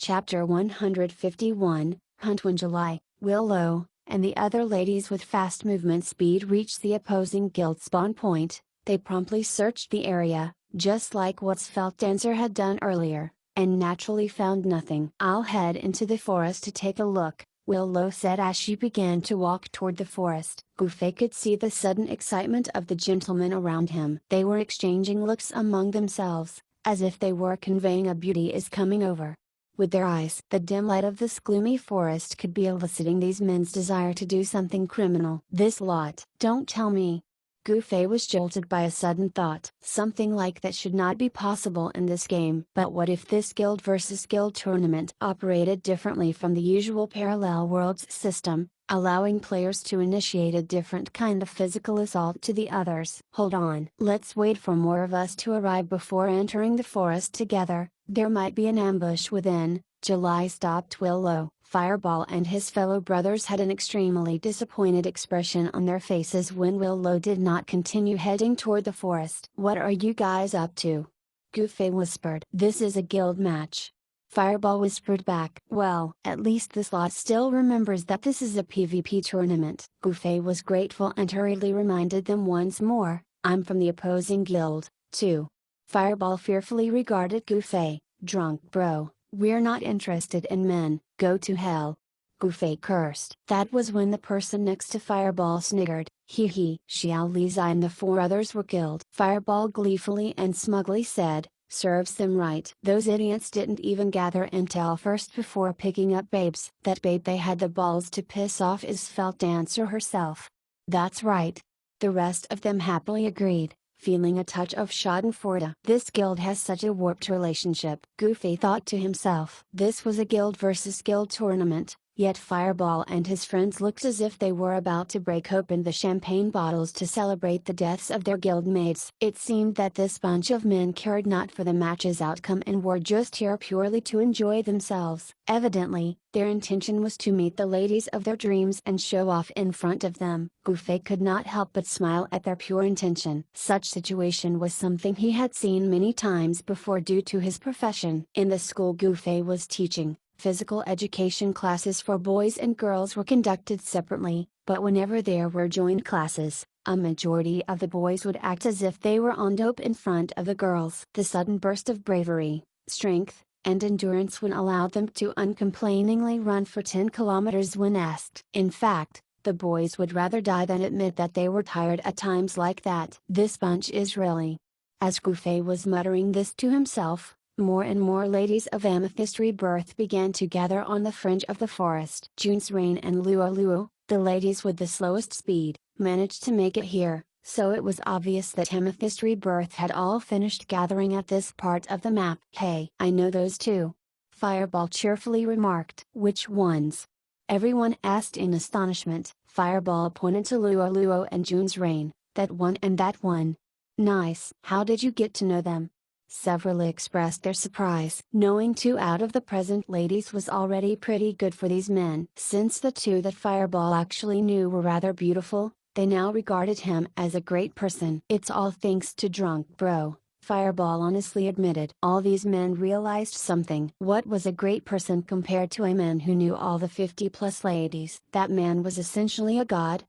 Chapter 151, Hunt. When July, Willow, and the other ladies with fast movement speed reached the opposing guild spawn point, they promptly searched the area, just like what Svelte Dancer had done earlier, and naturally found nothing. "I'll head into the forest to take a look," Willow said as she began to walk toward the forest. Gouffet could see the sudden excitement of the gentlemen around him. They were exchanging looks among themselves, as if they were conveying a beauty is coming over. With their eyes, the dim light of this gloomy forest could be eliciting these men's desire to do something criminal. This lot. Don't tell me. Gouffet was jolted by a sudden thought. Something like that should not be possible in this game. But what if this guild versus guild tournament operated differently from the usual parallel worlds system, allowing players to initiate a different kind of physical assault to the others? Hold on. Let's wait for more of us to arrive before entering the forest together. There might be an ambush within. July stopped Willow. Fireball and his fellow brothers had an extremely disappointed expression on their faces when Willow did not continue heading toward the forest. "What are you guys up to?" Gouffet whispered. "This is a guild match." Fireball whispered back. "Well, at least this lot still remembers that this is a PvP tournament." Gouffet was grateful and hurriedly reminded them once more, "I'm from the opposing guild, too." Fireball fearfully regarded Gouffet. "Drunk bro, we're not interested in men, go to hell." Gouffet cursed. That was when the person next to Fireball sniggered, "Hee hee." Xiao Lizai and the 4 others were killed. Fireball gleefully and smugly said, "Serves them right. Those idiots didn't even gather intel first before picking up babes." That babe they had the balls to piss off is Svelte Dancer herself. "That's right." The rest of them happily agreed, feeling a touch of schadenfreude. This guild has such a warped relationship. Gouffet thought to himself. This was a guild versus guild tournament, yet Fireball and his friends looked as if they were about to break open the champagne bottles to celebrate the deaths of their guildmates. It seemed that this bunch of men cared not for the match's outcome and were just here purely to enjoy themselves. Evidently, their intention was to meet the ladies of their dreams and show off in front of them. Gouffet could not help but smile at their pure intention. Such situation was something he had seen many times before due to his profession. In the school Gouffet was teaching, physical education classes for boys and girls were conducted separately, but whenever there were joined classes, a majority of the boys would act as if they were on dope in front of the girls. The sudden burst of bravery, strength, and endurance when allowed them to uncomplainingly run for 10 kilometers when asked. In fact, the boys would rather die than admit that they were tired at times like that. "This bunch is really..." As Gouffet was muttering this to himself, more and more ladies of Amethyst Rebirth began to gather on the fringe of the forest. June's Rain and Luo, the ladies with the slowest speed, managed to make it here, so it was obvious that Amethyst Rebirth had all finished gathering at this part of the map. "Hey, I know those two," Fireball cheerfully remarked. "Which ones?" everyone asked in astonishment. Fireball pointed to Luo and June's Rain. "That one and that one." "Nice. How did you get to know them?" Several expressed their surprise. Knowing 2 out of the present ladies was already pretty good for these men. Since the 2 that Fireball actually knew were rather beautiful, they now regarded him as a great person. "It's all thanks to Drunk Bro," Fireball honestly admitted. All these men realized something. What was a great person compared to a man who knew all the 50+ ladies? That man was essentially a god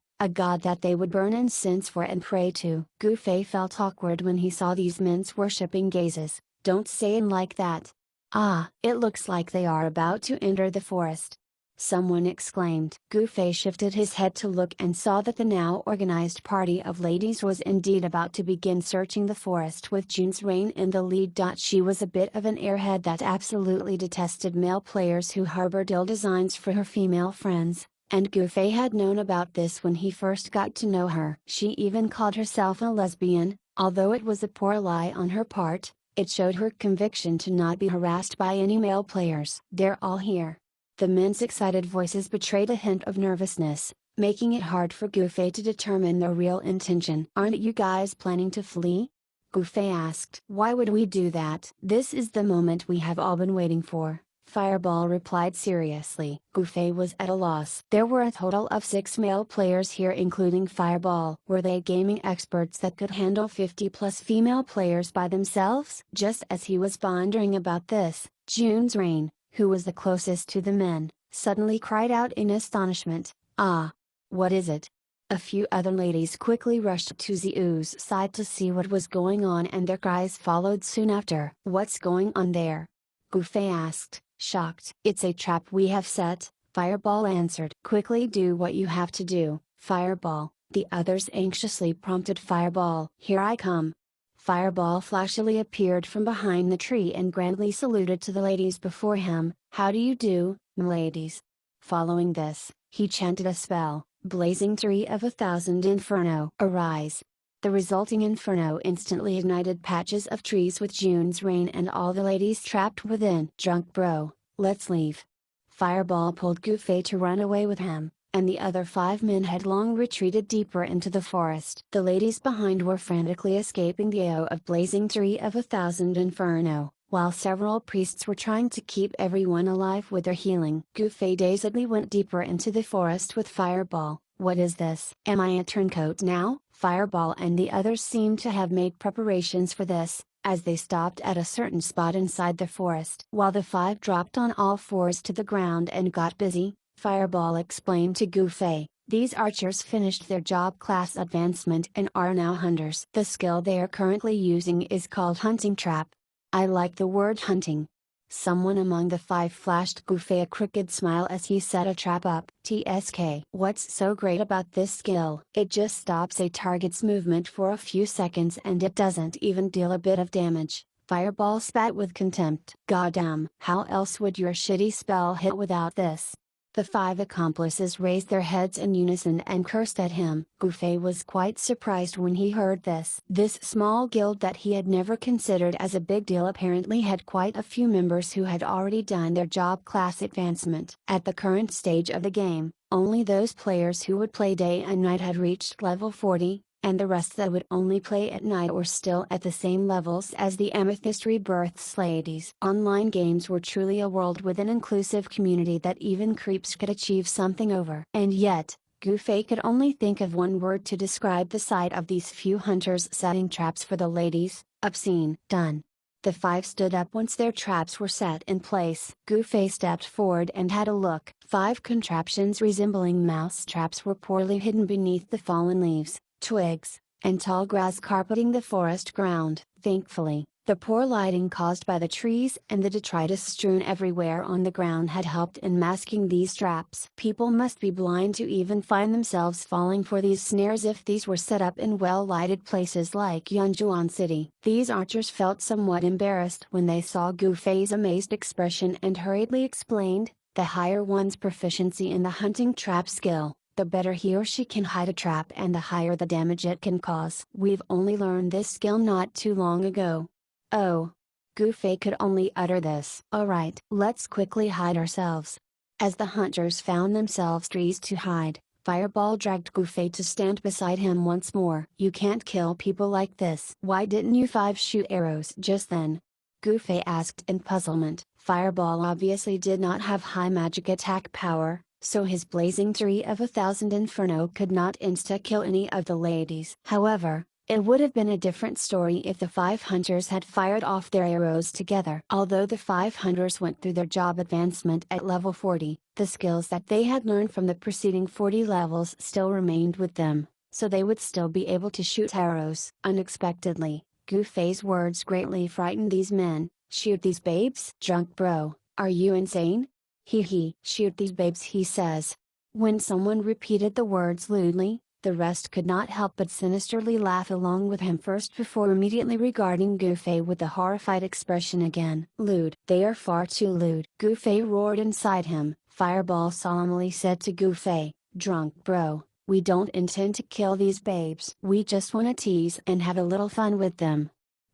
that they would burn incense for and pray to. Gouffet felt awkward when he saw these men's worshipping gazes. "Don't say it like that." "Ah, it looks like they are about to enter the forest," someone exclaimed. Gouffet shifted his head to look and saw that the now organized party of ladies was indeed about to begin searching the forest with June's Rain in the lead. She was a bit of an airhead that absolutely detested male players who harbored ill designs for her female friends, and Gouffet had known about this when he first got to know her. She even called herself a lesbian, although it was a poor lie on her part. It showed her conviction to not be harassed by any male players. "They're all here." The men's excited voices betrayed a hint of nervousness, making it hard for Gouffet to determine their real intention. "Aren't you guys planning to flee?" Gouffet asked. "Why would we do that? This is the moment we have all been waiting for," Fireball replied seriously. Gouffet was at a loss. There were a total of 6 male players here including Fireball. Were they gaming experts that could handle 50+ female players by themselves? Just as he was pondering about this, June's Rain, who was the closest to the men, suddenly cried out in astonishment, "Ah! What is it?" A few other ladies quickly rushed to Xiu's side to see what was going on, and their cries followed soon after. "What's going on there?" Gu Fei asked, shocked. "It's a trap we have set," Fireball answered. "Quickly do what you have to do, Fireball," the others anxiously prompted Fireball. "Here I come." Fireball flashily appeared from behind the tree and grandly saluted to the ladies before him. "How do you do, m'ladies?" Following this, he chanted a spell, "Blazing Tree of 1,000 Inferno. Arise!" The resulting inferno instantly ignited patches of trees with June's rain and all the ladies trapped within. "Drunk bro, let's leave." Fireball pulled Gu Fei to run away with him, and the other 5 men headlong retreated deeper into the forest. The ladies behind were frantically escaping the AO of Blazing Tree of 1,000 Inferno, while several priests were trying to keep everyone alive with their healing. Gu Fei dazedly went deeper into the forest with Fireball. "What is this? Am I a turncoat now?" Fireball and the others seemed to have made preparations for this, as they stopped at a certain spot inside the forest. While the 5 dropped on all fours to the ground and got busy, Fireball explained to Gu Fei, "These archers finished their job class advancement and are now hunters. The skill they are currently using is called Hunting Trap." "I like the word hunting." Someone among the 5 flashed Gu Fei a crooked smile as he set a trap up. "TSK. What's so great about this skill? It just stops a target's movement for a few seconds and it doesn't even deal a bit of damage." Fireball spat with contempt. "Goddamn! How else would your shitty spell hit without this?" The 5 accomplices raised their heads in unison and cursed at him. Gu Fei was quite surprised when he heard this. This small guild that he had never considered as a big deal apparently had quite a few members who had already done their job class advancement. At the current stage of the game, only those players who would play day and night had reached level 40, and the rest that would only play at night were still at the same levels as the Amethyst Rebirth ladies. Online games were truly a world with an inclusive community that even creeps could achieve something over. And yet, Gu Fei could only think of one word to describe the sight of these few hunters setting traps for the ladies: obscene. Done. The 5 stood up once their traps were set in place. Gu Fei stepped forward and had a look. 5 contraptions resembling mouse traps were poorly hidden beneath the fallen leaves, twigs, and tall grass carpeting the forest ground. Thankfully, the poor lighting caused by the trees and the detritus strewn everywhere on the ground had helped in masking these traps. People must be blind to even find themselves falling for these snares if these were set up in well-lighted places like Yunjuan City. These archers felt somewhat embarrassed when they saw Gu Fei's amazed expression and hurriedly explained, "The higher one's proficiency in the hunting trap skill, the better he or she can hide a trap and the higher the damage it can cause. We've only learned this skill not too long ago." "Oh." Gu Fei could only utter this. "Alright, let's quickly hide ourselves." As the hunters found themselves trees to hide, Fireball dragged Gu Fei to stand beside him once more. "You can't kill people like this." "Why didn't you 5 shoot arrows just then?" Gu Fei asked in puzzlement. Fireball obviously did not have high magic attack power, so his Blazing Tree of 1,000 Inferno could not insta-kill any of the ladies. However, it would have been a different story if the 5 hunters had fired off their arrows together. Although the 5 hunters went through their job advancement at level 40, the skills that they had learned from the preceding 40 levels still remained with them, so they would still be able to shoot arrows. Unexpectedly, Gu Fei's words greatly frightened these men. "Shoot these babes? Drunk bro, are you insane? Hee, shoot these babes," he says. When someone repeated the words lewdly, the rest could not help but sinisterly laugh along with him first before immediately regarding Gu Fei with a horrified expression again. "Lewd. They are far too lewd." Gu Fei roared inside him. Fireball solemnly said to Gu Fei, "Drunk bro, we don't intend to kill these babes. We just wanna tease and have a little fun with them."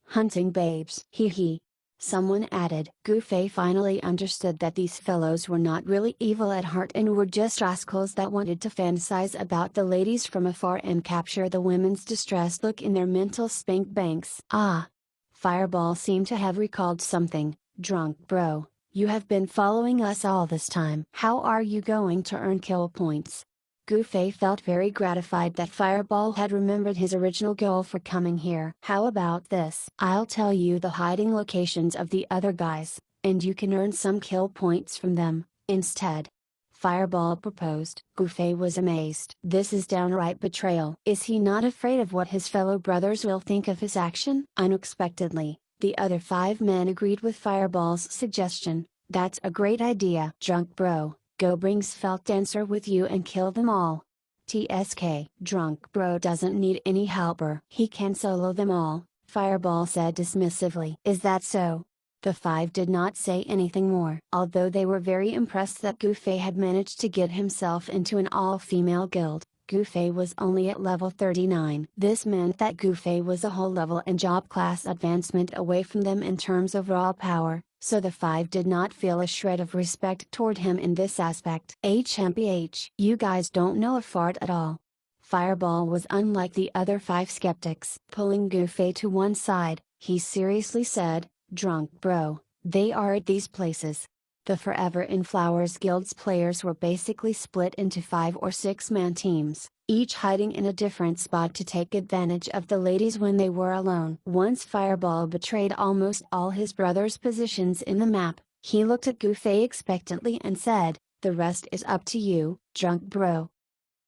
"Hunting babes." Hee. Someone added. Gu Fei finally understood that these fellows were not really evil at heart and were just rascals that wanted to fantasize about the ladies from afar and capture the women's distressed look in their mental spank banks. "Ah!" Fireball seemed to have recalled something. "Drunk bro, you have been following us all this time. How are you going to earn kill points?" Gu Fei felt very gratified that Fireball had remembered his original goal for coming here. "How about this? I'll tell you the hiding locations of the other guys, and you can earn some kill points from them, instead. Fireball proposed. Gufei was amazed. This is downright betrayal. Is he not afraid of what his fellow brothers will think of his action? Unexpectedly, the other 5 men agreed with Fireball's suggestion. That's a great idea. Drunk bro, go bring Svelte Dancer with you and kill them all. TSK. Drunk bro doesn't need any helper. He can solo them all, Fireball said dismissively. Is that so? The 5 did not say anything more. Although they were very impressed that Gufei had managed to get himself into an all-female guild, Gufei was only at level 39. This meant that Gufei was a whole level and job class advancement away from them in terms of raw power, so the 5 did not feel a shred of respect toward him in this aspect. HMPH. You guys don't know a fart at all. Fireball was unlike the other 5 skeptics. Pulling Gufei to one side, he seriously said, Drunk bro, they are at these places. The Forever in Flowers Guild's players were basically split into 5 or 6 man teams, each hiding in a different spot to take advantage of the ladies when they were alone. Once Fireball betrayed almost all his brothers' positions in the map, he looked at Gufei expectantly and said, the rest is up to you, drunk bro.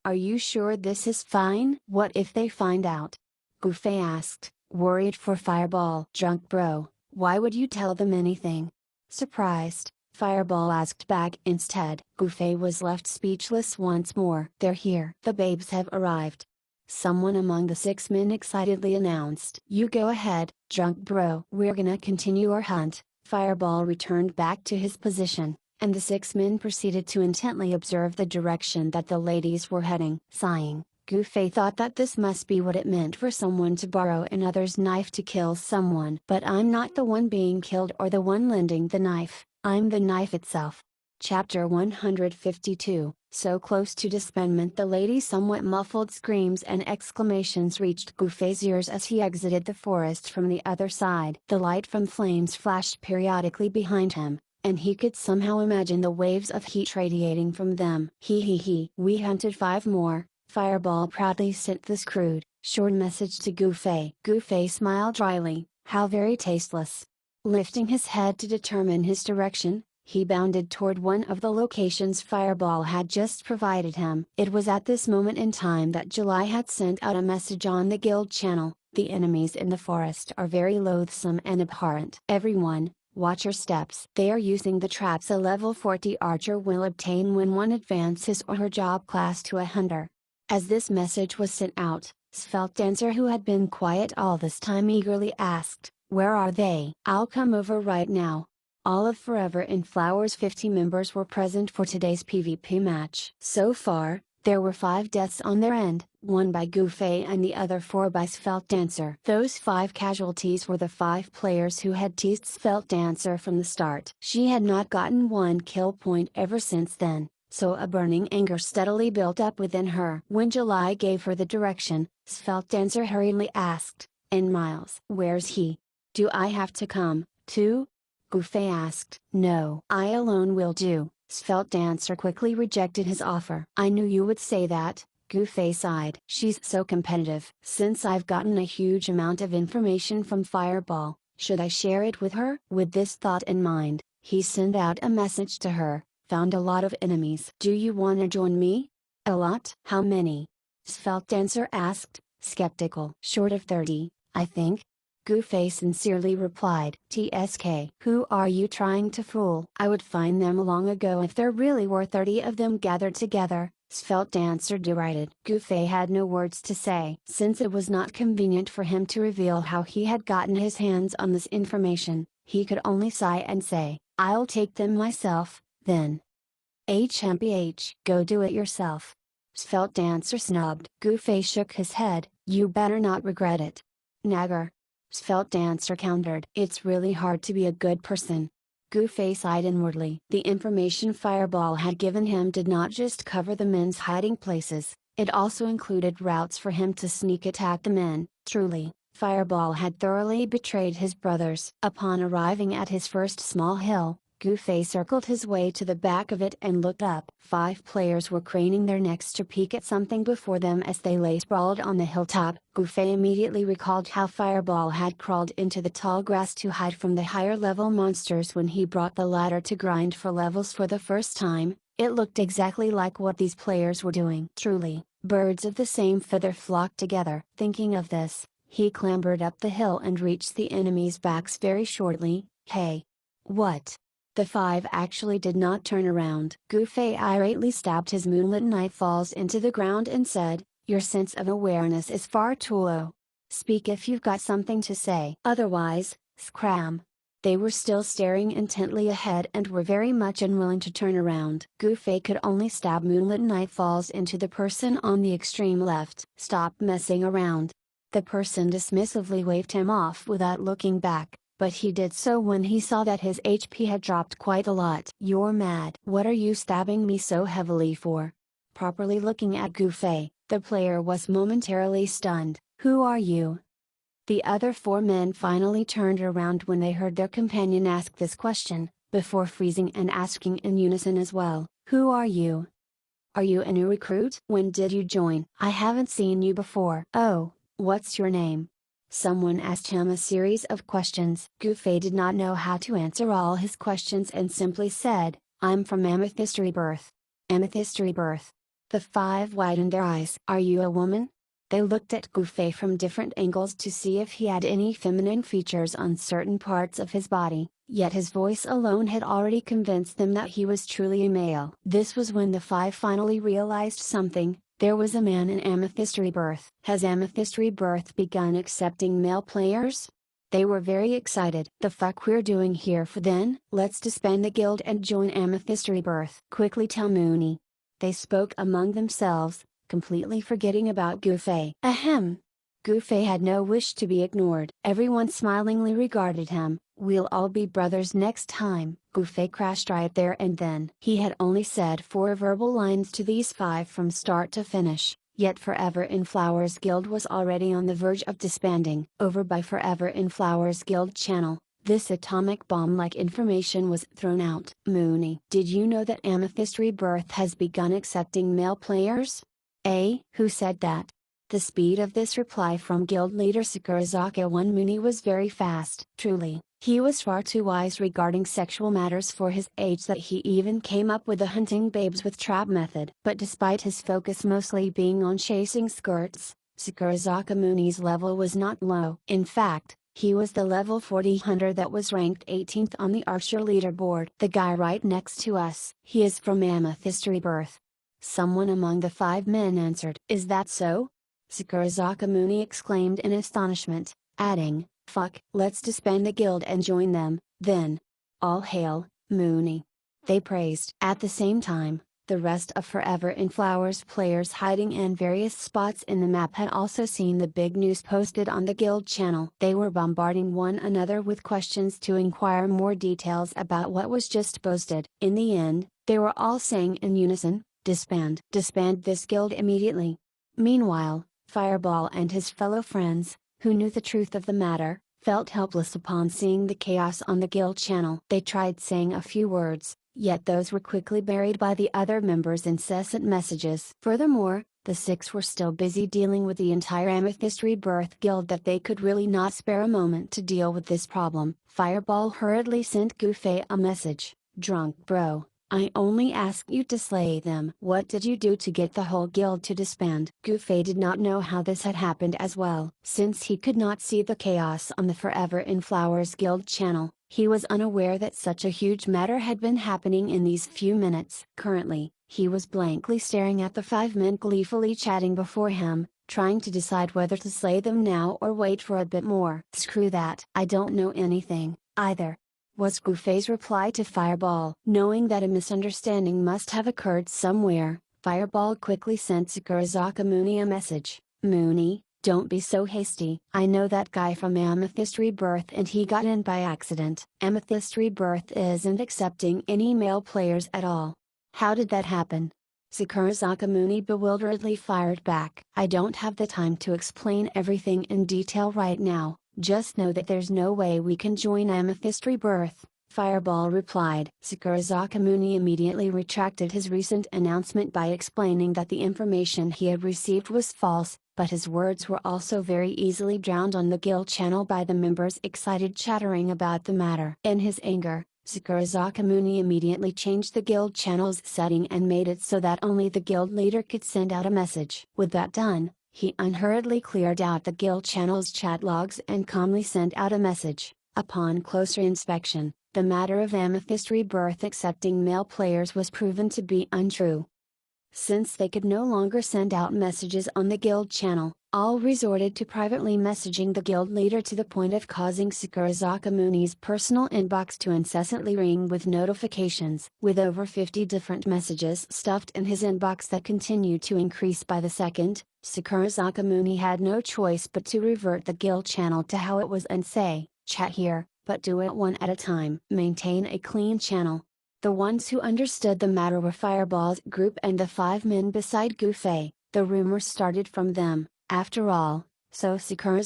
Are you sure this is fine? What if they find out? Gufei asked, worried for Fireball. Drunk bro, why would you tell them anything? Surprised, Fireball asked back instead. Gufei was left speechless once more. They're here. The babes have arrived. Someone among the 6 men excitedly announced. You go ahead, drunk bro. We're gonna continue our hunt. Fireball returned back to his position, and the 6 men proceeded to intently observe the direction that the ladies were heading. Sighing, Gufei thought that this must be what it meant for someone to borrow another's knife to kill someone. But I'm not the one being killed or the one lending the knife, I'm the knife itself. Chapter 152. So close to disbandment, the lady's somewhat muffled screams and exclamations reached Gufei's ears as he exited the forest from the other side. The light from flames flashed periodically behind him, and he could somehow imagine the waves of heat radiating from them. He. We hunted 5 more. Fireball proudly sent this crude, short message to Gufei. Gufei smiled dryly, how very tasteless. Lifting his head to determine his direction, he bounded toward one of the locations Fireball had just provided him. It was at this moment in time that July had sent out a message on the guild channel. The enemies in the forest are very loathsome and abhorrent. Everyone, watch your steps. They are using the traps a level 40 archer will obtain when one advances or her job class to a hunter. As this message was sent out, Svelte Dancer, who had been quiet all this time, eagerly asked, where are they? I'll come over right now. All of Forever in Flowers' 50 members were present for today's PvP match. So far, there were 5 deaths on their end, 1 by Gufei and the other 4 by Svelte Dancer. Those 5 casualties were the 5 players who had teased Svelte Dancer from the start. She had not gotten 1 kill point ever since then, so a burning anger steadily built up within her. When July gave her the direction, Svelte Dancer hurriedly asked, and Miles, where's he? Do I have to come, too? Gufei asked. No. I alone will do. Svelte Dancer quickly rejected his offer. I knew you would say that, Gufei sighed. She's so competitive. Since I've gotten a huge amount of information from Fireball, should I share it with her? With this thought in mind, he sent out a message to her, found a lot of enemies. Do you wanna join me? A lot? How many? Svelte Dancer asked, skeptical. Short of 30, I think. Gufei sincerely replied. TSK. Who are you trying to fool? I would find them long ago if there really were 30 of them gathered together, Svelte Dancer derided. Gufei had no words to say. Since it was not convenient for him to reveal how he had gotten his hands on this information, he could only sigh and say, I'll take them myself, then. HMPH. Go do it yourself. Svelte Dancer snubbed. Gufei shook his head. You better not regret it. Nagger. Svelte Dancer countered. It's really hard to be a good person. Gufei sighed inwardly. The information Fireball had given him did not just cover the men's hiding places, it also included routes for him to sneak attack the men. Truly, Fireball had thoroughly betrayed his brothers. Upon arriving at his first small hill, Gufei circled his way to the back of it and looked up. 5 players were craning their necks to peek at something before them as they lay sprawled on the hilltop. Gufei immediately recalled how Fireball had crawled into the tall grass to hide from the higher level monsters when he brought the ladder to grind for levels for the first time. It looked exactly like what these players were doing. Truly, birds of the same feather flock together. Thinking of this, he clambered up the hill and reached the enemies' backs very shortly. Hey! What? The 5 actually did not turn around. Gufei irately stabbed his moonlit nightfalls into the ground and said, "Your sense of awareness is far too low. Speak if you've got something to say. Otherwise, scram." They were still staring intently ahead and were very much unwilling to turn around. Gufei could only stab moonlit nightfalls into the person on the extreme left. "Stop messing around." The person dismissively waved him off without looking back, but he did so when he saw that his HP had dropped quite a lot. "You're mad. What are you stabbing me so heavily for?" Properly looking at Gufei, the player was momentarily stunned. "Who are you?" The other 4 men finally turned around when they heard their companion ask this question, before freezing and asking in unison as well, "Who are you? Are you a new recruit? When did you join? I haven't seen you before." "Oh, what's your name?" Someone asked him a series of questions. Gufei did not know how to answer all his questions and simply said, "I'm from Amethyst Rebirth." "Amethyst Rebirth?" The 5 widened their eyes. "Are you a woman?" They looked at Gufei from different angles to see if he had any feminine features on certain parts of his body, yet his voice alone had already convinced them that he was truly a male. This was when the 5 finally realized something. There was a man in Amethyst Rebirth. Has Amethyst Rebirth begun accepting male players? They were very excited. "The fuck we're doing here for then? Let's disband the guild and join Amethyst Rebirth. Quickly tell Mooney." They spoke among themselves, completely forgetting about Gufei. Ahem! Gufei had no wish to be ignored. Everyone smilingly regarded him. "We'll all be brothers next time." Gufei crashed right there and then. He had only said 4 verbal lines to these 5 from start to finish, yet Forever in Flowers Guild was already on the verge of disbanding. Over by Forever in Flowers Guild channel, this atomic bomb-like information was thrown out. "Mooney, did you know that Amethyst Rebirth has begun accepting male players?" "Eh? Who said that?" The speed of this reply from guild leader Sakurazaka One Mooney was very fast. Truly, he was far too wise regarding sexual matters for his age that he even came up with the hunting babes with trap method. But despite his focus mostly being on chasing skirts, Sakurazaka Mooney's level was not low. In fact, he was the level 40 hunter that was ranked 18th on the Archer leaderboard. "The guy right next to us. He is from Amethyst Rebirth." Someone among the 5 men answered. "Is that so?" Sakurazaka Mooney exclaimed in astonishment, adding, "Fuck, let's disband the guild and join them, then." "All hail, Mooney!" they praised. At the same time, the rest of Forever in Flowers players hiding in various spots in the map had also seen the big news posted on the guild channel. They were bombarding one another with questions to inquire more details about what was just posted. In the end, they were all saying in unison, "Disband! Disband this guild immediately!" Meanwhile, Fireball and his fellow friends, who knew the truth of the matter, felt helpless upon seeing the chaos on the guild channel. They tried saying a few words, yet those were quickly buried by the other members' incessant messages. Furthermore, the 6 were still busy dealing with the entire Amethyst Rebirth guild that they could really not spare a moment to deal with this problem. Fireball hurriedly sent Gufei a message. "Drunk bro, I only asked you to slay them. What did you do to get the whole guild to disband?" Gufei did not know how this had happened as well. Since he could not see the chaos on the Forever in Flowers Guild channel, he was unaware that such a huge matter had been happening in these few minutes. Currently, he was blankly staring at the 5 men gleefully chatting before him, trying to decide whether to slay them now or wait for a bit more. "Screw that. I don't know anything, either," was Gufei's reply to Fireball. Knowing that a misunderstanding must have occurred somewhere, Fireball quickly sent Sakurazaka Mooney a message. "Mooney, don't be so hasty. I know that guy from Amethyst Rebirth and he got in by accident. Amethyst Rebirth isn't accepting any male players at all. How did that happen?" Sakurazaka Mooney bewilderedly fired back. "I don't have the time to explain everything in detail right now. Just know that there's no way we can join Amethyst Rebirth." Fireball replied. Sakura immediately retracted his recent announcement by explaining that the information he had received was false, but his words were also very easily drowned on the guild channel by the members' excited chattering about the matter. In his anger, Sakura immediately changed the guild channel's setting and made it so that only the guild leader could send out a message. With that done, he unhurriedly cleared out the guild channel's chat logs and calmly sent out a message. Upon closer inspection, the matter of Amethyst Rebirth accepting male players was proven to be untrue. Since they could no longer send out messages on the guild channel, all resorted to privately messaging the guild leader to the point of causing Sakura's personal inbox to incessantly ring with notifications. With over 50 different messages stuffed in his inbox that continued to increase by the second, Sakura had no choice but to revert the guild channel to how it was and say, "Chat here, but do it one at a time. Maintain a clean channel." The ones who understood the matter were Fireball's group and the 5 men beside Gufei. The rumor started from them, after all, so Sakura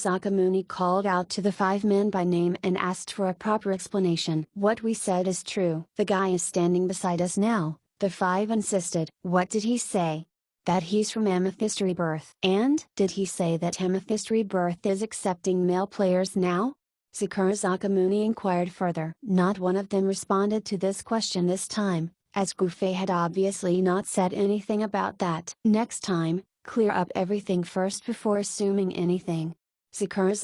called out to the 5 men by name and asked for a proper explanation. "What we said is true. The guy is standing beside us now," the 5 insisted. "What did he say?" "That he's from Amethyst Rebirth." "And did he say that Amethyst Rebirth is accepting male players now?" Sakura inquired further. Not one of them responded to this question this time, as Gufei had obviously not said anything about that. "Next time, clear up everything first before assuming anything." Sakura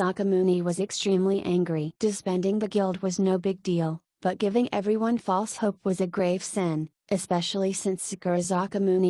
was extremely angry. Disbanding the guild was no big deal, but giving everyone false hope was a grave sin, especially since Sakura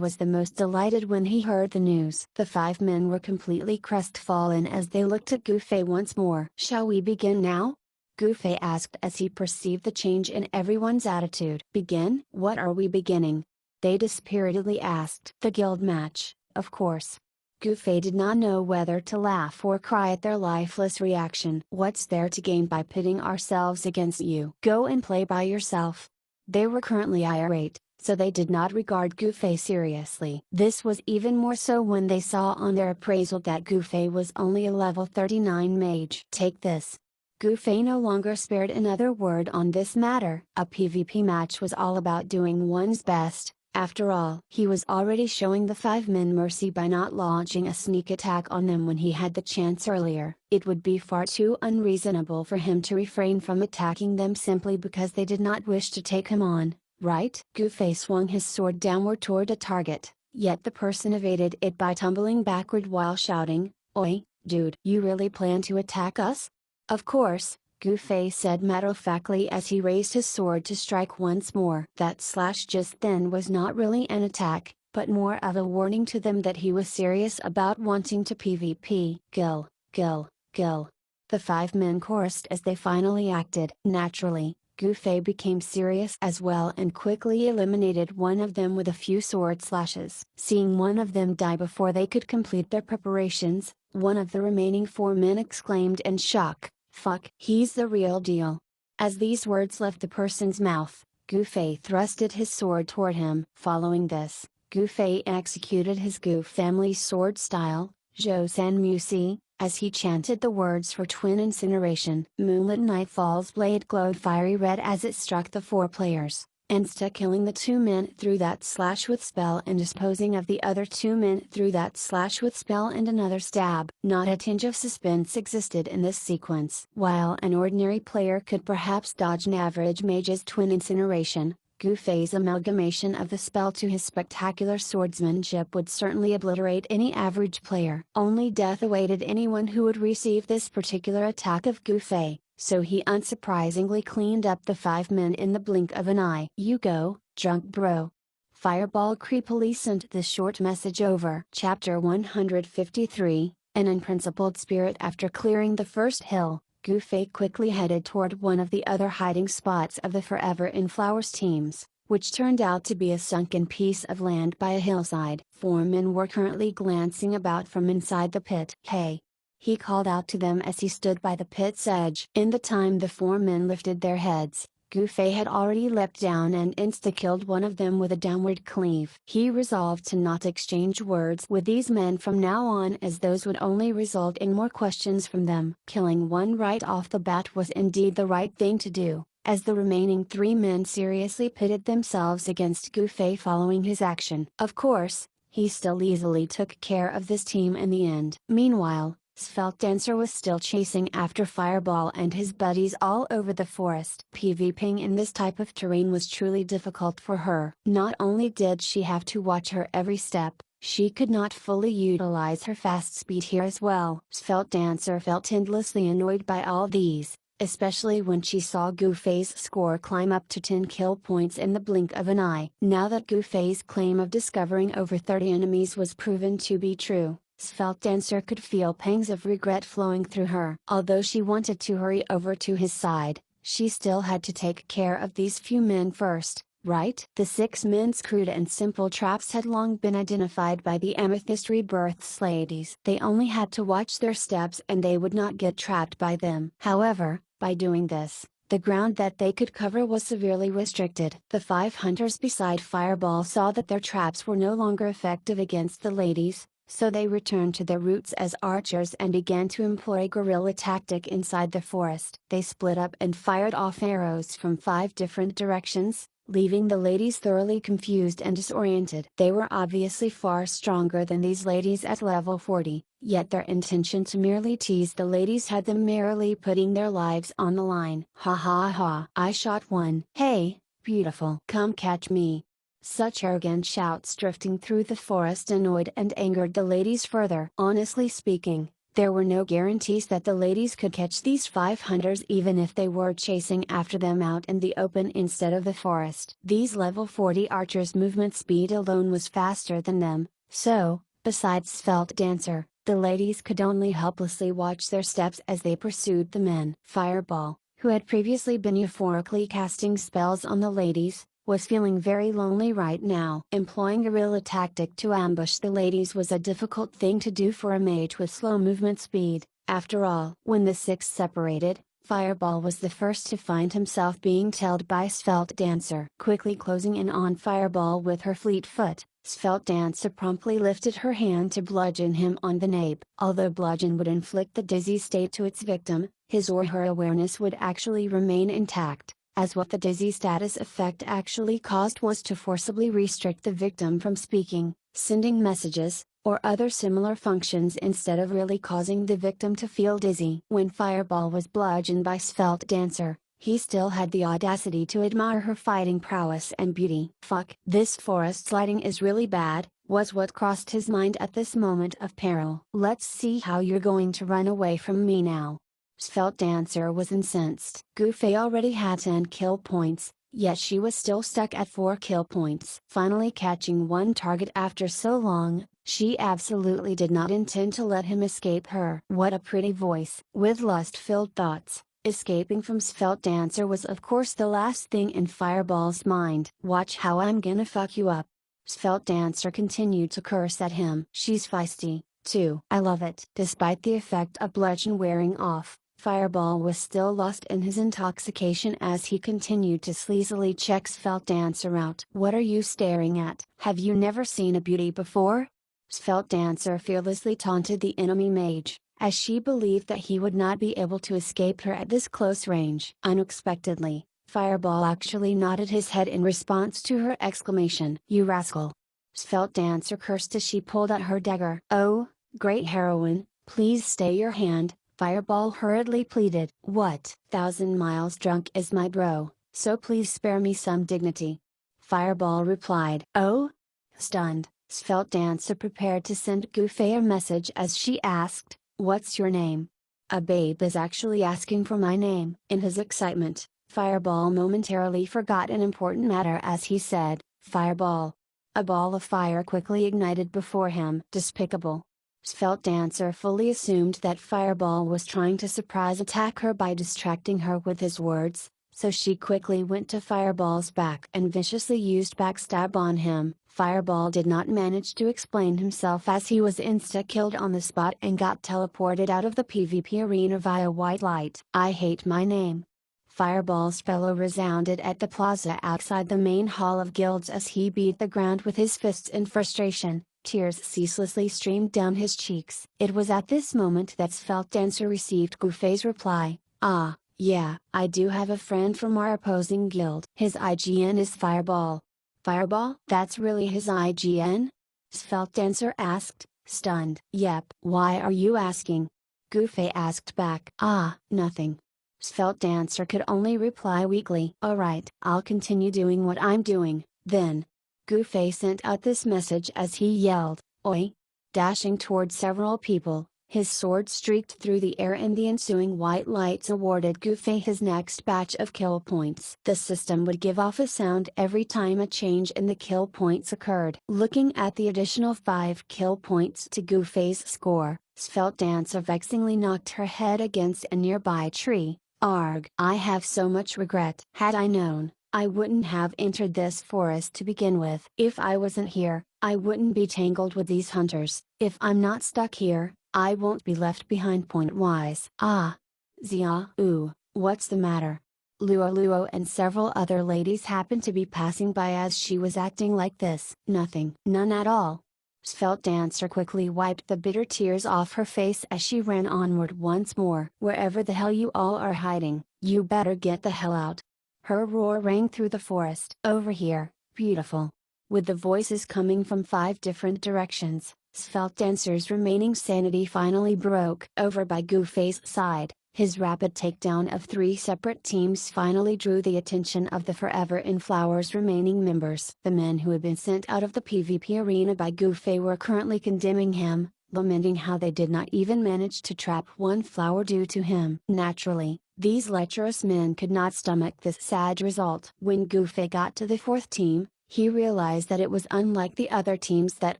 was the most delighted when he heard the news. The 5 men were completely crestfallen as they looked at Gufei once more. "Shall we begin now?" Gufei asked as he perceived the change in everyone's attitude. "Begin? What are we beginning?" they dispiritedly asked. "The guild match, of course." Gufei did not know whether to laugh or cry at their lifeless reaction. "What's there to gain by pitting ourselves against you? Go and play by yourself." They were currently irate, so they did not regard Gufei seriously. This was even more so when they saw on their appraisal that Gufei was only a level 39 mage. "Take this." Gufei no longer spared another word on this matter. A PvP match was all about doing one's best. After all, he was already showing the 5 men mercy by not launching a sneak attack on them when he had the chance earlier. It would be far too unreasonable for him to refrain from attacking them simply because they did not wish to take him on, right? Gufei swung his sword downward toward a target, yet the person evaded it by tumbling backward while shouting, "Oi, dude! You really plan to attack us?" "Of course," Gufei said matter-of-factly as he raised his sword to strike once more. That slash just then was not really an attack, but more of a warning to them that he was serious about wanting to PvP. "Kill, kill, kill." The 5 men chorused as they finally acted. Naturally, Gufei became serious as well and quickly eliminated one of them with a few sword slashes. Seeing one of them die before they could complete their preparations, one of the remaining 4 men exclaimed in shock, "Fuck, he's the real deal." As these words left the person's mouth, Gufei thrusted his sword toward him. Following this, Gufei executed his Gu family sword style, Josan Musi, as he chanted the words for twin incineration. Moonlit Nightfall's blade glowed fiery red as it struck the 4 players, insta-killing the 2 men through that slash with spell and disposing of the other 2 men through that slash with spell and another stab. Not a tinge of suspense existed in this sequence. While an ordinary player could perhaps dodge an average mage's twin incineration, Gufei's amalgamation of the spell to his spectacular swordsmanship would certainly obliterate any average player. Only death awaited anyone who would receive this particular attack of Gufei, so he unsurprisingly cleaned up the 5 men in the blink of an eye. "You go, drunk bro." Fireball creepily sent this short message over. Chapter 153, An Unprincipled Spirit. After clearing the first hill, Gufei quickly headed toward one of the other hiding spots of the Forever in Flowers teams, which turned out to be a sunken piece of land by a hillside. 4 men were currently glancing about from inside the pit. "Hey!" he called out to them as he stood by the pit's edge. In the time the 4 men lifted their heads, Gufei had already leapt down and insta-killed one of them with a downward cleave. He resolved to not exchange words with these men from now on, as those would only result in more questions from them. Killing one right off the bat was indeed the right thing to do, as the remaining 3 men seriously pitted themselves against Gufei following his action. Of course, he still easily took care of this team in the end. Meanwhile, Svelte Dancer was still chasing after Fireball and his buddies all over the forest. PvPing in this type of terrain was truly difficult for her. Not only did she have to watch her every step, she could not fully utilize her fast speed here as well. Svelte Dancer felt endlessly annoyed by all these, especially when she saw Gufei's score climb up to 10 kill points in the blink of an eye. Now that Gufei's claim of discovering over 30 enemies was proven to be true, Svelte Dancer could feel pangs of regret flowing through her. Although she wanted to hurry over to his side, she still had to take care of these few men first, right? The 6 men's crude and simple traps had long been identified by the Amethyst Rebirth's ladies. They only had to watch their steps and they would not get trapped by them. However, by doing this, the ground that they could cover was severely restricted. The 5 hunters beside Fireball saw that their traps were no longer effective against the ladies, so they returned to their roots as archers and began to employ a guerrilla tactic inside the forest. They split up and fired off arrows from 5 different directions, leaving the ladies thoroughly confused and disoriented. They were obviously far stronger than these ladies at level 40, yet their intention to merely tease the ladies had them merrily putting their lives on the line. Ha ha ha! I shot one. Hey, beautiful! Come catch me! Such arrogant shouts drifting through the forest annoyed and angered the ladies further. Honestly speaking, there were no guarantees that the ladies could catch these 5 hunters even if they were chasing after them out in the open instead of the forest. These level 40 archers' movement speed alone was faster than them, so, besides Svelte Dancer, the ladies could only helplessly watch their steps as they pursued the men. Fireball, who had previously been euphorically casting spells on the ladies, was feeling very lonely right now. Employing a guerrilla tactic to ambush the ladies was a difficult thing to do for a mage with slow movement speed. After all, when the 6 separated, Fireball was the first to find himself being tailed by Svelte Dancer. Quickly closing in on Fireball with her fleet foot, Svelte Dancer promptly lifted her hand to bludgeon him on the nape. Although bludgeon would inflict the dizzy state to its victim, his or her awareness would actually remain intact, as what the dizzy status effect actually caused was to forcibly restrict the victim from speaking, sending messages, or other similar functions instead of really causing the victim to feel dizzy. When Fireball was bludgeoned by Svelte Dancer, he still had the audacity to admire her fighting prowess and beauty. Fuck, this forest sliding is really bad, was what crossed his mind at this moment of peril. Let's see how you're going to run away from me now. Svelte Dancer was incensed. Gufei already had 10 kill points, yet she was still stuck at 4 kill points. Finally catching one target after so long, she absolutely did not intend to let him escape her. What a pretty voice. With lust-filled thoughts, escaping from Svelte Dancer was of course the last thing in Fireball's mind. Watch how I'm gonna fuck you up. Svelte Dancer continued to curse at him. She's feisty, too. I love it. Despite the effect of bludgeon wearing off, Fireball was still lost in his intoxication as he continued to sleazily check Svelte Dancer out. What are you staring at? Have you never seen a beauty before? Svelte Dancer fearlessly taunted the enemy mage, as she believed that he would not be able to escape her at this close range. Unexpectedly, Fireball actually nodded his head in response to her exclamation. You rascal! Svelte Dancer cursed as she pulled out her dagger. Oh, great heroine, please stay your hand, Fireball hurriedly pleaded. What? 1,000 miles drunk is my bro, so please spare me some dignity. Fireball replied. Oh? Stunned, Svelte Dancer prepared to send Gufei a message as she asked, what's your name? A babe is actually asking for my name. In his excitement, Fireball momentarily forgot an important matter as he said, Fireball. A ball of fire quickly ignited before him. Despicable. Svelte Dancer fully assumed that Fireball was trying to surprise attack her by distracting her with his words, so she quickly went to Fireball's back and viciously used backstab on him. Fireball did not manage to explain himself as he was insta-killed on the spot and got teleported out of the PvP arena via white light. I hate my name. Fireball's fellow resounded at the plaza outside the main hall of guilds as he beat the ground with his fists in frustration. Tears ceaselessly streamed down his cheeks. It was at this moment that Svelte Dancer received Gufei's reply. Ah, Yeah, I do have a friend from our opposing guild. His IGN is Fireball. Fireball? That's really his IGN? Svelte Dancer asked, stunned. Yep. Why are you asking? Goofy asked back. Ah, nothing. Svelte Dancer could only reply weakly. Alright, I'll continue doing what I'm doing, then. Goofy sent out this message as he yelled, Oi! Dashing toward several people, his sword streaked through the air and the ensuing white lights awarded Goofy his next batch of kill points. The system would give off a sound every time a change in the kill points occurred. Looking at the additional 5 kill points to Goofy's score, Svelte Dancer vexingly knocked her head against a nearby tree. Arg! I have so much regret. Had I known, I wouldn't have entered this forest to begin with. If I wasn't here, I wouldn't be tangled with these hunters. If I'm not stuck here, I won't be left behind point-wise. Ah! Zia, ooh, what's the matter? Luo and several other ladies happened to be passing by as she was acting like this. Nothing. None at all. Svelte Dancer quickly wiped the bitter tears off her face as she ran onward once more. Wherever the hell you all are hiding, you better get the hell out. Her roar rang through the forest. Over here, beautiful. With the voices coming from 5 different directions, Svelte Dancer's remaining sanity finally broke. Over by Goofy's side, his rapid takedown of 3 separate teams finally drew the attention of the Forever in Flower's remaining members. The men who had been sent out of the PvP arena by Goofy were currently condemning him, lamenting how they did not even manage to trap 1 flower due to him. Naturally, these lecherous men could not stomach this sad result. When Goofy got to the 4th team, he realized that it was unlike the other teams that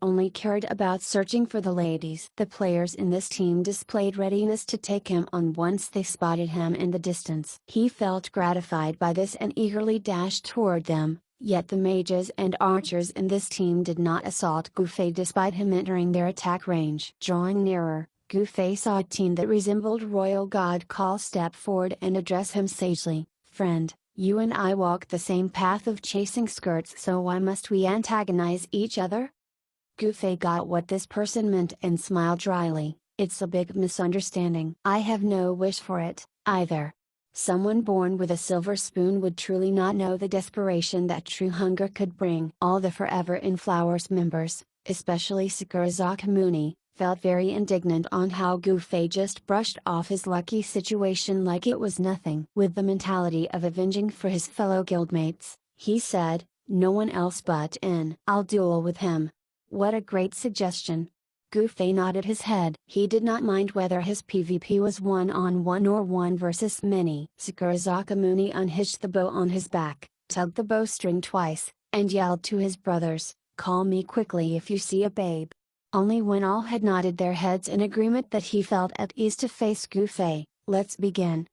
only cared about searching for the ladies. The players in this team displayed readiness to take him on once they spotted him in the distance. He felt gratified by this and eagerly dashed toward them, yet the mages and archers in this team did not assault Goofy despite him entering their attack range. Drawing nearer, Goofy saw a team that resembled Royal God Call step forward and address him sagely. Friend, you and I walk the same path of chasing skirts, so why must we antagonize each other? Goofy got what this person meant and smiled dryly. It's a big misunderstanding. I have no wish for it, either. Someone born with a silver spoon would truly not know the desperation that true hunger could bring. All the Forever in Flowers members, especially Sakurazaka Muni, felt very indignant on how Goofy just brushed off his lucky situation like it was nothing. With the mentality of avenging for his fellow guildmates, he said, no one else but in. I'll duel with him. What a great suggestion. Goofy nodded his head. He did not mind whether his PvP was 1-on-1 or 1 versus many. Sakurazaka Muni unhitched the bow on his back, tugged the bowstring twice, and yelled to his brothers, call me quickly if you see a babe. Only when all had nodded their heads in agreement that he felt at ease to face Goofy. Let's begin.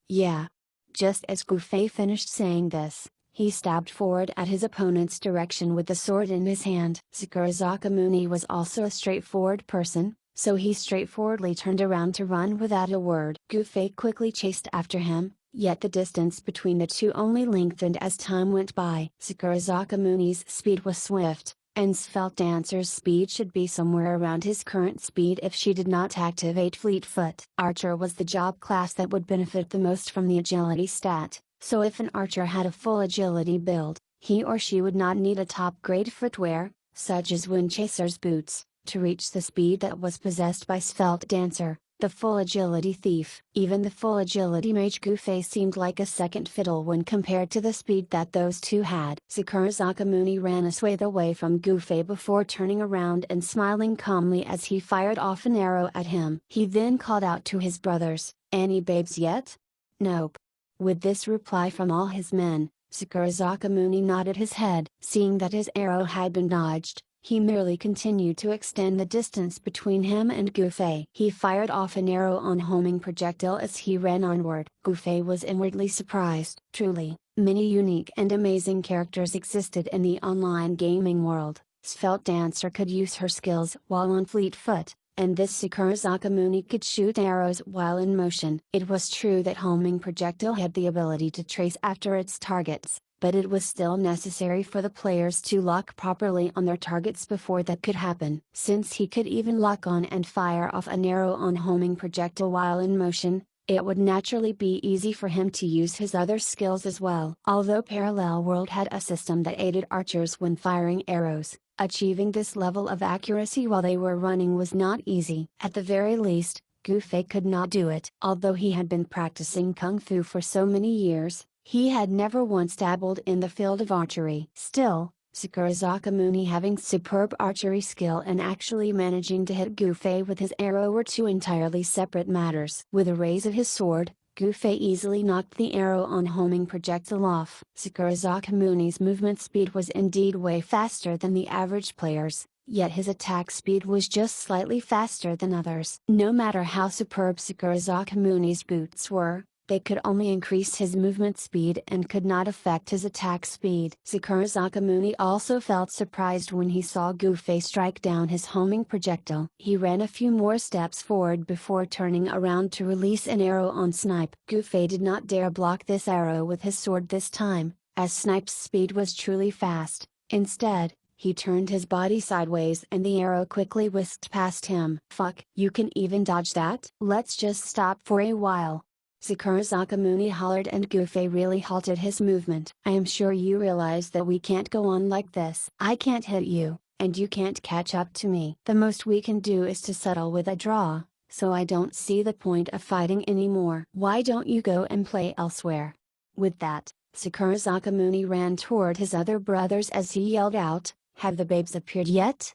Yeah. Just as Goofy finished saying this, he stabbed forward at his opponent's direction with the sword in his hand. Sakurazaka Muni was also a straightforward person, so he straightforwardly turned around to run without a word. Goofy quickly chased after him, yet the distance between the two only lengthened as time went by. Sakurazaka Muni's speed was swift, and Svelte Dancer's speed should be somewhere around his current speed if she did not activate Fleetfoot. Archer was the job class that would benefit the most from the agility stat, so if an archer had a full agility build, he or she would not need a top-grade footwear, such as Wind Chaser's boots, to reach the speed that was possessed by Svelte Dancer, the full agility thief. Even the full agility mage Goofy seemed like a second fiddle when compared to the speed that those two had. Sakurazaka Muni ran a swathe away from Goofy before turning around and smiling calmly as he fired off an arrow at him. He then called out to his brothers, any babes yet? Nope. With this reply from all his men, Sakurazaka Muni nodded his head. Seeing that his arrow had been dodged, he merely continued to extend the distance between him and Goofy. He fired off an arrow on homing projectile as he ran onward. Goofy was inwardly surprised. Truly, many unique and amazing characters existed in the online gaming world. Svelte Dancer could use her skills while on Fleetfoot, and this Sakurazaka Muni could shoot arrows while in motion. It was true that homing projectile had the ability to trace after its targets, but it was still necessary for the players to lock properly on their targets before that could happen. Since he could even lock on and fire off an arrow on homing projectile while in motion, it would naturally be easy for him to use his other skills as well. Although Parallel World had a system that aided archers when firing arrows, achieving this level of accuracy while they were running was not easy. At the very least, Gu Fei could not do it. Although he had been practicing Kung Fu for so many years, he had never once dabbled in the field of archery. Still, Sakura Sakamuni having superb archery skill and actually managing to hit Gu Fei with his arrow were two entirely separate matters. With a raise of his sword, Gu Fei easily knocked the arrow on homing projectile off. Sakura Sakamuni's movement speed was indeed way faster than the average player's, yet his attack speed was just slightly faster than others. No matter how superb Sakura Sakamuni's boots were, they could only increase his movement speed and could not affect his attack speed. Sakura Sakamuni also felt surprised when he saw Gu Fei strike down his homing projectile. He ran a few more steps forward before turning around to release an arrow on Snipe. Gu Fei did not dare block this arrow with his sword this time, as Snipe's speed was truly fast. Instead, he turned his body sideways and the arrow quickly whisked past him. "Fuck, you can even dodge that? Let's just stop for a while," Sakura Sakamuni hollered, and Gu Fei really halted his movement. "I am sure you realize that we can't go on like this. I can't hit you, and you can't catch up to me. The most we can do is to settle with a draw, so I don't see the point of fighting anymore. Why don't you go and play elsewhere?" With that, Sakura Sakamuni ran toward his other brothers as he yelled out, "Have the babes appeared yet?"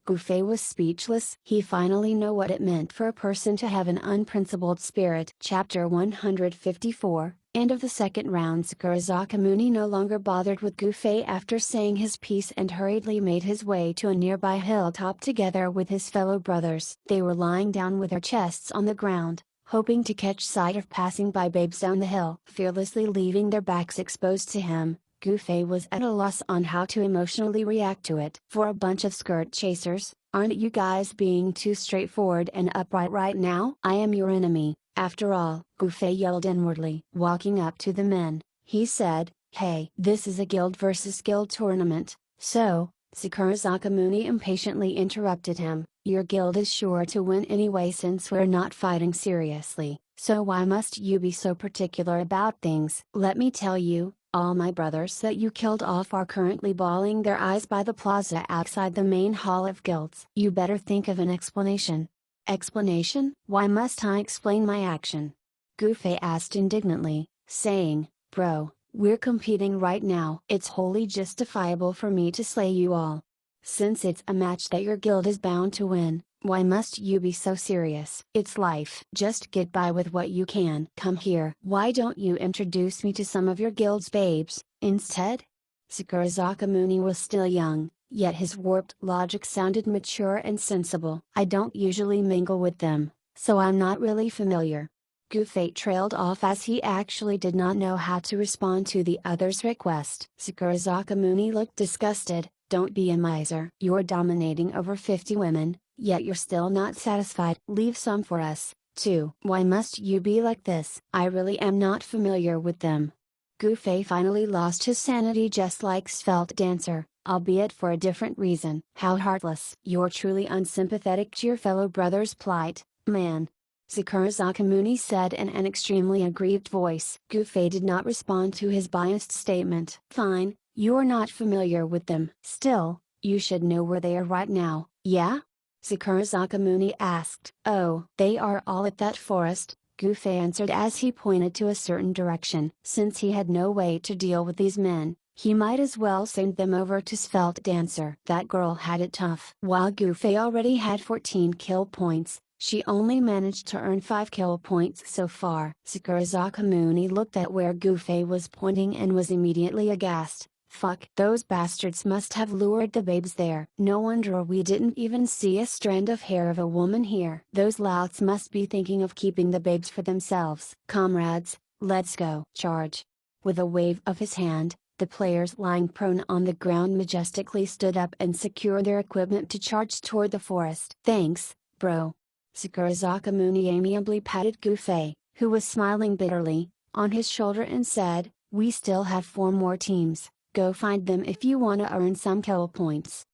Gu Fei was speechless. He finally knew what it meant for a person to have an unprincipled spirit. Chapter 154, End of the second round. Sakura Sakamuni no longer bothered with Gu Fei after saying his piece and hurriedly made his way to a nearby hilltop together with his fellow brothers. They were lying down with their chests on the ground, hoping to catch sight of passing by babes down the hill. Fearlessly leaving their backs exposed to him, Gu Fei was at a loss on how to emotionally react to it. "For a bunch of skirt chasers, aren't you guys being too straightforward and upright right now? I am your enemy, after all," Gu Fei yelled inwardly. Walking up to the men, he said, "Hey, this is a guild versus guild tournament, so," Sakura Sakamuni impatiently interrupted him, "your guild is sure to win anyway since we're not fighting seriously, so why must you be so particular about things? Let me tell you, all my brothers that you killed off are currently bawling their eyes by the plaza outside the main hall of guilds. You better think of an explanation." "Explanation? Why must I explain my action?" Gu Fei asked indignantly, saying, "Bro, we're competing right now. It's wholly justifiable for me to slay you all. Since it's a match that your guild is bound to win, why must you be so serious? It's life. Just get by with what you can. Come here. Why don't you introduce me to some of your guild's babes, instead?" Sakura Sakamuni was still young, yet his warped logic sounded mature and sensible. "I don't usually mingle with them, so I'm not really familiar." Gu Fei trailed off as he actually did not know how to respond to the other's request. Sakura Sakamuni looked disgusted. "Don't be a miser. You're dominating over 50 women, yet you're still not satisfied. Leave some for us, too. Why must you be like this? I really am not familiar with them." Gu Fei finally lost his sanity just like Svelte Dancer, albeit for a different reason. "How heartless. You're truly unsympathetic to your fellow brother's plight, man," Sakura Sakamuni said in an extremely aggrieved voice. Gu Fei did not respond to his biased statement. "Fine, you're not familiar with them. Still, you should know where they are right now, yeah?" Sakura Sakamuni asked. "Oh, they are all at that forest," Gu Fei answered as he pointed to a certain direction. Since he had no way to deal with these men, he might as well send them over to Svelte Dancer. That girl had it tough. While Gu Fei already had 14 kill points, she only managed to earn 5 kill points so far. Sakura Sakamuni looked at where Gu Fei was pointing and was immediately aghast. "Fuck, those bastards must have lured the babes there. No wonder we didn't even see a strand of hair of a woman here. Those louts must be thinking of keeping the babes for themselves. Comrades, let's go." "Charge." With a wave of his hand, the players lying prone on the ground majestically stood up and secured their equipment to charge toward the forest. "Thanks, bro." Sakura Sakamuni amiably patted Gu Fei, who was smiling bitterly, on his shoulder and said, "We still have 4 more teams. Go find them if you wanna earn some kill points."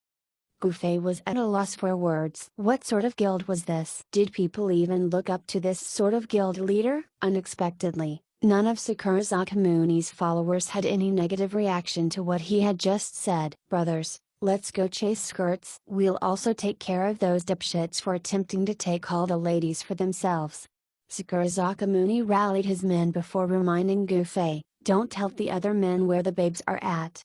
Gufei was at a loss for words. What sort of guild was this? Did people even look up to this sort of guild leader? Unexpectedly, none of Sakura Sakamuni's followers had any negative reaction to what he had just said. Brothers, let's go chase skirts. We'll also take care of those dipshits for attempting to take all the ladies for themselves. Sakura Sakamuni rallied his men before reminding Gufei, don't tell the other men where the babes are at.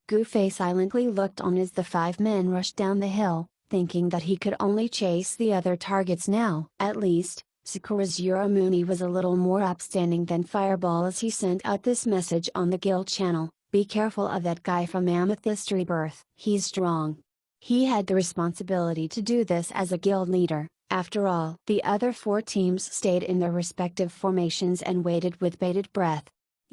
Gufei silently looked on as the 5 men rushed down the hill, thinking that he could only chase the other targets now. At least, Sakura Sakamuni was a little more upstanding than Fireball as he sent out this message on the guild channel, be careful of that guy from Amethyst Rebirth. He's strong. He had the responsibility to do this as a guild leader. After all, the other 4 teams stayed in their respective formations and waited with bated breath.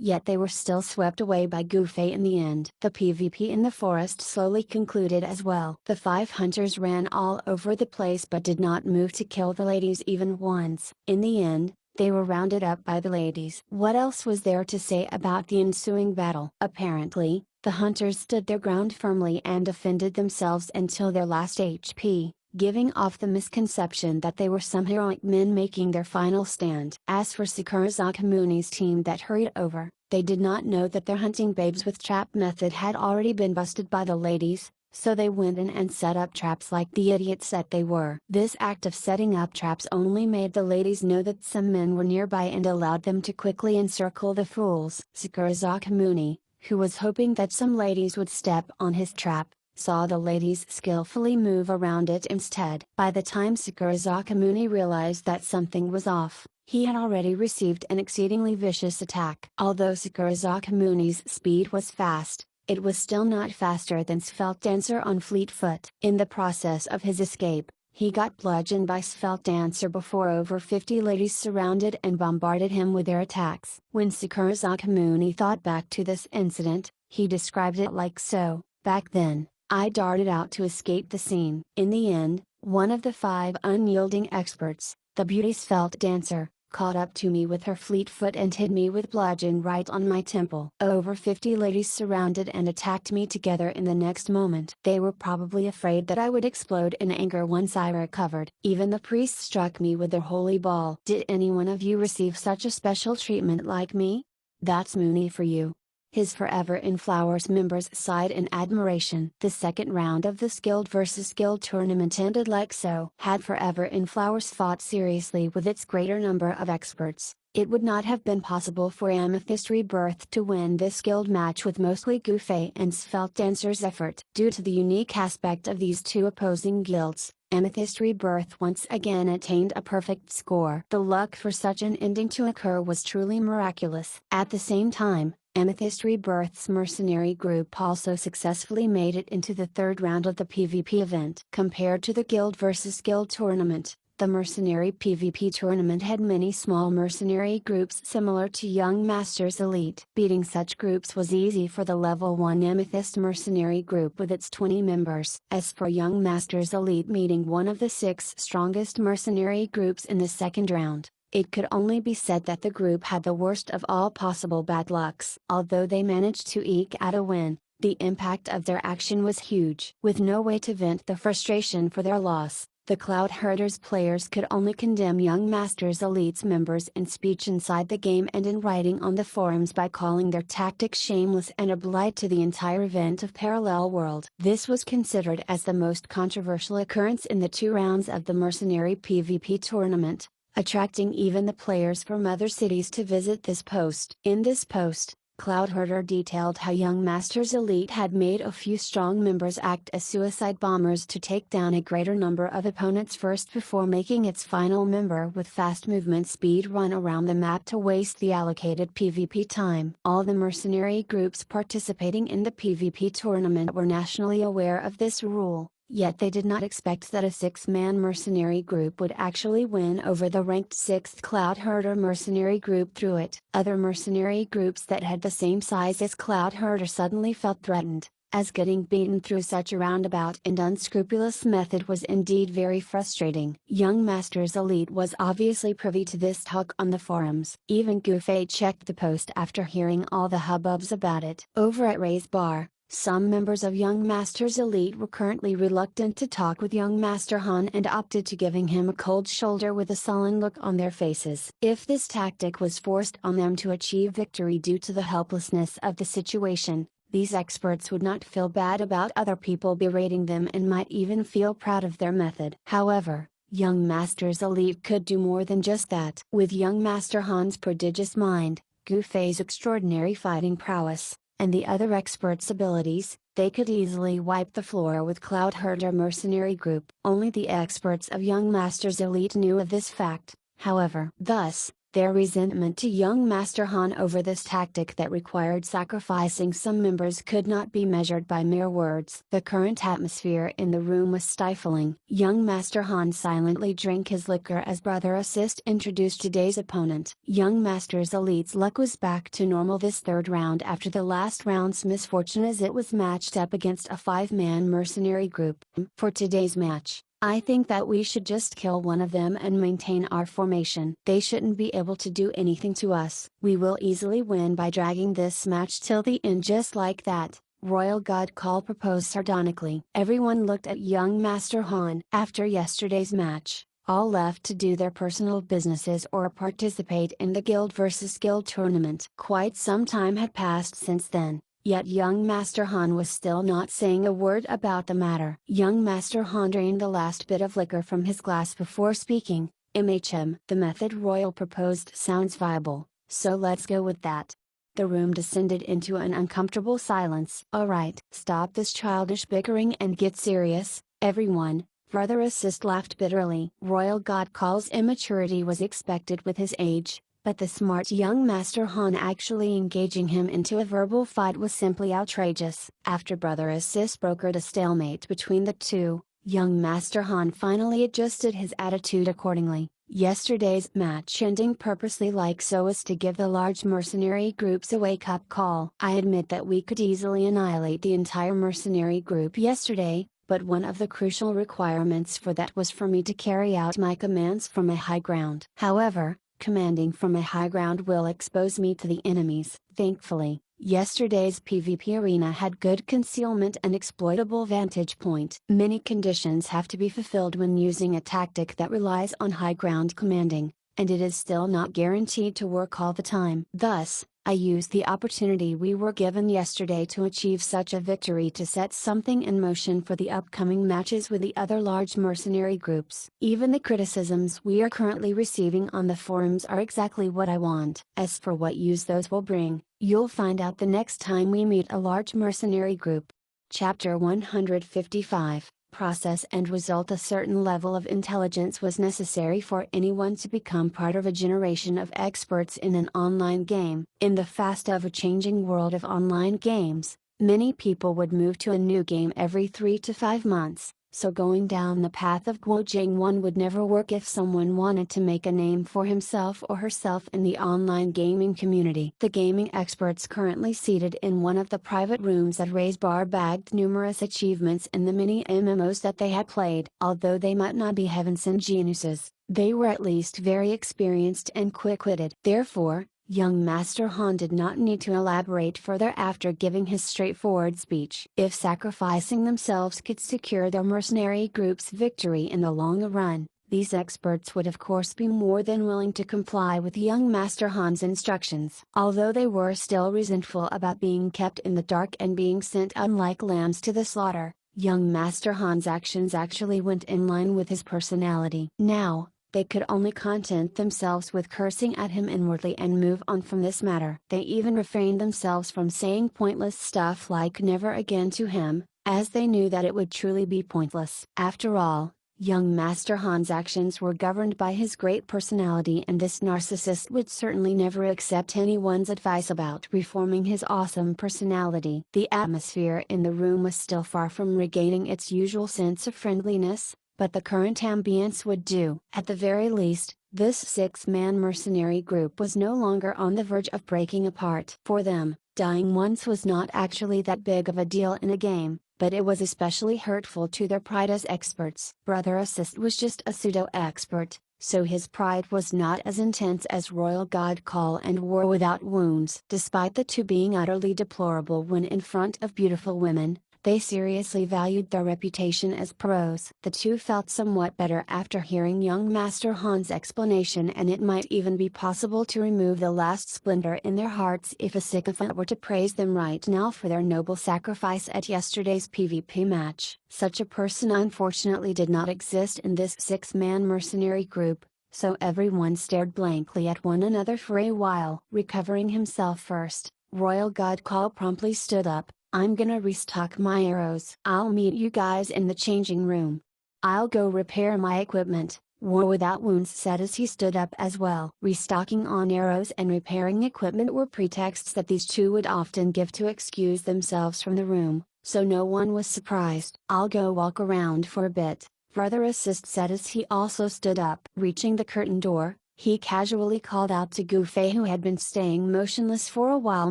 Yet they were still swept away by Gufei in the end. The PvP in the forest slowly concluded as well. The 5 hunters ran all over the place but did not move to kill the ladies even once. In the end, they were rounded up by the ladies. What else was there to say about the ensuing battle? Apparently, the hunters stood their ground firmly and defended themselves until their last HP, giving off the misconception that they were some heroic men making their final stand. As for Sakura Sakamuni's team that hurried over, they did not know that their hunting babes with trap method had already been busted by the ladies, so they went in and set up traps like the idiots that they were. This act of setting up traps only made the ladies know that some men were nearby and allowed them to quickly encircle the fools. Sakura Sakamuni, who was hoping that some ladies would step on his trap, saw the ladies skillfully move around it instead. By the time Sakura Sakamuni realized that something was off, he had already received an exceedingly vicious attack. Although Sakura Sakamuni's speed was fast, it was still not faster than Svelte Dancer on fleet foot. In the process of his escape, he got bludgeoned by Svelte Dancer before over 50 ladies surrounded and bombarded him with their attacks. When Sakura Sakamuni thought back to this incident, he described it like so, back then, I darted out to escape the scene. In the end, one of the 5 unyielding experts, the beauty Svelte Dancer, caught up to me with her fleet foot and hit me with bludgeon right on my temple. Over 50 ladies surrounded and attacked me together in the next moment. They were probably afraid that I would explode in anger once I recovered. Even the priests struck me with their holy ball. Did any one of you receive such a special treatment like me? That's Mooney for you. His Forever in Flowers members sighed in admiration. The second round of the Skilled vs Guild tournament ended like so. Had Forever in Flowers fought seriously with its greater number of experts, it would not have been possible for Amethyst Rebirth to win this guild match with mostly Gufei and Svelte Dancer's effort. Due to the unique aspect of these 2 opposing guilds, Amethyst Rebirth once again attained a perfect score. The luck for such an ending to occur was truly miraculous. At the same time, Amethyst Rebirth's Mercenary group also successfully made it into the 3rd round of the PvP event. Compared to the Guild vs Guild tournament, the Mercenary PvP tournament had many small mercenary groups similar to Young Masters Elite. Beating such groups was easy for the level 1 Amethyst Mercenary group with its 20 members. As for Young Masters Elite meeting one of the 6 strongest mercenary groups in the 2nd round, it could only be said that the group had the worst of all possible bad lucks. Although they managed to eke out a win, the impact of their action was huge. With no way to vent the frustration for their loss, the Cloud Herders players could only condemn Young Masters Elite's members in speech inside the game and in writing on the forums by calling their tactics shameless and a blight to the entire event of Parallel World. This was considered as the most controversial occurrence in the 2 rounds of the Mercenary PvP tournament, attracting even the players from other cities to visit this post. In this post, Cloud Herder detailed how Young Masters Elite had made a few strong members act as suicide bombers to take down a greater number of opponents first before making its final member with fast movement speed run around the map to waste the allocated PvP time. All the mercenary groups participating in the PvP tournament were nationally aware of this rule. Yet they did not expect that a 6-man mercenary group would actually win over the ranked 6th Cloud Herder mercenary group through it. Other mercenary groups that had the same size as Cloud Herder suddenly felt threatened, as getting beaten through such a roundabout and unscrupulous method was indeed very frustrating. Young Masters Elite was obviously privy to this talk on the forums. Even Gufei checked the post after hearing all the hubbubs about it. Over at Ray's Bar, Some members of Young Master's elite were currently reluctant to talk with young Master Han and opted to giving him a cold shoulder with a sullen look on their faces. If this tactic was forced on them to achieve victory due to the helplessness of the situation, these experts would not feel bad about other people berating them and might even feel proud of their method. However, Young Master's elite could do more than just that. With young Master Han's prodigious mind, Gu Fei's extraordinary fighting prowess, and the other experts' abilities, they could easily wipe the floor with Cloud Herder mercenary group. Only the experts of Young Master's elite knew of this fact, however. Thus, their resentment to young Master Han over this tactic that required sacrificing some members could not be measured by mere words. The current atmosphere in the room was stifling. Young Master Han silently drank his liquor as Brother Assist introduced today's opponent. Young Master's elite's luck was back to normal this third round after the last round's misfortune as it was matched up against a 5-man mercenary group. For today's match, I think that we should just kill one of them and maintain our formation. They shouldn't be able to do anything to us. We will easily win by dragging this match till the end just like that, Royal God Call proposed sardonically. Everyone looked at young Master Han. After yesterday's match, all left to do their personal businesses or participate in the guild versus guild tournament. Quite some time had passed since then. Yet young Master Han was still not saying a word about the matter. Young Master Han drained the last bit of liquor from his glass before speaking. MHM. The method Royal proposed sounds viable, so let's go with that. The room descended into an uncomfortable silence. Alright, stop this childish bickering and get serious, everyone. Brother Assist laughed bitterly. Royal God Call's immaturity was expected with his age, but the smart young Master Han actually engaging him into a verbal fight was simply outrageous. After Brother Assist brokered a stalemate between the two, young Master Han finally adjusted his attitude accordingly. Yesterday's match ending purposely like so as to give the large mercenary groups a wake-up call. I admit that we could easily annihilate the entire mercenary group yesterday, but one of the crucial requirements for that was for me to carry out my commands from a high ground. However, commanding from a high ground will expose me to the enemies. Thankfully, yesterday's PvP arena had good concealment and exploitable vantage point. Many conditions have to be fulfilled when using a tactic that relies on high ground commanding, and it is still not guaranteed to work all the time. Thus, I used the opportunity we were given yesterday to achieve such a victory to set something in motion for the upcoming matches with the other large mercenary groups. Even the criticisms we are currently receiving on the forums are exactly what I want. As for what use those will bring, you'll find out the next time we meet a large mercenary group. Chapter 155. Process and result. A certain level of intelligence was necessary for anyone to become part of a generation of experts in an online game. In the fast ever-changing world of online games, many people would move to a new game every 3 to 5 months, so going down the path of Guojing one would never work if someone wanted to make a name for himself or herself in the online gaming community. The gaming experts currently seated in one of the private rooms at Ray's bar bagged numerous achievements in the mini MMOs that they had played. Although they might not be heavens and geniuses, they were at least very experienced and quick-witted. Therefore, young Master Han did not need to elaborate further after giving his straightforward speech. If sacrificing themselves could secure their mercenary group's victory in the long run, these experts would of course be more than willing to comply with young Master Han's instructions. Although they were still resentful about being kept in the dark and being sent out like lambs to the slaughter, young Master Han's actions actually went in line with his personality. Now, they could only content themselves with cursing at him inwardly and move on from this matter. They even refrained themselves from saying pointless stuff like never again to him, as they knew that it would truly be pointless. After all, young Master Han's actions were governed by his great personality, and this narcissist would certainly never accept anyone's advice about reforming his awesome personality. The atmosphere in the room was still far from regaining its usual sense of friendliness, but the current ambience would do. At the very least, this 6-man mercenary group was no longer on the verge of breaking apart. For them, dying once was not actually that big of a deal in a game, but it was especially hurtful to their pride as experts. Brother Assist was just a pseudo-expert, so his pride was not as intense as Royal God Call and War Without Wounds. Despite the two being utterly deplorable when in front of beautiful women, they seriously valued their reputation as pros. The two felt somewhat better after hearing young Master Han's explanation, and it might even be possible to remove the last splinter in their hearts if a sycophant were to praise them right now for their noble sacrifice at yesterday's PvP match. Such a person unfortunately did not exist in this six-man mercenary group, so everyone stared blankly at one another for a while. Recovering himself first, Royal God Call promptly stood up. "I'm gonna restock my arrows. I'll meet you guys in the changing room. I'll go repair my equipment," War Without Wounds said as he stood up as well. Restocking on arrows and repairing equipment were pretexts that these two would often give to excuse themselves from the room, so no one was surprised. "I'll go walk around for a bit," Brother Assist said as he also stood up. Reaching the curtain door, he casually called out to Gufei, who had been staying motionless for a while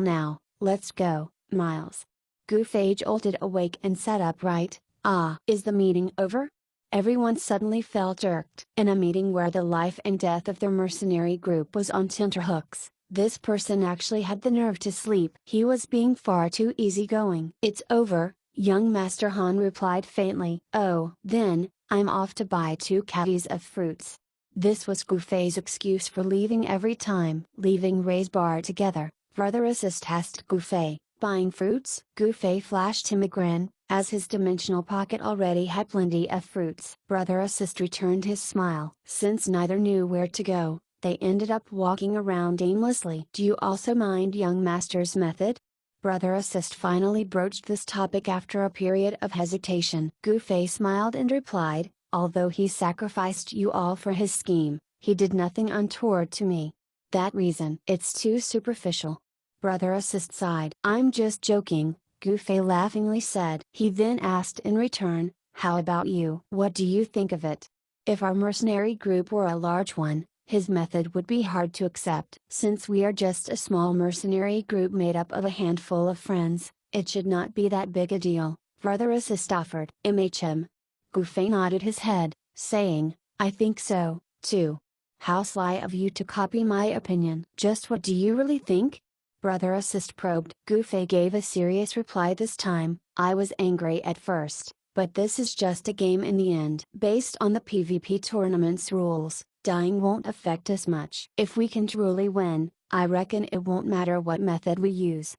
now, "Let's go, Miles." Gufei jolted awake and sat upright. "Ah, is the meeting over?" Everyone suddenly felt irked. In a meeting where the life and death of their mercenary group was on tenterhooks, this person actually had the nerve to sleep. He was being far too easygoing. "It's over," young Master Han replied faintly. "Oh, then, I'm off to buy 2 caddies of fruits." This was Gufei's excuse for leaving every time. Leaving Ray's bar together, Brother Assist asked Gufei, "Buying fruits?" Gufei flashed him a grin, as his dimensional pocket already had plenty of fruits. Brother Assist returned his smile. Since neither knew where to go, they ended up walking around aimlessly. "Do you also mind young Master's method?" Brother Assist finally broached this topic after a period of hesitation. Gufei smiled and replied, "Although he sacrificed you all for his scheme, he did nothing untoward to me. That reason, it's too superficial." Brother Assist sighed. "I'm just joking," Gufei laughingly said. He then asked in return, "How about you? What do you think of it?" If our mercenary group were a large one, his method would be hard to accept. Since we are just a small mercenary group made up of a handful of friends, it should not be that big a deal, Brother Assist offered. "MHM." Gufei nodded his head, saying, "I think so, too. How sly of you to copy my opinion." "Just what do you really think?" Brother Assist probed. Gufei gave a serious reply this time. "I was angry at first, but this is just a game in the end. Based on the PvP tournament's rules, dying won't affect us much. If we can truly win, I reckon it won't matter what method we use."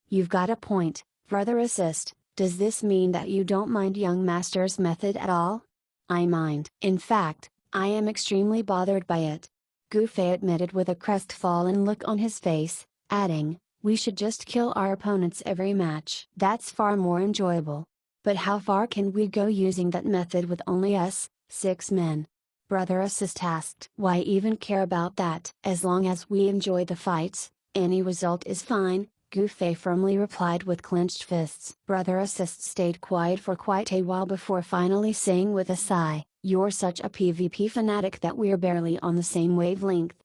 "You've got a point, Brother Assist. Does this mean that you don't mind young Master's method at all?" "I mind. In fact, I am extremely bothered by it," Gufei admitted with a crestfallen look on his face, adding, "We should just kill our opponents every match. That's far more enjoyable." "But how far can we go using that method with only us, 6 men?" Brother Assist asked. "Why even care about that? As long as we enjoy the fights, any result is fine," Gufei firmly replied with clenched fists. Brother Assist stayed quiet for quite a while before finally saying with a sigh, "You're such a PvP fanatic that we're barely on the same wavelength."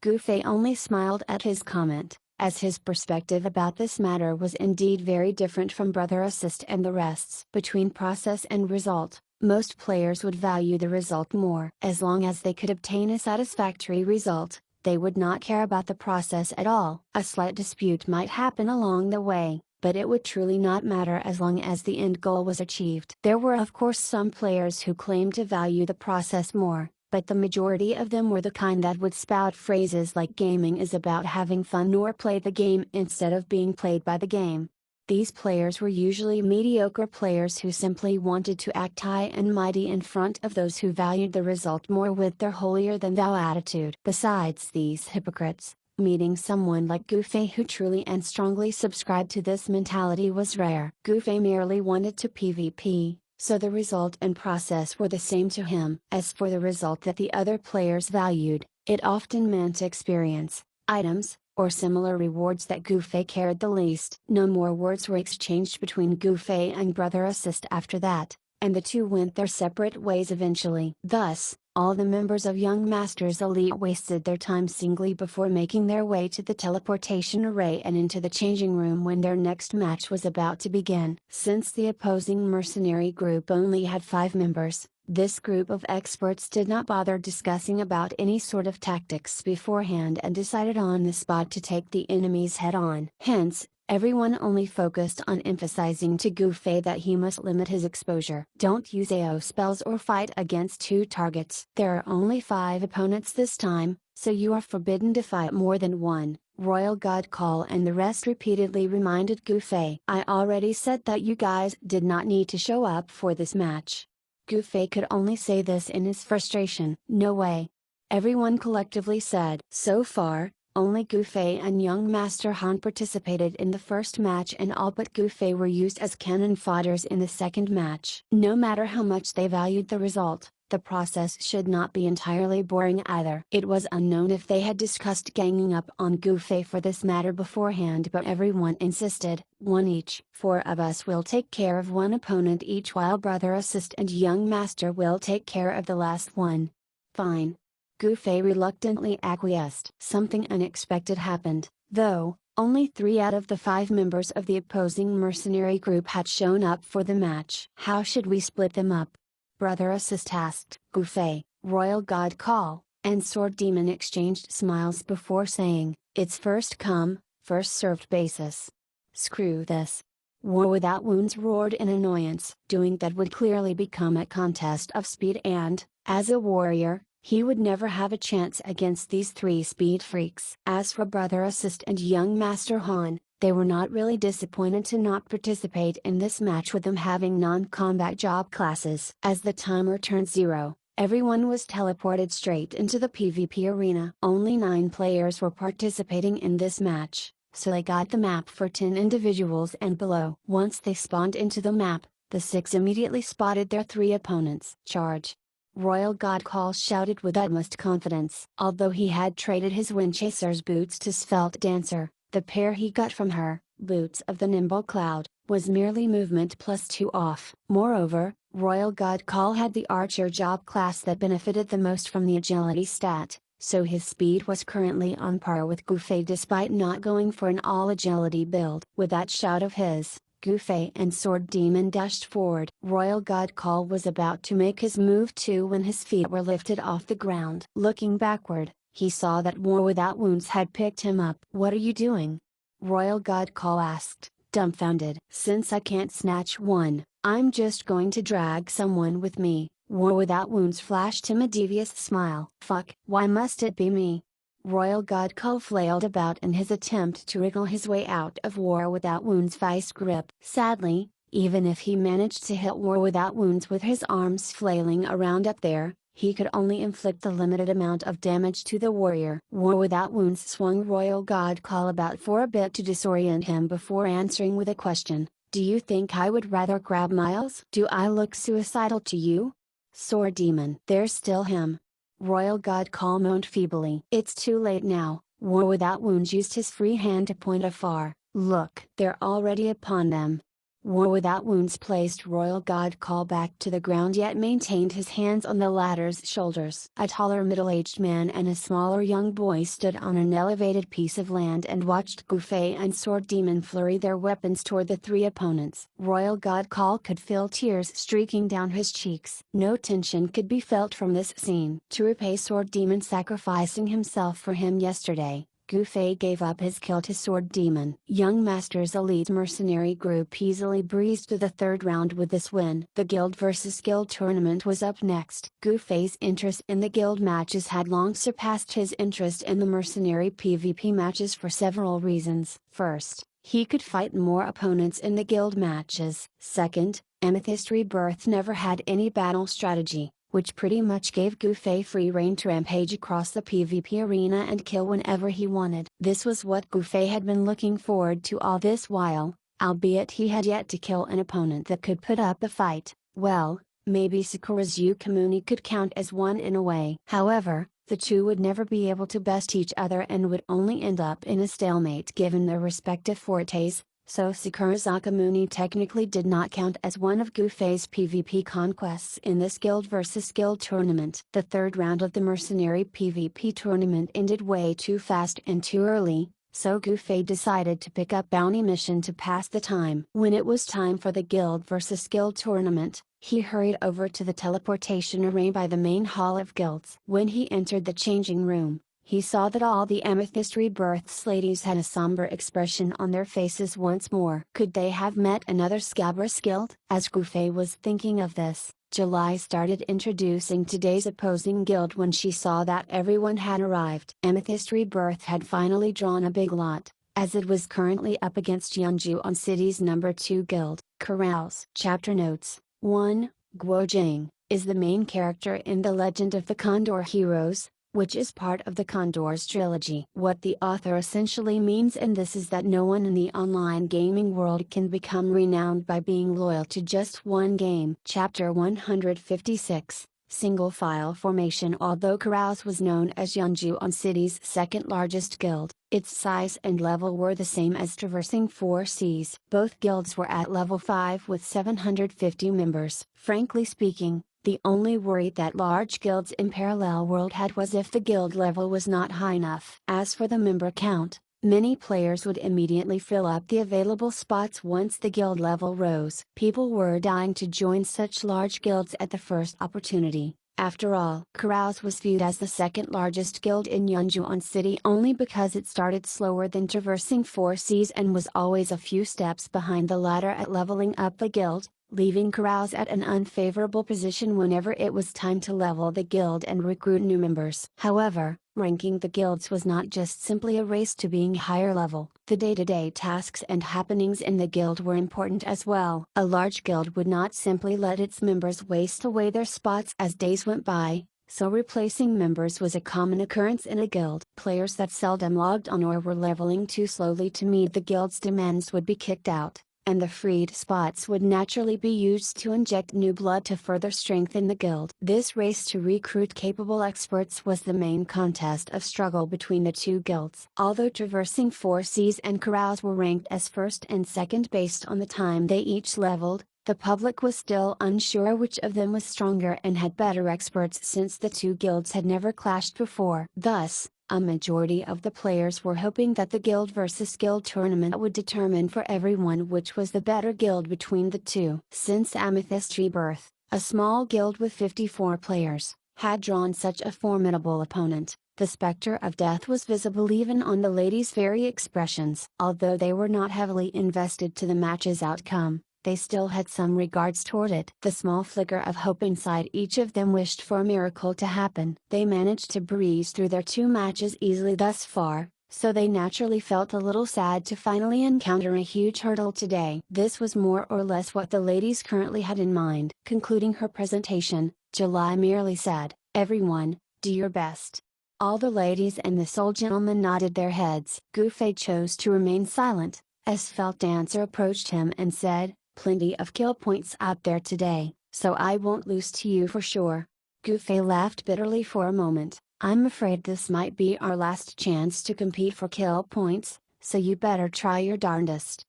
Gufei only smiled at his comment, as his perspective about this matter was indeed very different from Brother Assist and the rest's. Between process and result, most players would value the result more. As long as they could obtain a satisfactory result, they would not care about the process at all. A slight dispute might happen along the way, but it would truly not matter as long as the end goal was achieved. There were of course some players who claimed to value the process more, but the majority of them were the kind that would spout phrases like "gaming is about having fun" or "play the game instead of being played by the game." These players were usually mediocre players who simply wanted to act high and mighty in front of those who valued the result more with their holier-than-thou attitude. Besides these hypocrites, meeting someone like Gufei who truly and strongly subscribed to this mentality was rare. Gufei merely wanted to PvP, so the result and process were the same to him. As for the result that the other players valued, it often meant experience, items, or similar rewards that Gufei cared the least. No more words were exchanged between Gufei and Brother Assist after that, and the two went their separate ways eventually. Thus, all the members of Young Master's Elite wasted their time singly before making their way to the teleportation array and into the changing room when their next match was about to begin. Since the opposing mercenary group only had 5 members, This group of experts did not bother discussing about any sort of tactics beforehand and decided on the spot to take the enemies head on. Hence, everyone only focused on emphasizing to Gufei that he must limit his exposure. Don't use AO spells or fight against 2 targets. There are only 5 opponents this time, so you are forbidden to fight more than 1. Royal God Call and the rest repeatedly reminded Gufei. I already said that you guys did not need to show up for this match. Gufei could only say this in his frustration. No way. Everyone collectively said. So far, only Gufei and young Master Han participated in the first match and all but Gufei were used as cannon fodders in the second match. No matter how much they valued the result, the process should not be entirely boring either. It was unknown if they had discussed ganging up on Gufei for this matter beforehand, but everyone insisted, 1 each. 4 of us will take care of 1 opponent each while Brother Assist and Young Master will take care of the last one. Fine. Gufei reluctantly acquiesced. Something unexpected happened, though. Only 3 out of the 5 members of the opposing mercenary group had shown up for the match. How should we split them up? Brother Assist asked. Gufei, Royal God Call, and Sword Demon exchanged smiles before saying, it's first come, first served basis. Screw this. War Without Wounds roared in annoyance. Doing that would clearly become a contest of speed and, as a warrior, he would never have a chance against these 3 speed freaks. As for Brother Assist and Young Master Han, they were not really disappointed to not participate in this match with them having non-combat job classes. As the timer turned 0, everyone was teleported straight into the PvP arena. Only 9 players were participating in this match, so they got the map for 10 individuals and below. Once they spawned into the map, the 6 immediately spotted their 3 opponents. Charge! Royal God Call shouted with utmost confidence. Although he had traded his Windchaser's boots to Svelte Dancer, the pair he got from her, Boots of the Nimble Cloud, was merely movement plus 2 off. Moreover, Royal God Call had the Archer job class that benefited the most from the agility stat, so his speed was currently on par with Gufei despite not going for an all-agility build. With that shout of his, Gufei and Sword Demon dashed forward. Royal God Call was about to make his move too when his feet were lifted off the ground. Looking backward, he saw that War Without Wounds had picked him up. What are you doing? Royal God Call asked, dumbfounded. Since I can't snatch one, I'm just going to drag someone with me. War Without Wounds flashed him a devious smile. Fuck, why must it be me? Royal God Call flailed about in his attempt to wriggle his way out of War Without Wounds' vice grip. Sadly, even if he managed to hit War Without Wounds with his arms flailing around up there, he could only inflict a limited amount of damage to the warrior. War Without Wounds swung Royal God Call about for a bit to disorient him before answering with a question. Do you think I would rather grab Miles? Do I look suicidal to you? Sword Demon. There's still him. Royal God Call moaned feebly. It's too late now. War Without Wounds used his free hand to point afar. Look, they're already upon them. War Without Wounds placed Royal God Call back to the ground yet maintained his hands on the latter's shoulders. A taller middle-aged man and a smaller young boy stood on an elevated piece of land and watched Gufei and Sword Demon flurry their weapons toward the 3 opponents. Royal God Call could feel tears streaking down his cheeks. No tension could be felt from this scene. To repay Sword Demon sacrificing himself for him yesterday, Gufei gave up his kill to Sword Demon. Young Master's elite mercenary group easily breezed to the 3rd round with this win. The Guild vs Guild tournament was up next. Gufei's interest in the Guild matches had long surpassed his interest in the mercenary PvP matches for several reasons. First, he could fight more opponents in the Guild matches. Second, Amethyst Rebirth never had any battle strategy, which pretty much gave Gufei free rein to rampage across the PvP arena and kill whenever he wanted. This was what Gufei had been looking forward to all this while, albeit he had yet to kill an opponent that could put up a fight. Well, maybe Sakura's Yukamuni could count as one in a way. However, the 2 would never be able to best each other and would only end up in a stalemate given their respective fortes, so Sakura's Akamuni technically did not count as one of Gufei's PvP conquests in this Guild vs Guild tournament. The 3rd round of the Mercenary PvP tournament ended way too fast and too early, so Gufei decided to pick up bounty mission to pass the time. When it was time for the Guild vs Guild tournament, He hurried over to the teleportation array by the main hall of guilds. When he entered the changing room, he saw that all the Amethyst Rebirth's ladies had a somber expression on their faces once more. Could they have met another Scabrous guild? As Gufei was thinking of this, July started introducing today's opposing guild when she saw that everyone had arrived. Amethyst Rebirth had finally drawn a big lot, as it was currently up against Yeonju on City's number 2 guild, Corrals. Chapter Notes 1. Guo Jing is the main character in the Legend of the Condor Heroes, which is part of the Condors trilogy. What the author essentially means in this is that no one in the online gaming world can become renowned by being loyal to just one game. Chapter 156, Single File Formation. Although Carouse was known as Yeonju on City's second largest guild, its size and level were the same as Traversing 4 Seas. Both guilds were at level 5 with 750 members. Frankly speaking, the only worry that large guilds in Parallel World had was if the guild level was not high enough. As for the member count, many players would immediately fill up the available spots once the guild level rose. People were dying to join such large guilds at the first opportunity. After all, Carouse was viewed as the second largest guild in Yeonju City only because it started slower than Traversing 4 Seas and was always a few steps behind the ladder at leveling up the guild, leaving Carouse at an unfavorable position whenever it was time to level the guild and recruit new members. However, ranking the guilds was not just simply a race to being higher level. The day-to-day tasks and happenings in the guild were important as well. A large guild would not simply let its members waste away their spots as days went by, so replacing members was a common occurrence in a guild. Players that seldom logged on or were leveling too slowly to meet the guild's demands would be kicked out, and the freed spots would naturally be used to inject new blood to further strengthen the guild. This race to recruit capable experts was the main contest of struggle between the two guilds. Although Traversing 4 Seas and Carouse were ranked as first and second based on the time they each leveled, the public was still unsure which of them was stronger and had better experts since the two guilds had never clashed before. Thus, a majority of the players were hoping that the guild versus guild tournament would determine for everyone which was the better guild between the two. Since Amethyst Rebirth, a small guild with 54 players, had drawn such a formidable opponent, the specter of death was visible even on the ladies' very expressions. Although they were not heavily invested to the match's outcome, they still had some regards toward it. The small flicker of hope inside each of them wished for a miracle to happen. They managed to breeze through their 2 matches easily thus far, so they naturally felt a little sad to finally encounter a huge hurdle today. This was more or less what the ladies currently had in mind. Concluding her presentation, July merely said, "Everyone, do your best." All the ladies and the sole gentleman nodded their heads. Gufei chose to remain silent, as Felt Dancer approached him and said, "Plenty of kill points out there today, so I won't lose to you for sure." Gufei laughed bitterly for a moment. "I'm afraid this might be our last chance to compete for kill points, so you better try your darndest."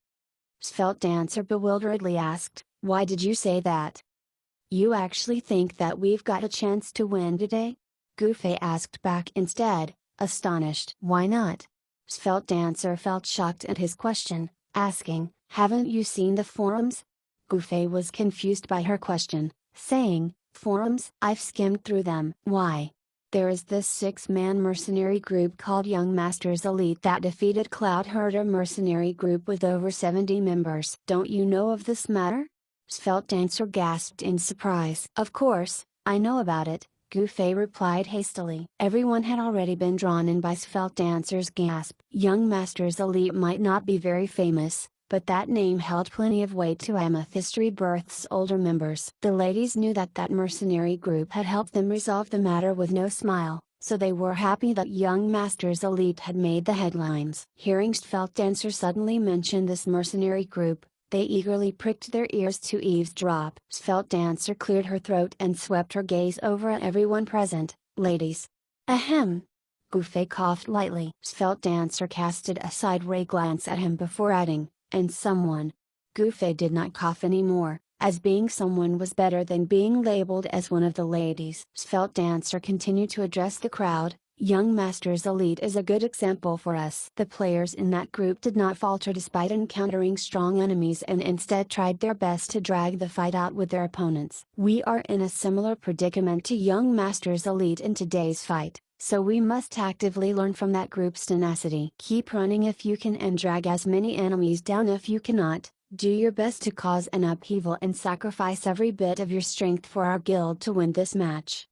Felt Dancer bewilderedly asked, "Why did you say that? You actually think that we've got a chance to win today?" Gufei asked back instead, astonished. "Why not?" Felt Dancer felt shocked at his question, asking, "Haven't you seen the forums?" Gufei was confused by her question, saying, "Forums? I've skimmed through them." "Why? There is this 6-man mercenary group called Young Masters Elite that defeated Cloud Herder mercenary group with over 70 members. Don't you know of this matter?" Felt Dancer gasped in surprise. "Of course, I know about it," Gufei replied hastily. Everyone had already been drawn in by Felt Dancer's gasp. Young Masters Elite might not be very famous, but that name held plenty of weight to Amethyst Rebirth's older members. The ladies knew that that mercenary group had helped them resolve the matter with no smile, so they were happy that Young Masters Elite had made the headlines. Hearing Felt Dancer suddenly mention this mercenary group, they eagerly pricked their ears to eavesdrop. Felt Dancer cleared her throat and swept her gaze over at everyone present. "Ladies." "Ahem." Gufei coughed lightly. Felt Dancer casted a sideway glance at him before adding, "And someone." Gufei did not cough anymore, as being someone was better than being labeled as one of the ladies. Felt Dancer continued to address the crowd, Young Masters Elite is a good example for us. The players in that group did not falter despite encountering strong enemies and instead tried their best to drag the fight out with their opponents. We are in a similar predicament to Young Masters Elite in today's fight, so we must actively learn from that group's tenacity. Keep running if you can and drag as many enemies down if you cannot. Do your best to cause an upheaval and sacrifice every bit of your strength for our guild to win this match.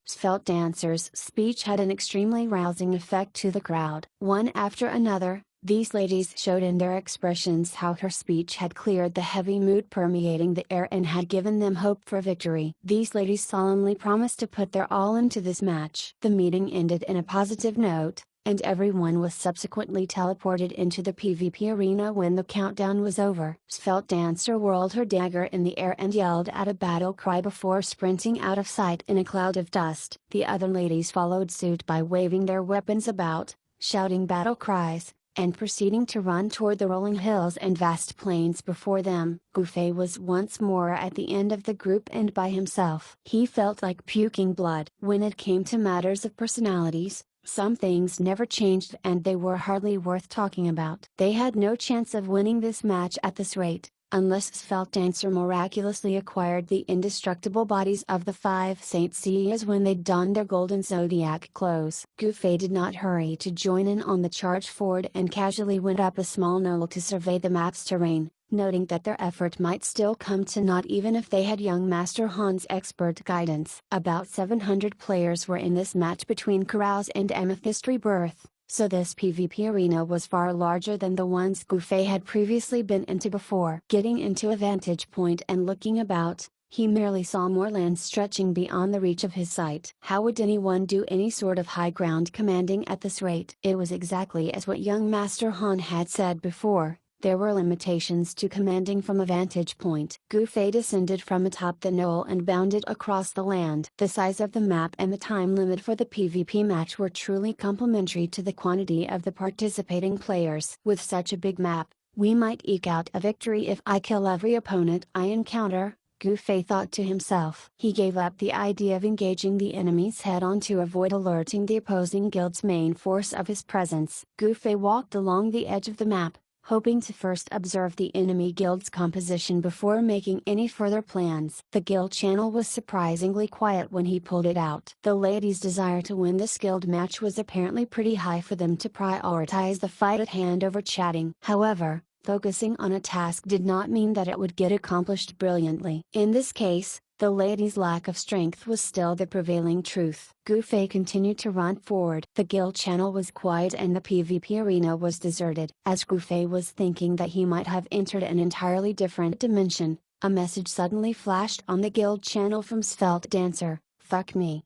Svelte Dancer's speech had an extremely rousing effect to the crowd. One after another, these ladies showed in their expressions how her speech had cleared the heavy mood permeating the air and had given them hope for victory. These ladies solemnly promised to put their all into this match. The meeting ended in a positive note, and everyone was subsequently teleported into the PvP arena when the countdown was over. Svelte Dancer whirled her dagger in the air and yelled out a battle cry before sprinting out of sight in a cloud of dust. The other ladies followed suit by waving their weapons about, shouting battle cries, and proceeding to run toward the rolling hills and vast plains before them. Gouffet was once more at the end of the group and by himself. He felt like puking blood. When it came to matters of personalities, some things never changed and they were hardly worth talking about. They had no chance of winning this match at this rate, unless Svelte Dancer miraculously acquired the indestructible bodies of the 5 Saint Seias when they donned their golden zodiac clothes. Gouffet did not hurry to join in on the charge forward and casually went up a small knoll to survey the map's terrain, noting that their effort might still come to naught even if they had young Master Han's expert guidance. About 700 players were in this match between Carouse and Amethyst Rebirth, so this PvP arena was far larger than the ones Gouffet had previously been into before. Getting into a vantage point and looking about, he merely saw more land stretching beyond the reach of his sight. How would anyone do any sort of high ground commanding at this rate? It was exactly as what young Master Han had said before. There were limitations to commanding from a vantage point. Gouffet descended from atop the knoll and bounded across the land. The size of the map and the time limit for the PvP match were truly complementary to the quantity of the participating players. With such a big map, we might eke out a victory if I kill every opponent I encounter, Gouffet thought to himself. He gave up the idea of engaging the enemies head-on to avoid alerting the opposing guild's main force of his presence. Gouffet walked along the edge of the map, hoping to first observe the enemy guild's composition before making any further plans. The guild channel was surprisingly quiet when he pulled it out. The ladies' desire to win this guild match was apparently pretty high for them to prioritize the fight at hand over chatting. However, focusing on a task did not mean that it would get accomplished brilliantly. In this case, the ladies' lack of strength was still the prevailing truth. Gouffet continued to run forward. The guild channel was quiet and the PvP arena was deserted. As Gouffet was thinking that he might have entered an entirely different dimension, a message suddenly flashed on the guild channel from Svelte Dancer: "Fuck me."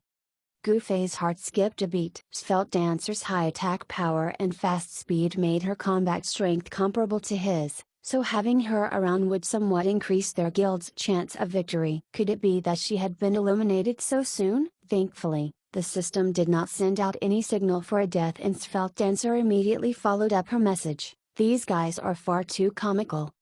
Gouffet's heart skipped a beat. Svelte Dancer's high attack power and fast speed made her combat strength comparable to his, so having her around would somewhat increase their guild's chance of victory. Could it be that she had been eliminated so soon? Thankfully, the system did not send out any signal for a death and Svelte Dancer immediately followed up her message: "These guys are far too comical.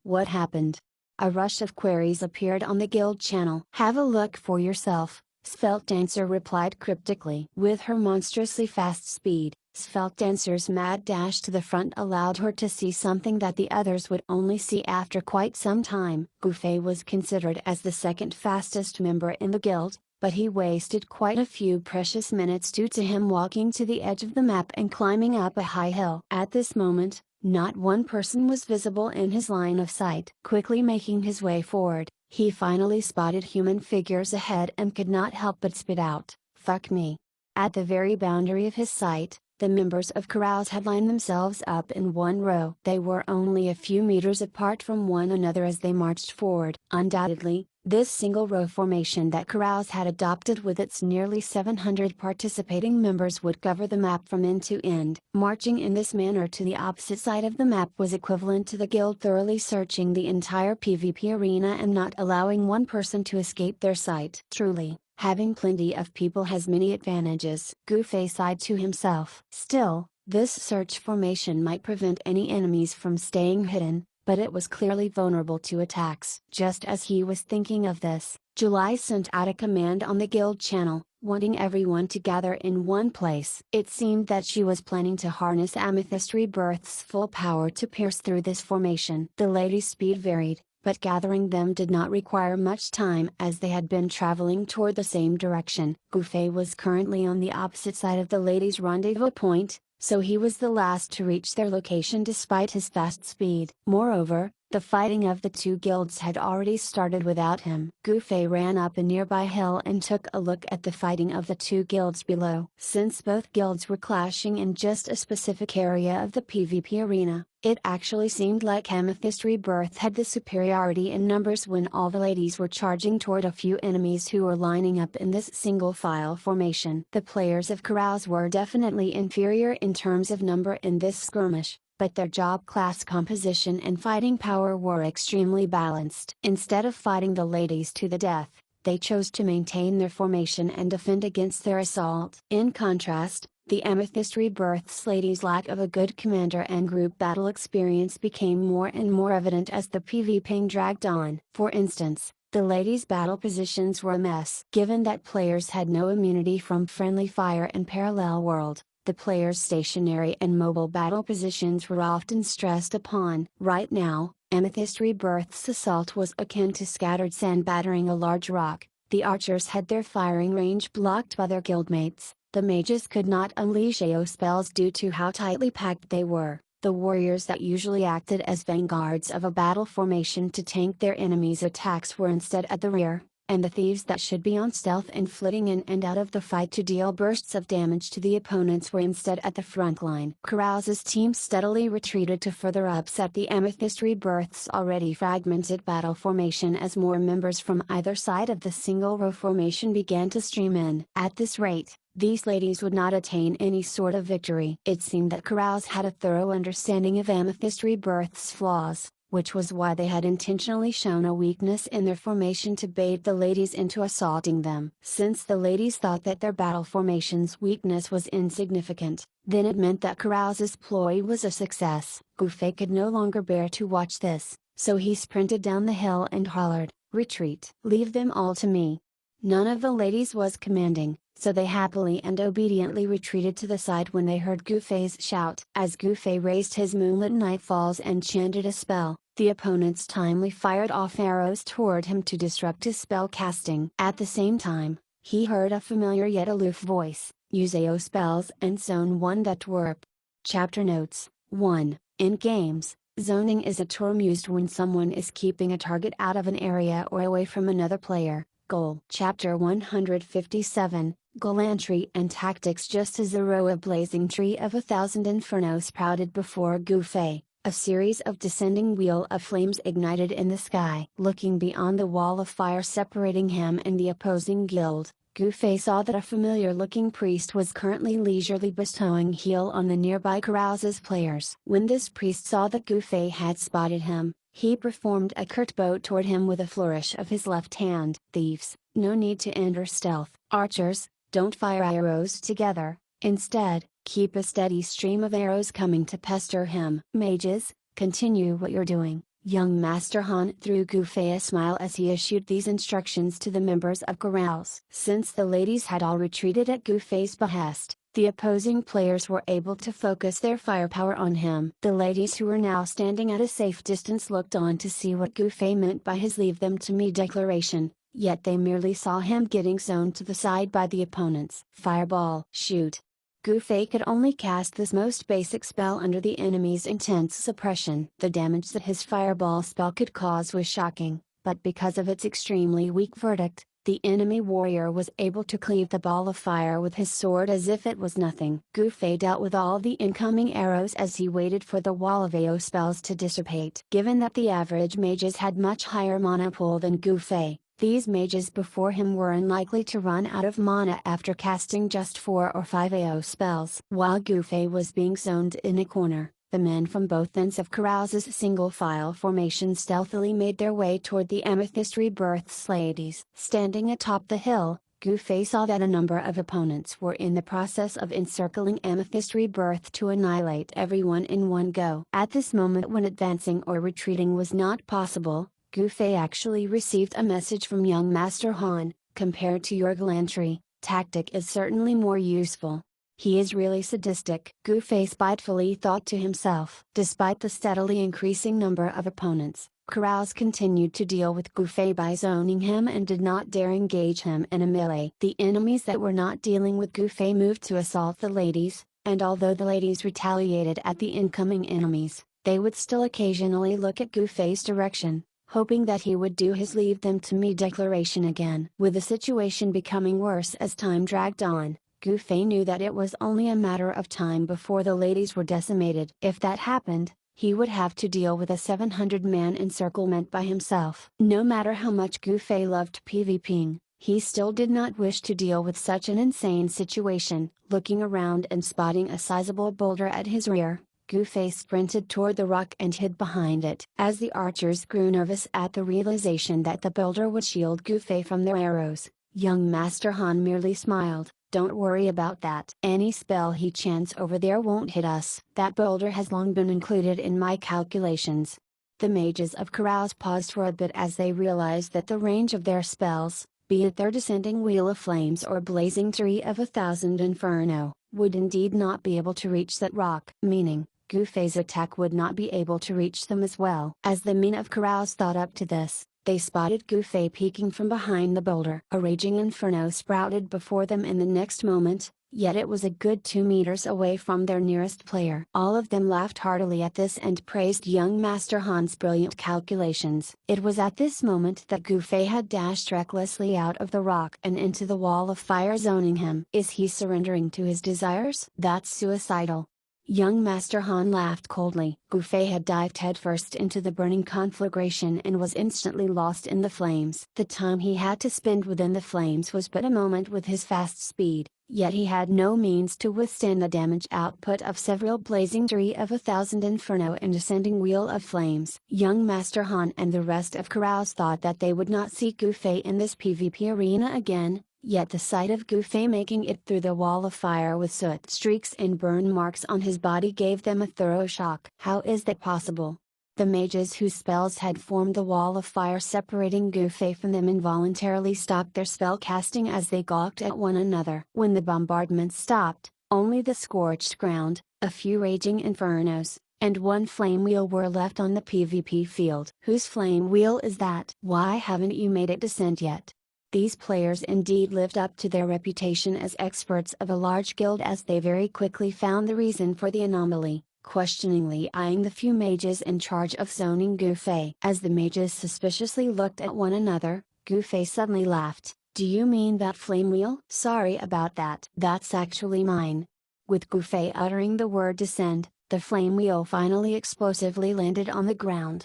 What happened?" A rush of queries appeared on the guild channel. "Have a look for yourself," Svelte Dancer replied cryptically. With her monstrously fast speed, Svelte Dancer's mad dash to the front allowed her to see something that the others would only see after quite some time. Gouffet was considered as the second fastest member in the guild, but he wasted quite a few precious minutes due to him walking to the edge of the map and climbing up a high hill. At this moment, not one person was visible in his line of sight. Quickly making his way forward, he finally spotted human figures ahead and could not help but spit out, "Fuck me." At the very boundary of his sight, the members of Carouse had lined themselves up in one row. They were only a few meters apart from one another as they marched forward. Undoubtedly, this single row formation that Carouse had adopted with its nearly 700 participating members would cover the map from end to end. Marching in this manner to the opposite side of the map was equivalent to the guild thoroughly searching the entire PvP arena and not allowing one person to escape their sight. Truly, having plenty of people has many advantages. Gouffet sighed to himself. Still, this search formation might prevent any enemies from staying hidden, but it was clearly vulnerable to attacks. Just as he was thinking of this, July sent out a command on the guild channel: wanting everyone to gather in one place. It seemed that she was planning to harness Amethyst Rebirth's full power to pierce through this formation. The ladies' speed varied, but gathering them did not require much time as they had been traveling toward the same direction. Gufei was currently on the opposite side of the ladies' rendezvous point, so he was the last to reach their location despite his fast speed. Moreover, the fighting of the two guilds had already started without him. Gufei ran up a nearby hill and took a look at the fighting of the two guilds below. Since both guilds were clashing in just a specific area of the PvP arena, it actually seemed like Amethyst Rebirth had the superiority in numbers when all the ladies were charging toward a few enemies who were lining up in this single file formation. The players of Carouse were definitely inferior in terms of number in this skirmish, but their job class composition and fighting power were extremely balanced. Instead of fighting the ladies to the death, they chose to maintain their formation and defend against their assault. In contrast, the Amethyst Rebirth's ladies' lack of a good commander and group battle experience became more and more evident as the PvPing dragged on. For instance, the ladies' battle positions were a mess. Given that players had no immunity from friendly fire and parallel world, the players' stationary and mobile battle positions were often stressed upon. Right now, Amethyst Rebirth's assault was akin to scattered sand battering a large rock. The archers had their firing range blocked by their guildmates. The mages could not unleash AO spells due to how tightly packed they were. The warriors that usually acted as vanguards of a battle formation to tank their enemies' attacks were instead at the rear, and the thieves that should be on stealth and flitting in and out of the fight to deal bursts of damage to the opponents were instead at the front line. Carouse's team steadily retreated to further upset the Amethyst Rebirth's already fragmented battle formation as more members from either side of the single row formation began to stream in. At this rate, these ladies would not attain any sort of victory. It seemed that Carouse had a thorough understanding of Amethyst Rebirth's flaws, which was why they had intentionally shown a weakness in their formation to bait the ladies into assaulting them. Since the ladies thought that their battle formation's weakness was insignificant, then it meant that Carouse's ploy was a success. Gufei could no longer bear to watch this, so he sprinted down the hill and hollered, "Retreat! Leave them all to me!" None of the ladies was commanding, so they happily and obediently retreated to the side when they heard Gufei's shout. As Gufei raised his moonlit nightfalls and chanted a spell, the opponents timely fired off arrows toward him to disrupt his spell casting. At the same time, he heard a familiar yet aloof voice, "Use AO spells and zone 1 that warp." Chapter Notes 1. In games, zoning is a term used when someone is keeping a target out of an area or away from another player. Goal. Chapter 157, Gallantry and Tactics. Just as the row of blazing tree of 1,000 inferno sprouted before Gufei, a series of descending wheel of flames ignited in the sky. Looking beyond the wall of fire separating him and the opposing guild, Gufei saw that a familiar-looking priest was currently leisurely bestowing heal on the nearby Carouse's players. When this priest saw that Gufei had spotted him, he performed a curt bow toward him with a flourish of his left hand. "Thieves, no need to enter stealth. Archers, don't fire arrows together, instead, keep a steady stream of arrows coming to pester him. Mages, continue what you're doing." Young Master Han threw Gufei a smile as he issued these instructions to the members of Carouse. Since the ladies had all retreated at Gufei's behest, the opposing players were able to focus their firepower on him. The ladies who were now standing at a safe distance looked on to see what Gufei meant by his "leave them to me" declaration, yet they merely saw him getting zoned to the side by the opponents. Fireball. Shoot. Gufei could only cast this most basic spell under the enemy's intense suppression. The damage that his fireball spell could cause was shocking, but because of its extremely weak verdict, the enemy warrior was able to cleave the ball of fire with his sword as if it was nothing. Gufei dealt with all the incoming arrows as he waited for the wall of AO spells to dissipate. Given that the average mages had much higher mana pool than Gufei, these mages before him were unlikely to run out of mana after casting just 4 or 5 AO spells. While Gufei was being zoned in a corner, the men from both ends of Carouse's single-file formation stealthily made their way toward the Amethyst Rebirth's ladies. Standing atop the hill, Gufei saw that a number of opponents were in the process of encircling Amethyst Rebirth to annihilate everyone in one go. At this moment when advancing or retreating was not possible, Gufei actually received a message from young Master Han, "Compared to your gallantry, tactic is certainly more useful. He is really sadistic, Gufei spitefully thought to himself. Despite the steadily increasing number of opponents, Carouse continued to deal with Gufei by zoning him and did not dare engage him in a melee. The enemies that were not dealing with Gufei moved to assault the ladies, and although the ladies retaliated at the incoming enemies, they would still occasionally look at Gufei's direction, hoping that he would do his leave them to me declaration again. With the situation becoming worse as time dragged on, Gufei knew that it was only a matter of time before the ladies were decimated. If that happened, he would have to deal with a 700-man encirclement by himself. No matter how much Gufei loved PvPing, he still did not wish to deal with such an insane situation. Looking around and spotting a sizable boulder at his rear, Gufei sprinted toward the rock and hid behind it. As the archers grew nervous at the realization that the boulder would shield Gufei from their arrows, young Master Han merely smiled. Don't worry about that. Any spell he chants over there won't hit us. That boulder has long been included in my calculations. The mages of Carouse paused for a bit as they realized that the range of their spells, be it their descending wheel of flames or blazing tree of 1,000 inferno, would indeed not be able to reach that rock. Meaning, Gufei's attack would not be able to reach them as well. As the men of Carouse thought up to this, they spotted Gufei peeking from behind the boulder. A raging inferno sprouted before them in the next moment, yet it was a good 2 meters away from their nearest player. All of them laughed heartily at this and praised young Master Han's brilliant calculations. It was at this moment that Gufei had dashed recklessly out of the rock and into the wall of fire, zoning him. Is he surrendering to his desires? That's suicidal. Young Master Han laughed coldly. Gufei had dived headfirst into the burning conflagration and was instantly lost in the flames. The time he had to spend within the flames was but a moment with his fast speed, yet he had no means to withstand the damage output of several blazing tree of 1,000 inferno and descending wheel of flames. Young Master Han and the rest of Carouse thought that they would not see Gufei in this PvP arena again. Yet the sight of Gufei making it through the wall of fire with soot streaks and burn marks on his body gave them a thorough shock. How is that possible? The mages whose spells had formed the wall of fire separating Gufei from them involuntarily stopped their spell casting as they gawked at one another. When the bombardment stopped, only the scorched ground, a few raging infernos, and one flame wheel were left on the PvP field. Whose flame wheel is that? Why haven't you made it descend yet? These players indeed lived up to their reputation as experts of a large guild, as they very quickly found the reason for the anomaly, questioningly eyeing the few mages in charge of zoning Gufei. As the mages suspiciously looked at one another, Gufei suddenly laughed. Do you mean that flame wheel? Sorry about that. That's actually mine. With Gufei uttering the word descend, the flame wheel finally explosively landed on the ground.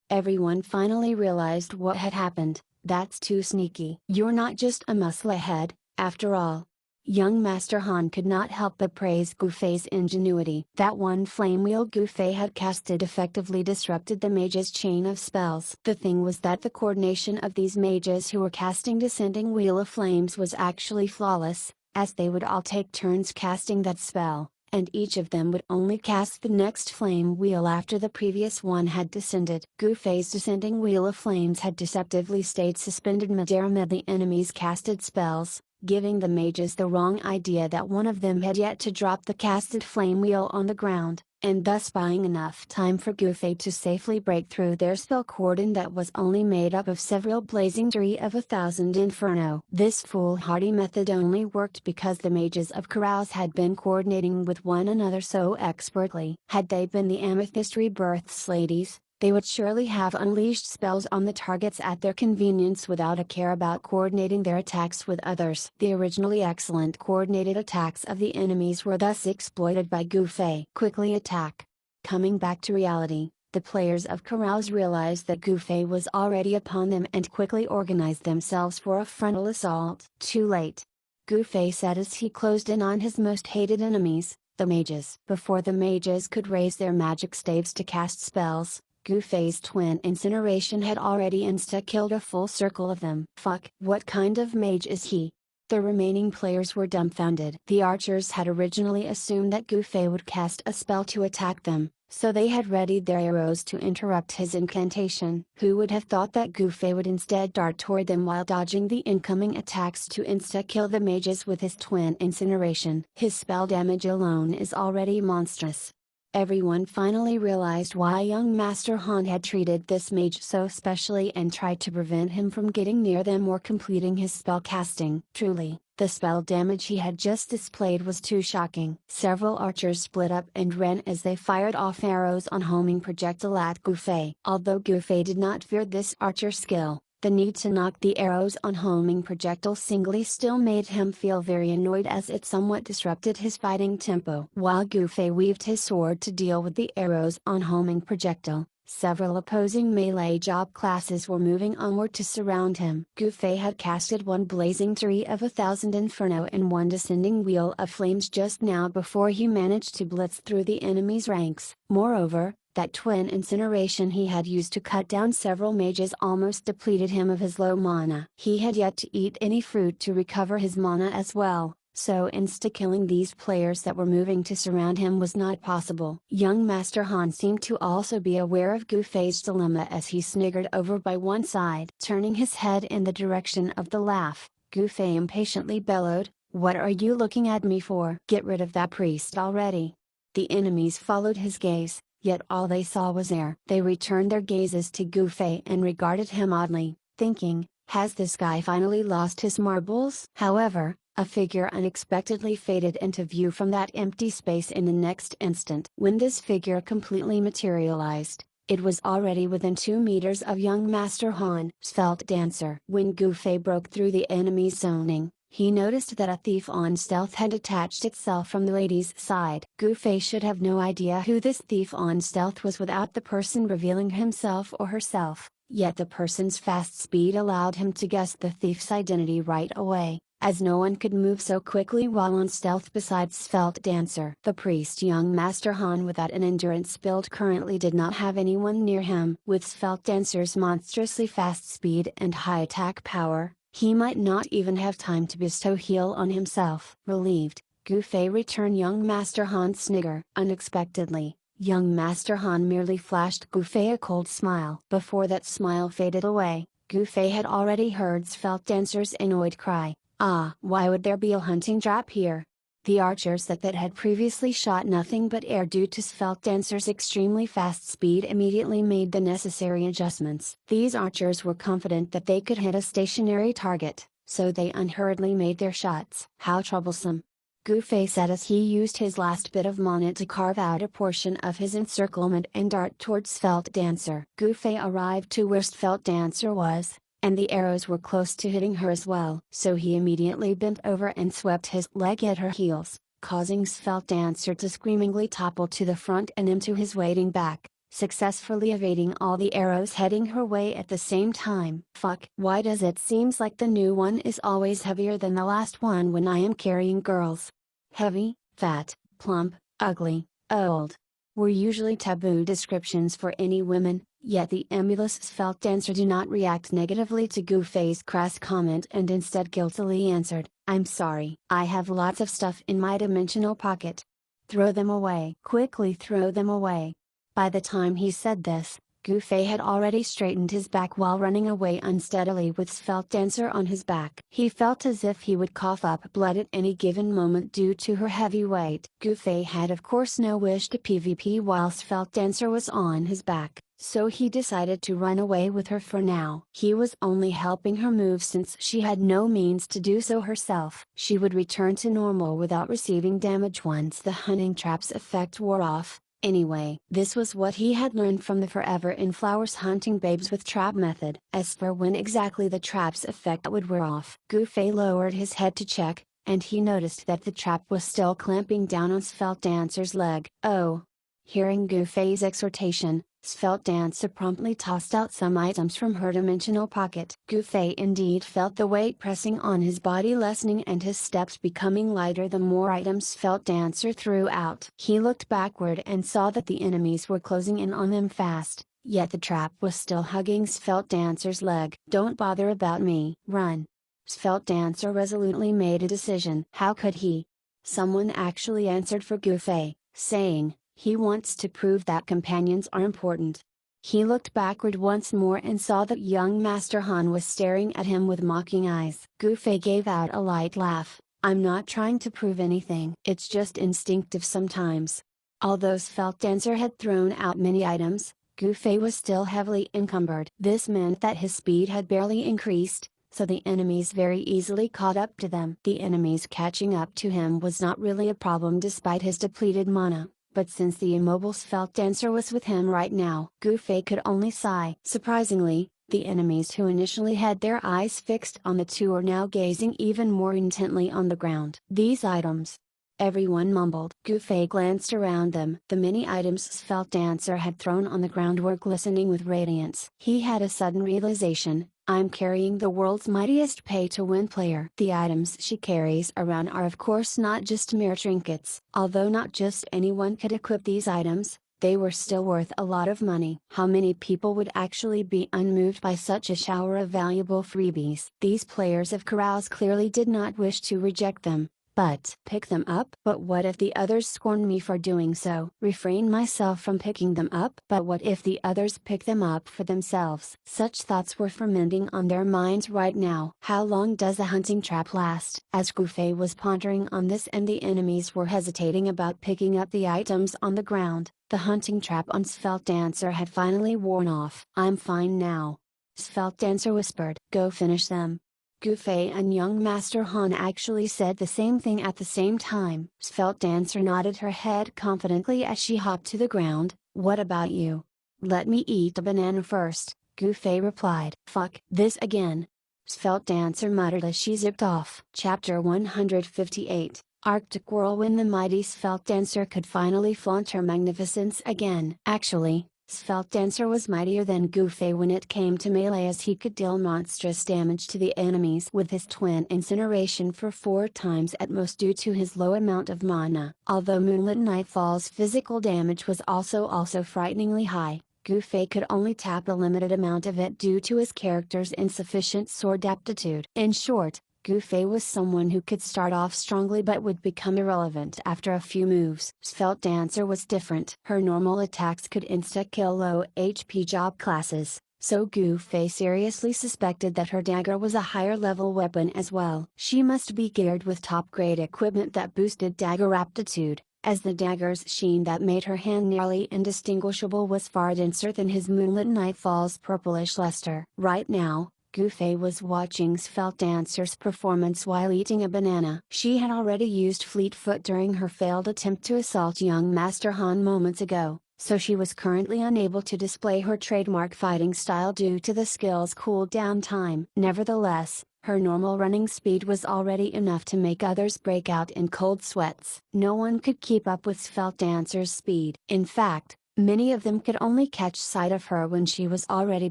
Everyone finally realized what had happened. That's too sneaky. You're not just a musclehead, after all. Young Master Han could not help but praise Gufei's ingenuity. That one flame wheel Gufei had casted effectively disrupted the mage's chain of spells. The thing was that the coordination of these mages who were casting descending wheel of flames was actually flawless, as they would all take turns casting that spell, and each of them would only cast the next flame wheel after the previous one had descended. Gufei's descending wheel of flames had deceptively stayed suspended midair amid the enemy's casted spells, giving the mages the wrong idea that one of them had yet to drop the casted flame wheel on the ground, and thus buying enough time for Gufei to safely break through their spell cordon that was only made up of several blazing tree of 1,000 inferno. This foolhardy method only worked because the mages of Carouse had been coordinating with one another so expertly. Had they been the Amethyst Rebirth's ladies, they would surely have unleashed spells on the targets at their convenience without a care about coordinating their attacks with others. The originally excellent coordinated attacks of the enemies were thus exploited by Gufei. Quickly attack. Coming back to reality, the players of Carouse realized that Gufei was already upon them and quickly organized themselves for a frontal assault. Too late. Gufei said as he closed in on his most hated enemies, the mages. Before the mages could raise their magic staves to cast spells, Gufei's twin incineration had already insta-killed a full circle of them. Fuck, what kind of mage is he? The remaining players were dumbfounded. The archers had originally assumed that Gufei would cast a spell to attack them, so they had readied their arrows to interrupt his incantation. Who would have thought that Gufei would instead dart toward them while dodging the incoming attacks to insta-kill the mages with his twin incineration. His spell damage alone is already monstrous. Everyone finally realized why young Master Han had treated this mage so specially and tried to prevent him from getting near them or completing his spell casting. Truly, the spell damage he had just displayed was too shocking. Several archers split up and ran as they fired off arrows on homing projectile at Gufei. Although Gufei did not fear this archer skill, the need to knock the arrows on homing projectile singly still made him feel very annoyed as it somewhat disrupted his fighting tempo. While Gufei weaved his sword to deal with the arrows on homing projectile, several opposing melee job classes were moving onward to surround him. Gufei had casted one blazing tree of 1,000 inferno and one descending wheel of flames just now before he managed to blitz through the enemy's ranks. Moreover, that twin incineration he had used to cut down several mages almost depleted him of his low mana. He had yet to eat any fruit to recover his mana as well, so insta-killing these players that were moving to surround him was not possible. Young Master Han seemed to also be aware of Gufei's dilemma as he sniggered over by one side. Turning his head in the direction of the laugh, Gufei impatiently bellowed, "What are you looking at me for? Get rid of that priest already." The enemies followed his gaze, yet all they saw was air. They returned their gazes to Gufei and regarded him oddly, thinking, has this guy finally lost his marbles? However, a figure unexpectedly faded into view from that empty space in the next instant. When this figure completely materialized, it was already within 2 meters of young Master Han. Svelte Dancer. When Gufei broke through the enemy's zoning, he noticed that a thief on stealth had attached itself from the lady's side. Gufei should have no idea who this thief on stealth was without the person revealing himself or herself, yet the person's fast speed allowed him to guess the thief's identity right away, as no one could move so quickly while on stealth besides Svelte Dancer. The priest young Master Han without an endurance build currently did not have anyone near him. With Svelte Dancer's monstrously fast speed and high attack power, he might not even have time to bestow heal on himself. Relieved, Gufei returned young Master Han's snigger. Unexpectedly, young Master Han merely flashed Gufei a cold smile. Before that smile faded away, Gufei had already heard Svelte Dancer's annoyed cry, "Ah, why would there be a hunting trap here?" The archers that had previously shot nothing but air due to Svelte Dancer's extremely fast speed immediately made the necessary adjustments. These archers were confident that they could hit a stationary target, so they unhurriedly made their shots. How troublesome! Gufei said as he used his last bit of mana to carve out a portion of his encirclement and dart towards Svelte Dancer. Gufei arrived to where Svelte Dancer was, and the arrows were close to hitting her as well. So he immediately bent over and swept his leg at her heels, causing Svelte Dancer to screamingly topple to the front and into his waiting back, successfully evading all the arrows heading her way at the same time. Fuck. Why does it seems like the new one is always heavier than the last one when I am carrying girls? Heavy, fat, plump, ugly, old were usually taboo descriptions for any women, yet the emulous Svelte Dancer do not react negatively to Gufei's crass comment and instead guiltily answered, "I'm sorry. I have lots of stuff in my dimensional pocket. Throw them away. Quickly throw them away." By the time he said this, Gufei had already straightened his back while running away unsteadily with Svelte Dancer on his back. He felt as if he would cough up blood at any given moment due to her heavy weight. Gufei had of course no wish to PvP while Svelte Dancer was on his back, so he decided to run away with her for now. He was only helping her move since she had no means to do so herself. She would return to normal without receiving damage once the hunting trap's effect wore off. Anyway, this was what he had learned from the Forever in Flowers hunting babes with trap method. As for when exactly the trap's effect would wear off, Gufei lowered his head to check, and he noticed that the trap was still clamping down on Svelte Dancer's leg. Oh! Hearing Gufei's exhortation, Svelte Dancer promptly tossed out some items from her dimensional pocket. Gufei indeed felt the weight pressing on his body lessening and his steps becoming lighter the more items Svelte Dancer threw out. He looked backward and saw that the enemies were closing in on them fast, yet the trap was still hugging Svelte Dancer's leg. "Don't bother about me. Run." Svelte Dancer resolutely made a decision. How could he? Someone actually answered for Gufei, saying, He wants to prove that companions are important. He looked backward once more and saw that young Master Han was staring at him with mocking eyes. Gu Fei gave out a light laugh. I'm not trying to prove anything. It's just instinctive sometimes. Although Svelte Dancer had thrown out many items, Gu Fei was still heavily encumbered. This meant that his speed had barely increased, so the enemies very easily caught up to them. The enemies catching up to him was not really a problem despite his depleted mana. But since the immobile Svelte Dancer was with him right now, Gu Fei could only sigh. Surprisingly, the enemies who initially had their eyes fixed on the two are now gazing even more intently on the ground. These items. Everyone mumbled. Gu Fei glanced around them. The many items Svelte Dancer had thrown on the ground were glistening with radiance. He had a sudden realization. I'm carrying the world's mightiest pay-to-win player. The items she carries around are of course not just mere trinkets. Although not just anyone could equip these items, they were still worth a lot of money. How many people would actually be unmoved by such a shower of valuable freebies? These players of Carouse clearly did not wish to reject them. But pick them up? But what if the others scorn me for doing so? Refrain myself from picking them up? But what if the others pick them up for themselves? Such thoughts were fermenting on their minds right now. How long does a hunting trap last? As Gu Fei was pondering on this and the enemies were hesitating about picking up the items on the ground, the hunting trap on Svelte Dancer had finally worn off. I'm fine now. Svelte Dancer whispered. Go finish them. Gu Fei and young Master Han actually said the same thing at the same time. Svelte Dancer nodded her head confidently as she hopped to the ground. What about you? Let me eat a banana first, Gu Fei replied. Fuck this again. Svelte Dancer muttered as she zipped off. Chapter 158, Arctic Whirlwind. The mighty Svelte Dancer could finally flaunt her magnificence again. Actually, Svelte Dancer was mightier than Gu Fei when it came to melee, as he could deal monstrous damage to the enemies with his twin incineration for 4 times at most due to his low amount of mana. Although Moonlit Nightfall's physical damage was also frighteningly high, Gu Fei could only tap a limited amount of it due to his character's insufficient sword aptitude. In short, Gu Fei was someone who could start off strongly but would become irrelevant after a few moves. Svelte Dancer was different. Her normal attacks could insta-kill low HP job classes, so Gu Fei seriously suspected that her dagger was a higher level weapon as well. She must be geared with top-grade equipment that boosted dagger aptitude, as the dagger's sheen that made her hand nearly indistinguishable was far denser than his Moonlit Nightfall's purplish luster. Right now, Gu Fei was watching Svelte Dancer's performance while eating a banana. She had already used Fleetfoot during her failed attempt to assault young Master Han moments ago, so she was currently unable to display her trademark fighting style due to the skill's cooldown time. Nevertheless, her normal running speed was already enough to make others break out in cold sweats. No one could keep up with Svelte Dancer's speed. In fact, many of them could only catch sight of her when she was already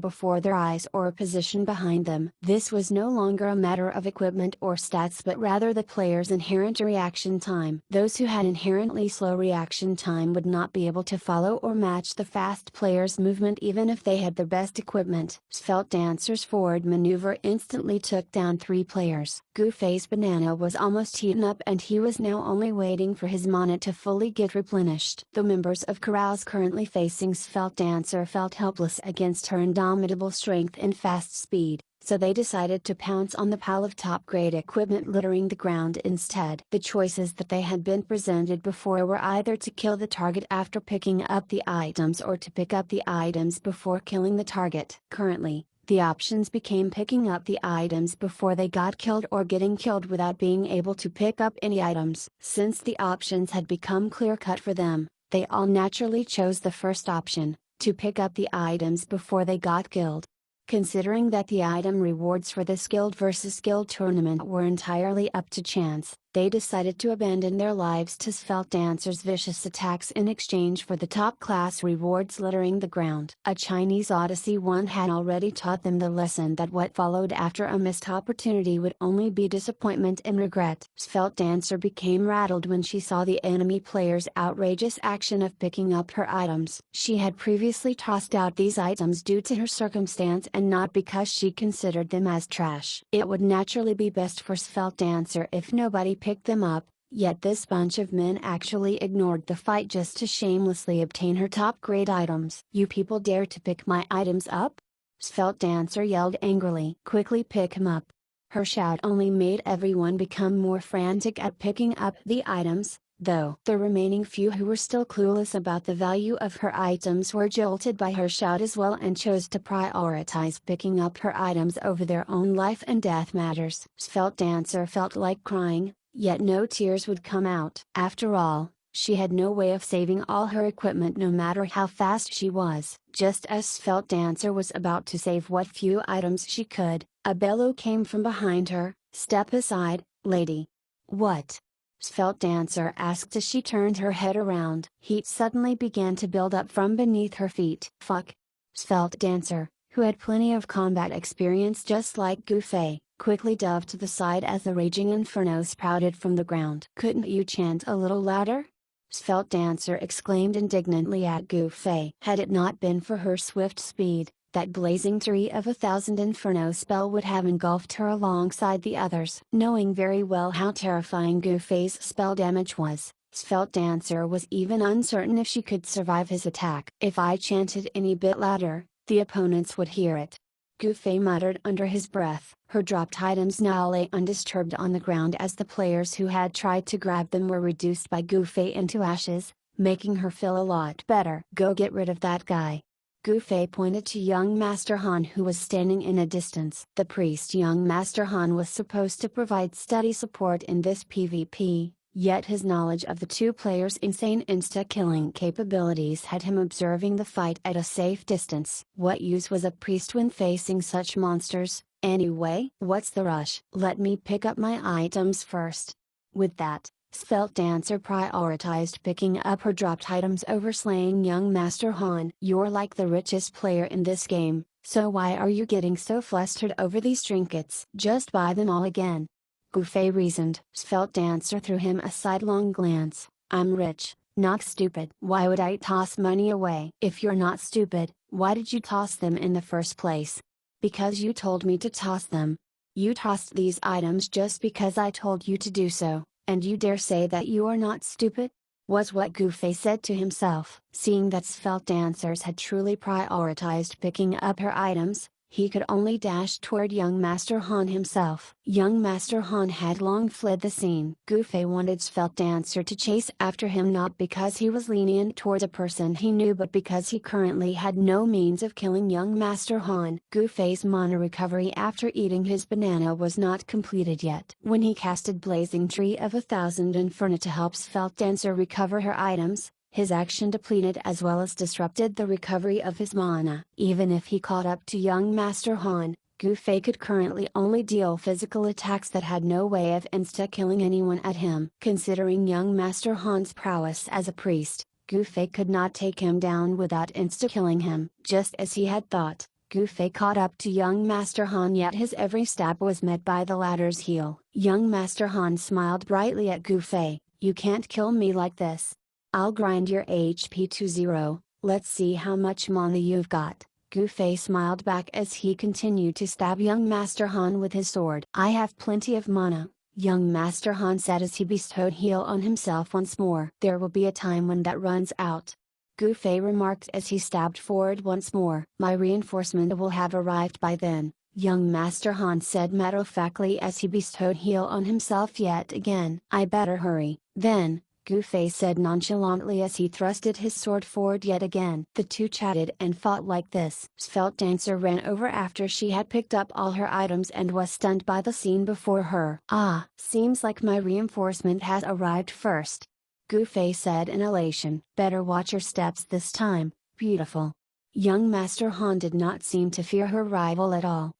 before their eyes or a position behind them. This was no longer a matter of equipment or stats but rather the player's inherent reaction time. Those who had inherently slow reaction time would not be able to follow or match the fast player's movement even if they had the best equipment. Svelte Dancer's forward maneuver instantly took down 3 players. Gu Fei's banana was almost eaten up and he was now only waiting for his mana to fully get replenished. The members of Carouse currently facing Svelte Dancer felt helpless against her indomitable strength and fast speed, so they decided to pounce on the pile of top-grade equipment littering the ground instead. The choices that they had been presented before were either to kill the target after picking up the items or to pick up the items before killing the target. Currently, the options became picking up the items before they got killed or getting killed without being able to pick up any items. Since the options had become clear-cut for them, they all naturally chose the first option, to pick up the items before they got killed. Considering that the item rewards for the skilled versus skilled tournament were entirely up to chance, they decided to abandon their lives to Svelte Dancer's vicious attacks in exchange for the top-class rewards littering the ground. A Chinese Odyssey 1 had already taught them the lesson that what followed after a missed opportunity would only be disappointment and regret. Svelte Dancer became rattled when she saw the enemy player's outrageous action of picking up her items. She had previously tossed out these items due to her circumstance and not because she considered them as trash. It would naturally be best for Svelte Dancer if nobody picked them up, Yet this bunch of men actually ignored the fight just to shamelessly obtain her top grade items. "You people dare to pick my items up?" Svelte Dancer yelled angrily. "Quickly pick him up." Her shout only made everyone become more frantic at picking up the items, though the remaining few who were still clueless about the value of her items were jolted by her shout as well and chose to prioritize picking up her items over their own life and death matters. Svelte Dancer felt like crying, yet no tears would come out. After all, she had no way of saving all her equipment no matter how fast she was. Just as Svelte Dancer was about to save what few items she could, a bellow came from behind her. "Step aside, lady." "What?" Svelte Dancer asked as she turned her head around. Heat suddenly began to build up from beneath her feet. "Fuck." Svelte Dancer, who had plenty of combat experience just like Gufei, quickly dove to the side as the raging inferno sprouted from the ground. "Couldn't you chant a little louder?" Svelte Dancer exclaimed indignantly at Gufei. Had it not been for her swift speed, that blazing tree of 1,000 inferno spell would have engulfed her alongside the others. Knowing very well how terrifying Gufei's spell damage was, Svelte Dancer was even uncertain if she could survive his attack. "If I chanted any bit louder, the opponents would hear it," Gufei muttered under his breath. Her dropped items now lay undisturbed on the ground as the players who had tried to grab them were reduced by Gufei into ashes, making her feel a lot better. "Go get rid of that guy." Gufei pointed to young Master Han who was standing in a distance. The priest young Master Han was supposed to provide steady support in this PvP, yet his knowledge of the two players' insane insta-killing capabilities had him observing the fight at a safe distance. What use was a priest when facing such monsters, anyway? "What's the rush? Let me pick up my items first." With that, Svelte Dancer prioritized picking up her dropped items over slaying young Master Han. "You're like the richest player in this game, so why are you getting so flustered over these trinkets? Just buy them all again." Gufei reasoned. Svelte Dancer threw him a sidelong glance. "I'm rich, not stupid. Why would I toss money away?" "If you're not stupid, why did you toss them in the first place?" "Because you told me to toss them." "You tossed these items just because I told you to do so, and you dare say that you are not stupid?" Was what Gufei said to himself. Seeing that Svelte Dancers had truly prioritized picking up her items, he could only dash toward young Master Han himself. Young Master Han had long fled the scene. Gufei wanted Svelte Dancer to chase after him not because he was lenient toward a person he knew but because he currently had no means of killing young Master Han. Gufei's mana recovery after eating his banana was not completed yet. When he casted Blazing Tree of 1,000 Inferno to help Svelte Dancer recover her items, his action depleted as well as disrupted the recovery of his mana. Even if he caught up to young Master Han, Gufei could currently only deal physical attacks that had no way of insta-killing anyone at him. Considering young Master Han's prowess as a priest, Gufei could not take him down without insta-killing him. Just as he had thought, Gufei caught up to young Master Han yet his every stab was met by the latter's heel. Young Master Han smiled brightly at Gufei. "You can't kill me like this. I'll grind your HP to 0, let's see how much mana you've got." Gufei smiled back as he continued to stab young Master Han with his sword. "I have plenty of mana," young Master Han said as he bestowed heal on himself once more. "There will be a time when that runs out," Gufei remarked as he stabbed forward once more. "My reinforcement will have arrived by then," young Master Han said matter-of-factly as he bestowed heal on himself yet again. "I better hurry, then," Gufei said nonchalantly as he thrusted his sword forward yet again. The two chatted and fought like this. Svelte Dancer ran over after she had picked up all her items and was stunned by the scene before her. "Ah, seems like my reinforcement has arrived first," Gufei said in elation. "Better watch your steps this time, beautiful." Young Master Han did not seem to fear her rival at all.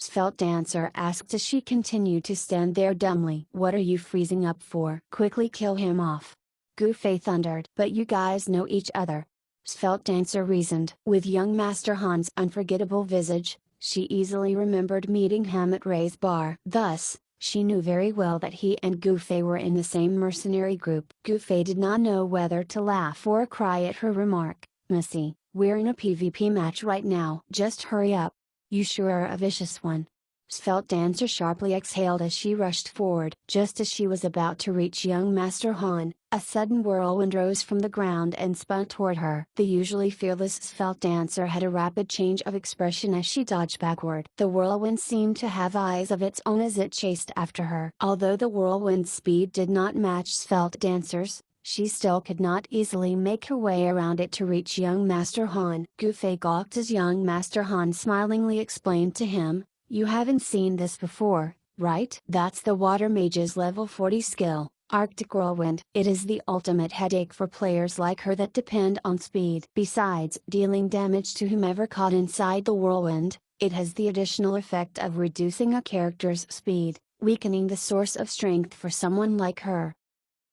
Svelte Dancer asked as she continued to stand there dumbly. "What are you freezing up for? Quickly kill him off," Gufei thundered. "But you guys know each other," Svelte Dancer reasoned. With young Master Han's unforgettable visage, she easily remembered meeting him at Ray's bar. Thus, she knew very well that he and Gufei were in the same mercenary group. Gufei did not know whether to laugh or cry at her remark. "Missy, we're in a PvP match right now. Just hurry up. You sure are a vicious one." Svelte Dancer sharply exhaled as she rushed forward. Just as she was about to reach young Master Han, a sudden whirlwind rose from the ground and spun toward her. The usually fearless Svelte Dancer had a rapid change of expression as she dodged backward. The whirlwind seemed to have eyes of its own as it chased after her. Although the whirlwind's speed did not match Svelte Dancer's, she still could not easily make her way around it to reach young Master Han. Gu Fei gawked as young Master Han smilingly explained to him, "You haven't seen this before, right? That's the Water Mage's level 40 skill, Arctic Whirlwind. It is the ultimate headache for players like her that depend on speed. Besides dealing damage to whomever caught inside the whirlwind, it has the additional effect of reducing a character's speed, weakening the source of strength for someone like her."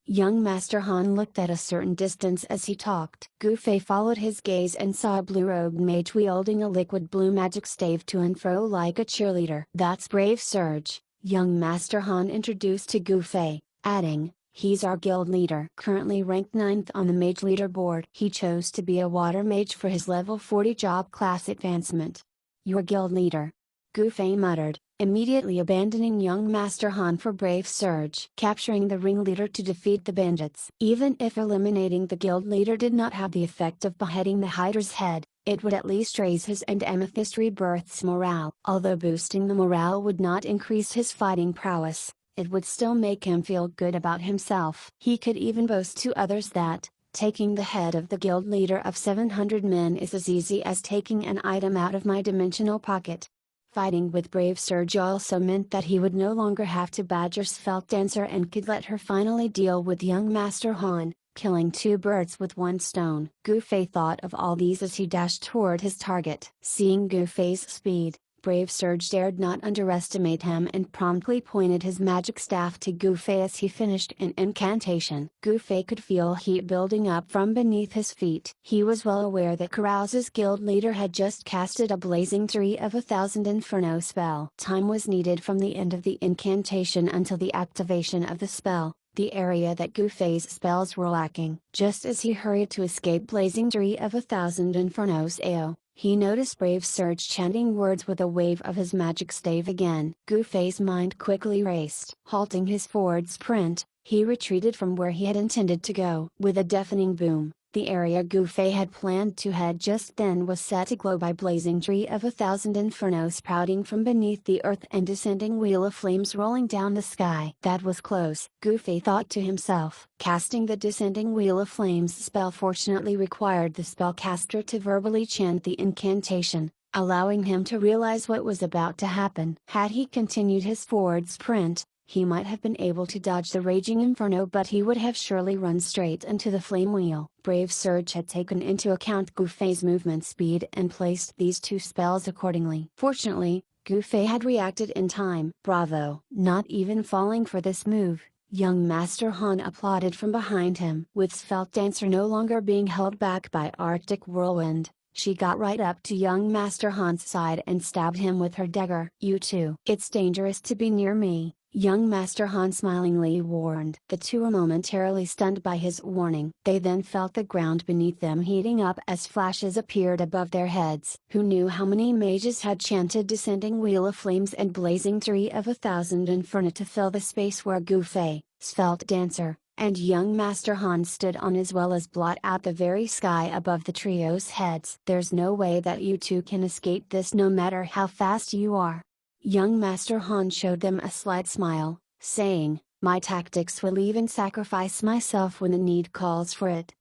Young Master Han looked at a certain distance as he talked. Gu Fei followed his gaze and saw a blue-robed mage wielding a liquid blue magic stave to and fro like a cheerleader. "That's Brave Surge," young Master Han introduced to Gu Fei, adding, "He's our guild leader. Currently ranked 9th on the mage leaderboard. He chose to be a water mage for his level 40 job class advancement." "Your guild leader?" Gu Fei muttered, immediately abandoning young Master Han for Brave Surge. Capturing the ringleader to defeat the bandits. Even if eliminating the guild leader did not have the effect of beheading the hider's head, it would at least raise his and Amethyst Rebirth's morale. Although boosting the morale would not increase his fighting prowess, it would still make him feel good about himself. He could even boast to others that, taking the head of the guild leader of 700 men is as easy as taking an item out of my dimensional pocket. Fighting with Brave Surge also meant that he would no longer have to badger Svelte Dancer and could let her finally deal with young Master Han, killing two birds with one stone. Gu Fei thought of all these as he dashed toward his target. Seeing Gu Fei's speed, Brave Surge dared not underestimate him and promptly pointed his magic staff to Gu Fei as he finished an incantation. Gu Fei could feel heat building up from beneath his feet. He was well aware that Carouse's guild leader had just casted a blazing tree of 1,000 inferno spell. Time was needed from the end of the incantation until the activation of the spell, the area that Gu Fei's spells were lacking. Just as he hurried to escape blazing tree of 1,000 infernos AO, he noticed Brave Surge chanting words with a wave of his magic stave again. Gu Fei's mind quickly raced. Halting his forward sprint, he retreated from where he had intended to go. With a deafening boom, the area Gu Fei had planned to head just then was set aglow by blazing tree of 1,000 inferno sprouting from beneath the earth and descending wheel of flames rolling down the sky. That was close, Gu Fei thought to himself. Casting the descending wheel of flames spell fortunately required the spellcaster to verbally chant the incantation, allowing him to realize what was about to happen. Had he continued his forward sprint, he might have been able to dodge the raging inferno, but he would have surely run straight into the flame wheel. Brave Surge had taken into account Gu Fei's movement speed and placed these two spells accordingly. Fortunately, Gu Fei had reacted in time. "Bravo!" Not even falling for this move, young Master Han applauded from behind him. With Svelte Dancer no longer being held back by Arctic Whirlwind, she got right up to young Master Han's side and stabbed him with her dagger. "You two. It's dangerous to be near me," young Master Han smilingly warned. The two were momentarily stunned by his warning. They then felt the ground beneath them heating up as flashes appeared above their heads. Who knew how many mages had chanted descending wheel of flames and blazing tree of 1,000 inferno to fill the space where Gu Fei, Svelte Dancer, and young Master Han stood on, as well as blot out the very sky above the trio's heads. "There's no way that you two can escape this no matter how fast you are." Young Master Han showed them a slight smile, saying, "My tactics will even sacrifice myself when the need calls for it."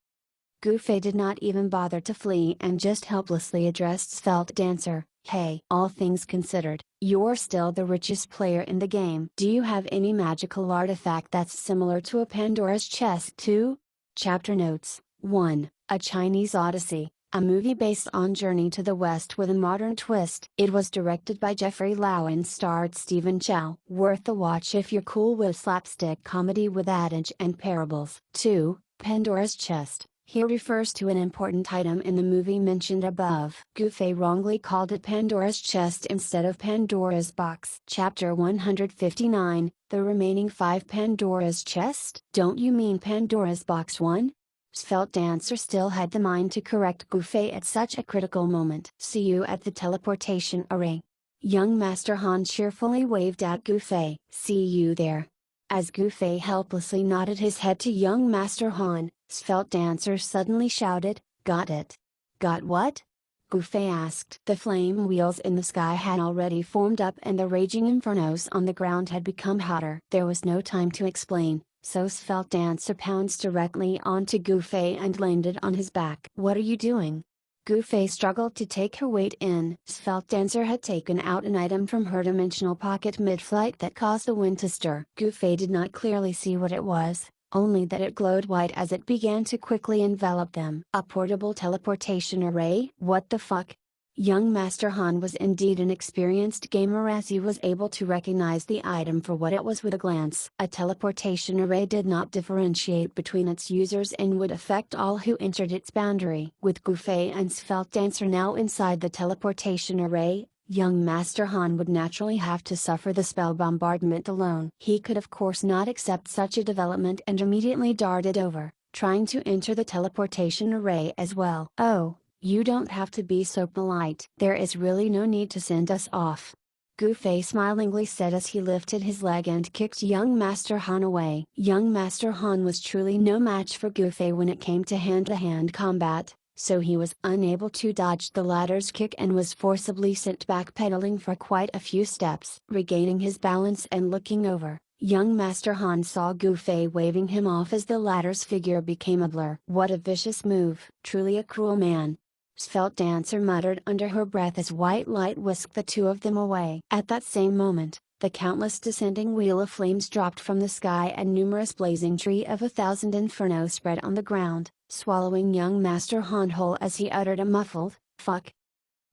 Gu Fei did not even bother to flee and just helplessly addressed Svelte Dancer, "Hey, all things considered, you're still the richest player in the game. Do you have any magical artifact that's similar to a Pandora's chest too?" Chapter Notes 1. A Chinese Odyssey, a movie based on Journey to the West with a modern twist. It was directed by Jeffrey Lau and starred Stephen Chow. Worth the watch if you're cool with slapstick comedy with adage and parables. 2. Pandora's Chest. Here refers to an important item in the movie mentioned above. Gu Fei wrongly called it Pandora's Chest instead of Pandora's Box. Chapter 159, The remaining 5 Pandora's Chest? Don't you mean Pandora's Box 1? Svelte Dancer still had the mind to correct Gu Fei at such a critical moment. "See you at the teleportation array." Young Master Han cheerfully waved at Gufei. See you there. As Gufei helplessly nodded his head to young Master Han, Svelte Dancer suddenly shouted, "Got it." "Got what?" Gufei asked. The flame wheels in the sky had already formed up and the raging infernos on the ground had become hotter. There was no time to explain, so Svelte Dancer pounced directly onto Gufei and landed on his back. "What are you doing?" Gufei struggled to take her weight in. Svelte Dancer had taken out an item from her dimensional pocket mid-flight that caused the wind to stir. Gufei did not clearly see what it was, only that it glowed white as it began to quickly envelop them. A portable teleportation array? What the fuck? Young Master Han was indeed an experienced gamer as he was able to recognize the item for what it was with a glance. A teleportation array did not differentiate between its users and would affect all who entered its boundary. With Gufei and Svelte Dancer now inside the teleportation array, young Master Han would naturally have to suffer the spell bombardment alone. He could of course not accept such a development and immediately darted over, trying to enter the teleportation array as well. "Oh, you don't have to be so polite. There is really no need to send us off," Gufei smilingly said as he lifted his leg and kicked young Master Han away. Young Master Han was truly no match for Gufei when it came to hand-to-hand combat, so he was unable to dodge the latter's kick and was forcibly sent backpedaling for quite a few steps. Regaining his balance and looking over, young Master Han saw Gufei waving him off as the latter's figure became a blur. What a vicious move! Truly a cruel man. Svelte Dancer muttered under her breath as white light whisked the two of them away. At that same moment, the countless descending wheel of flames dropped from the sky and numerous blazing tree of 1,000 inferno spread on the ground, swallowing young Master Han whole as he uttered a muffled, "Fuck."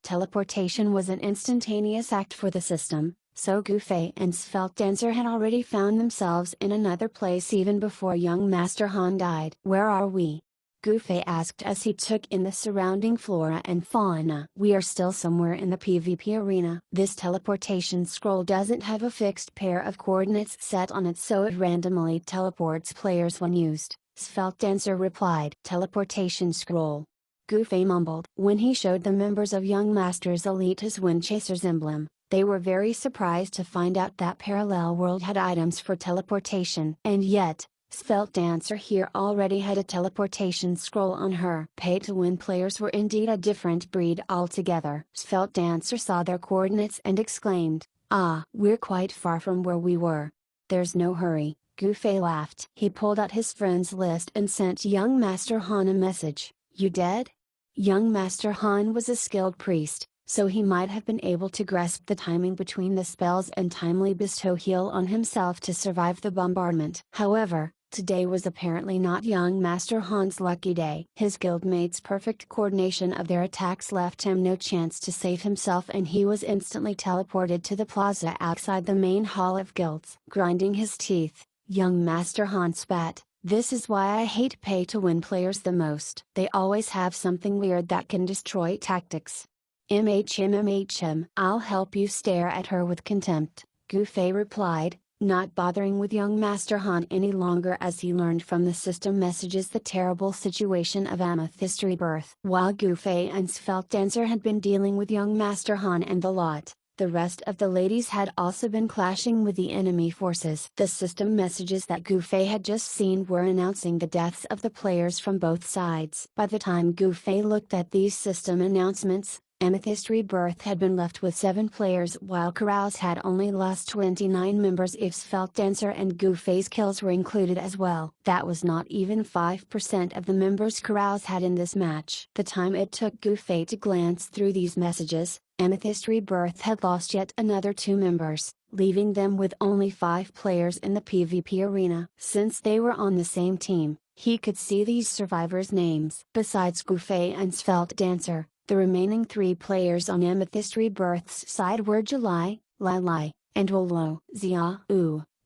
Teleportation was an instantaneous act for the system, so Gufei and Svelte Dancer had already found themselves in another place even before young Master Han died. "Where are we?" Gufei asked as he took in the surrounding flora and fauna. "We are still somewhere in the PvP arena. This teleportation scroll doesn't have a fixed pair of coordinates set on it, so it randomly teleports players when used," Svelte Dancer replied. "Teleportation scroll?" Gufei mumbled. When he showed the members of Young Master's Elite his Windchaser's emblem, they were very surprised to find out that Parallel World had items for teleportation. And yet, Svelte Dancer here already had a teleportation scroll on her. Pay-to-win players were indeed a different breed altogether. Svelte Dancer saw their coordinates and exclaimed, "Ah, we're quite far from where we were." "There's no hurry," Gufei laughed. He pulled out his friends list and sent young Master Han a message. "You dead?" Young Master Han was a skilled priest, so he might have been able to grasp the timing between the spells and timely bestow heal on himself to survive the bombardment. However, today was apparently not young Master Han's lucky day. His guildmates' perfect coordination of their attacks left him no chance to save himself and he was instantly teleported to the plaza outside the main hall of guilds. Grinding his teeth, young Master Han spat, "This is why I hate pay-to-win players the most. They always have something weird that can destroy tactics." "MHM, I'll help you." Stare at her with contempt, Gufei replied, not bothering with young Master Han any longer as he learned from the system messages the terrible situation of Amethyst Rebirth. While Gufei and Svelte Dancer had been dealing with young Master Han and the lot, the rest of the ladies had also been clashing with the enemy forces. The system messages that Gufei had just seen were announcing the deaths of the players from both sides. By the time Gufei looked at these system announcements, Amethyst Rebirth had been left with 7 players while Carouse had only lost 29 members if Svelte Dancer and Gufei's kills were included as well. That was not even 5% of the members Carouse had in this match. The time it took Gufei to glance through these messages, Amethyst Rebirth had lost yet another 2 members, leaving them with only 5 players in the PvP arena. Since they were on the same team, he could see these survivors' names. Besides Gufei and Svelte Dancer, the remaining 3 players on Amethyst Rebirth's side were July, Lai, and Willow.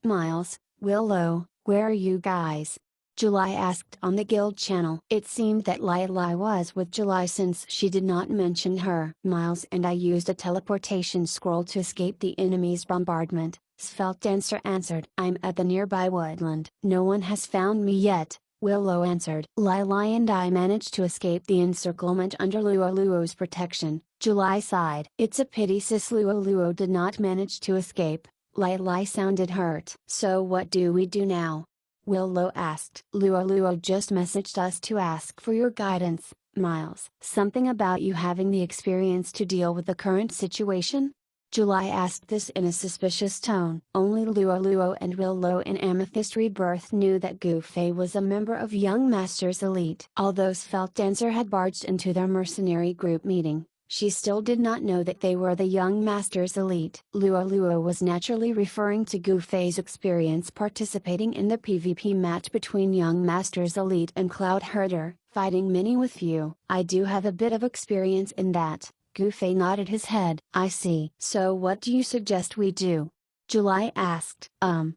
Miles, Willow, where are you guys?" July asked on the guild channel. It seemed that Lai was with July since she did not mention her. "Miles and I used a teleportation scroll to escape the enemy's bombardment," Svelte Dancer answered. "I'm at the nearby woodland. No one has found me yet," Willow answered. "Lai and I managed to escape the encirclement under Luo's protection, July sighed. It's a pity sis Luo did not manage to escape. Lai sounded hurt. So what do we do now? Willow asked. Luo just messaged us to ask for your guidance, Miles. Something about you having the experience to deal with the current situation? July asked this in a suspicious tone. Only Luo and Willow in Amethyst Rebirth knew that Gufei was a member of Young Master's elite. Although Svelte Dancer had barged into their mercenary group meeting, she still did not know that they were the Young Master's elite. Luo was naturally referring to Gufei's experience participating in the PvP match between Young Master's elite and Cloud Herder, fighting many with few. I do have a bit of experience in that. Gufei nodded his head. I see. So what do you suggest we do? July asked.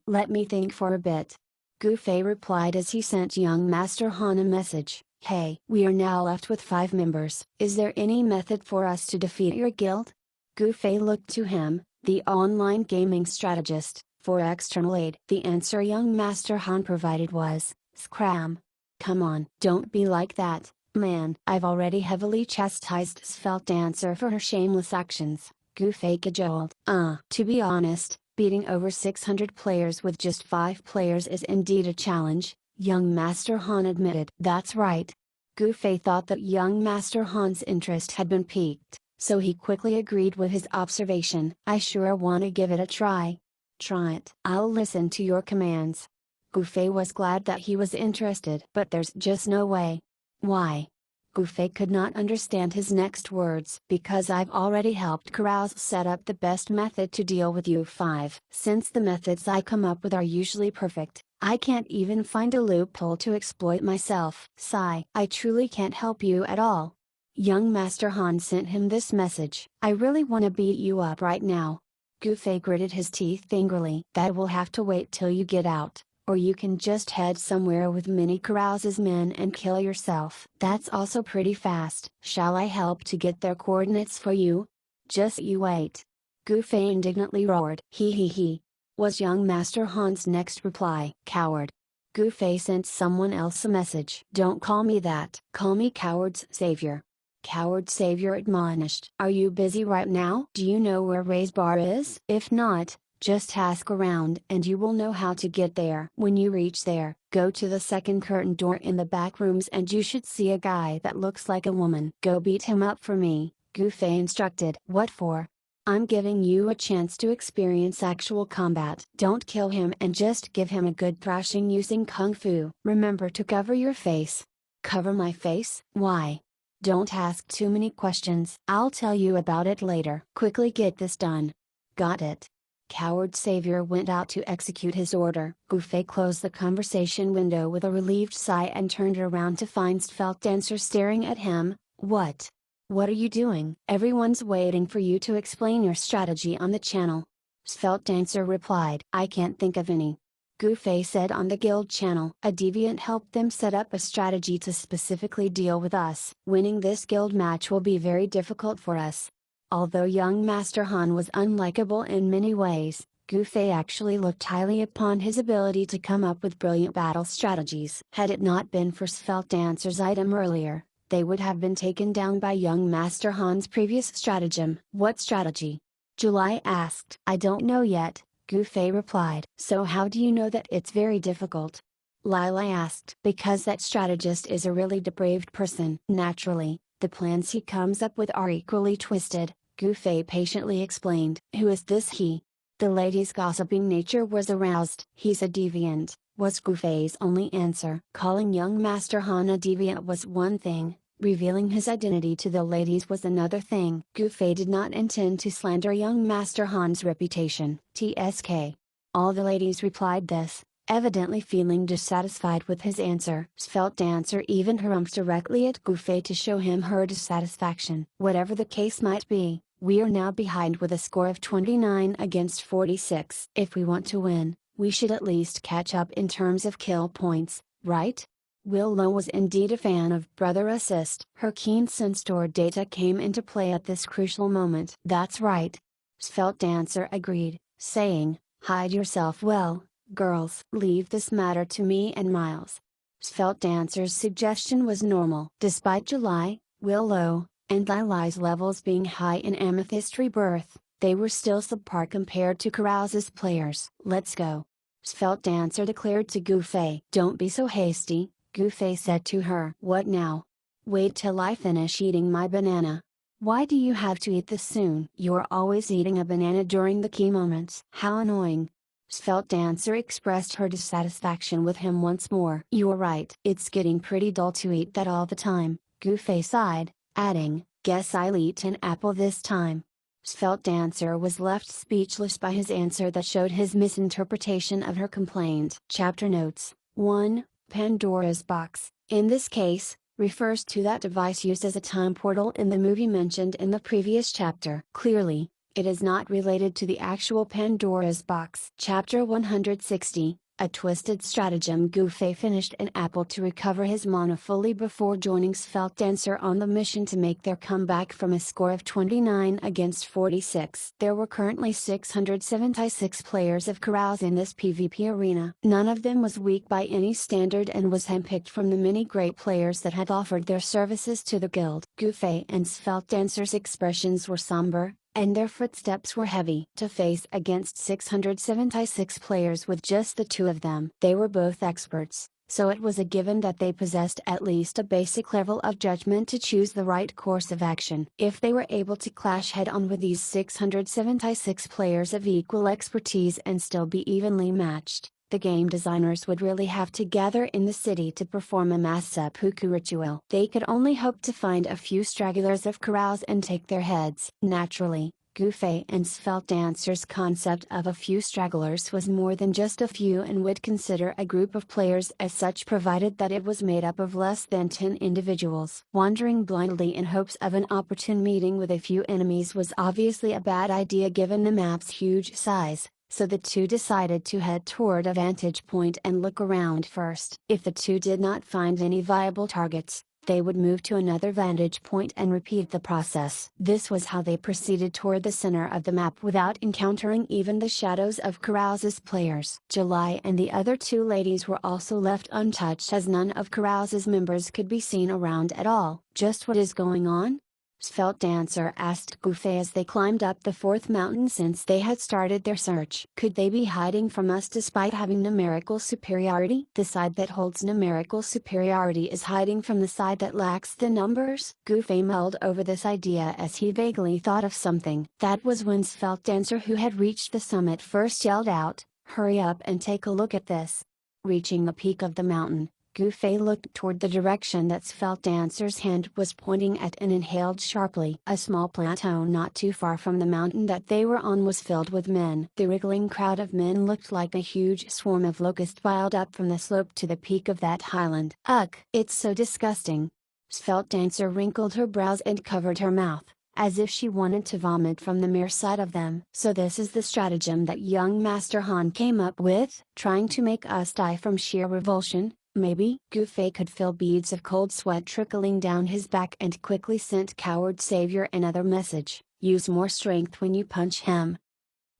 Let me think for a bit. Gufei replied as he sent Young Master Han a message. Hey, we are now left with 5 members. Is there any method for us to defeat your guild? Gufei looked to him, the online gaming strategist, for external aid. The answer Young Master Han provided was, Scram. Come on, don't be like that, man. I've already heavily chastised Svelte Dancer for her shameless actions, Gufei cajoled. To be honest, beating over 600 players with just 5 players is indeed a challenge, Young Master Han admitted. That's right. Gufei thought that Young Master Han's interest had been piqued, so he quickly agreed with his observation. I sure wanna give it a try. Try it. I'll listen to your commands. Gufei was glad that he was interested. But there's just no way. Why? Gufei could not understand his next words. Because I've already helped Carouse set up the best method to deal with you 5. Since the methods I come up with are usually perfect, I can't even find a loophole to exploit myself. Sigh. I truly can't help you at all. Young Master Han sent him this message. I really wanna beat you up right now. Gufei gritted his teeth angrily. That will have to wait till you get out, or you can just head somewhere with many Carouse's men and kill yourself. That's also pretty fast. Shall I help to get their coordinates for you? Just you wait. Gufei indignantly roared. He, was Young Master Han's next reply. Coward. Gufei sent someone else a message. Don't call me that. Call me Coward's Savior. Coward Savior admonished. Are you busy right now? Do you know where Ray's bar is? If not, just ask around and you will know how to get there. When you reach there, go to the second curtain door in the back rooms and you should see a guy that looks like a woman. Go beat him up for me, Gufei instructed. What for? I'm giving you a chance to experience actual combat. Don't kill him and just give him a good thrashing using Kung Fu. Remember to cover your face. Cover my face? Why? Don't ask too many questions. I'll tell you about it later. Quickly get this done. Got it. Coward Savior went out to execute his order. Gufei closed the conversation window with a relieved sigh and turned around to find Svelte Dancer staring at him. What? What are you doing? Everyone's waiting for you to explain your strategy on the channel. Svelte Dancer replied. I can't think of any. Gufei said on the guild channel. A deviant helped them set up a strategy to specifically deal with us. Winning this guild match will be very difficult for us. Although Young Master Han was unlikable in many ways, Gufei actually looked highly upon his ability to come up with brilliant battle strategies. Had it not been for Svelte Dancer's item earlier, they would have been taken down by Young Master Han's previous stratagem. What strategy? July asked. I don't know yet, Gufei replied. So how do you know that it's very difficult? Lila asked. Because that strategist is a really depraved person. Naturally, the plans he comes up with are equally twisted, Gufei patiently explained. Who is this he? The lady's gossiping nature was aroused. He's a deviant, was Gufei's only answer. Calling Young Master Han a deviant was one thing, revealing his identity to the ladies was another thing. Gufei did not intend to slander Young Master Han's reputation. TSK. All the ladies replied this, evidently feeling dissatisfied with his answer. Svelte Dancer even harumphed directly at Gufei to show him her dissatisfaction. Whatever the case might be, we are now behind with a score of 29 against 46. If we want to win, we should at least catch up in terms of kill points, right? Willow was indeed a fan of Brother Assist. Her keen sense toward data came into play at this crucial moment. That's right. Svelte Dancer agreed, saying, hide yourself well, girls. Leave this matter to me and Miles. Svelte Dancer's suggestion was normal. Despite July, Willow, And Lily's levels being high in Amethyst Rebirth, they were still subpar compared to Carouse's players. "Let's go," Svelte Dancer declared to Gufei. "Don't be so hasty," Gufei said to her. "What now?" "Wait till I finish eating my banana." "Why do you have to eat this soon?" "You're always eating a banana during the key moments." "How annoying." Svelte Dancer expressed her dissatisfaction with him once more. "You're right. It's getting pretty dull to eat that all the time," Gufei sighed, adding, "Guess I'll eat an apple this time." Svelte Dancer was left speechless by his answer that showed his misinterpretation of her complaint. Chapter notes: 1. Pandora's box, in this case, refers to that device used as a time portal in the movie mentioned in the previous chapter. Clearly, it is not related to the actual Pandora's box. Chapter 160, a twisted stratagem. Gufei finished an apple to recover his mana fully before joining Svelte Dancer on the mission to make their comeback from a score of 29 against 46. There were currently 676 players of Carouse in this PvP arena. None of them was weak by any standard and was handpicked from the many great players that had offered their services to the guild. Gufei and Svelte Dancer's expressions were somber, and their footsteps were heavy. To face against 676 players with just the two of them. They were both experts, so it was a given that they possessed at least a basic level of judgment to choose the right course of action. If they were able to clash head-on with these 676 players of equal expertise and still be evenly matched, the game designers would really have to gather in the city to perform a mass seppuku ritual. They could only hope to find a few stragglers of Carouse and take their heads. Naturally, Gufei and Svelte Dancer's concept of a few stragglers was more than just a few and would consider a group of players as such provided that it was made up of less than 10 individuals. Wandering blindly in hopes of an opportune meeting with a few enemies was obviously a bad idea given the map's huge size. So the two decided to head toward a vantage point and look around first. If the two did not find any viable targets, they would move to another vantage point and repeat the process. This was how they proceeded toward the center of the map without encountering even the shadows of Carouse's players. July and the other two ladies were also left untouched as none of Carouse's members could be seen around at all. "Just what is going on?" Svelte Dancer asked Gufei as they climbed up the fourth mountain since they had started their search. "Could they be hiding from us despite having numerical superiority?" "The side that holds numerical superiority is hiding from the side that lacks the numbers?" Gufei mulled over this idea as he vaguely thought of something. That was when Svelte Dancer, who had reached the summit, first yelled out, "Hurry up and take a look at this." Reaching the peak of the mountain, Gufei looked toward the direction that Svelte Dancer's hand was pointing at and inhaled sharply. A small plateau not too far from the mountain that they were on was filled with men. The wriggling crowd of men looked like a huge swarm of locusts piled up from the slope to the peak of that highland. "Ugh! It's so disgusting." Svelte Dancer wrinkled her brows and covered her mouth, as if she wanted to vomit from the mere sight of them. "So this is the stratagem that young Master Han came up with? Trying to make us die from sheer revulsion? Maybe." Gufei could feel beads of cold sweat trickling down his back and quickly sent Coward Savior another message: "Use more strength when you punch him."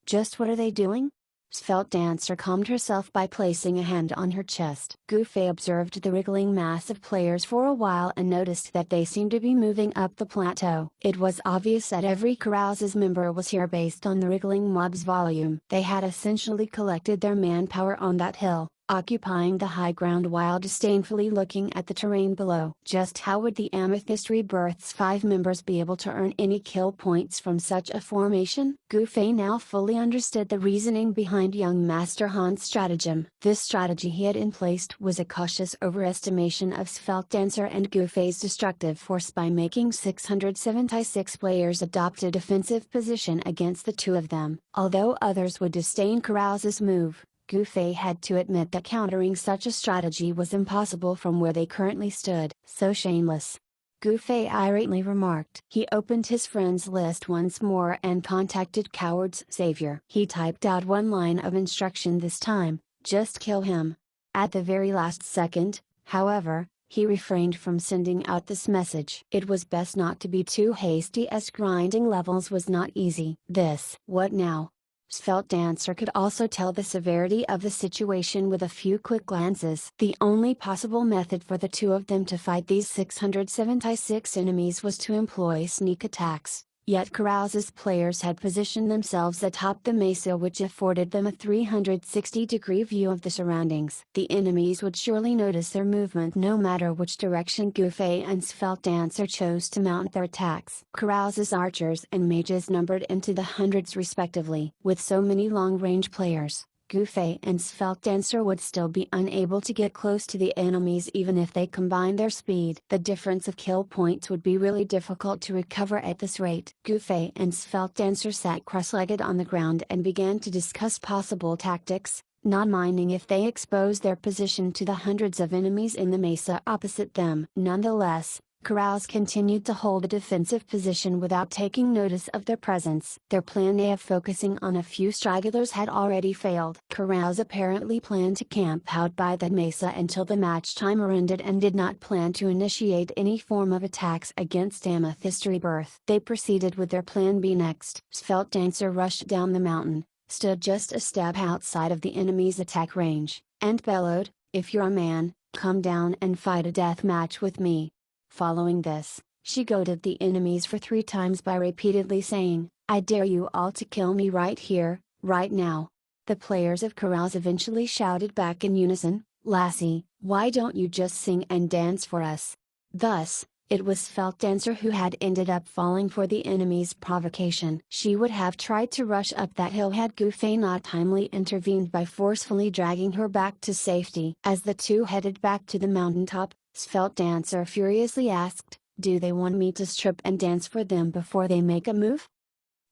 "Just what are they doing?" Svelte Dancer calmed herself by placing a hand on her chest. Gufei observed the wriggling mass of players for a while and noticed that they seemed to be moving up the plateau. It was obvious that every Carouse's member was here based on the wriggling mob's volume. They had essentially collected their manpower on that hill, occupying the high ground while disdainfully looking at the terrain below. Just how would the Amethyst Rebirth's 5 members be able to earn any kill points from such a formation? Gufei now fully understood the reasoning behind young Master Han's stratagem. This strategy he had in place was a cautious overestimation of Svelte Dancer and Gufei's destructive force by making 676 players adopt a defensive position against the two of them. Although others would disdain Carouse's move, Gufei had to admit that countering such a strategy was impossible from where they currently stood. "So shameless," Gufei irately remarked. He opened his friends list once more and contacted Coward's Savior. He typed out one line of instruction this time: "Just kill him." At the very last second, however, he refrained from sending out this message. It was best not to be too hasty as grinding levels was not easy. "This. What now?" Svelte Dancer could also tell the severity of the situation with a few quick glances. The only possible method for the two of them to fight these 676 enemies was to employ sneak attacks. Yet Carouse's players had positioned themselves atop the mesa, which afforded them a 360-degree view of the surroundings. The enemies would surely notice their movement no matter which direction Gouffet and Svelte Dancer chose to mount their attacks. Carouse's archers and mages numbered into the hundreds respectively. With so many long-range players, Gouffet and Svelte Dancer would still be unable to get close to the enemies even if they combined their speed. The difference of kill points would be really difficult to recover at this rate. Gouffet and Svelte Dancer sat cross-legged on the ground and began to discuss possible tactics, not minding if they exposed their position to the hundreds of enemies in the mesa opposite them. Nonetheless, Carouse continued to hold a defensive position without taking notice of their presence. Their plan A of focusing on a few stragglers had already failed. Carouse apparently planned to camp out by the mesa until the match timer ended and did not plan to initiate any form of attacks against Amethyst Rebirth. They proceeded with their plan B next. Svelte Dancer rushed down the mountain, stood just a step outside of the enemy's attack range, and bellowed, "If you're a man, come down and fight a death match with me." Following this, she goaded the enemies for 3 times by repeatedly saying, "I dare you all to kill me right here, right now." The players of Carouse eventually shouted back in unison, "Lassie, why don't you just sing and dance for us?" Thus, it was Svelte Dancer who had ended up falling for the enemy's provocation. She would have tried to rush up that hill had Gouffet not timely intervened by forcefully dragging her back to safety. As the two headed back to the mountaintop, Svelte Dancer furiously asked, "Do they want me to strip and dance for them before they make a move?"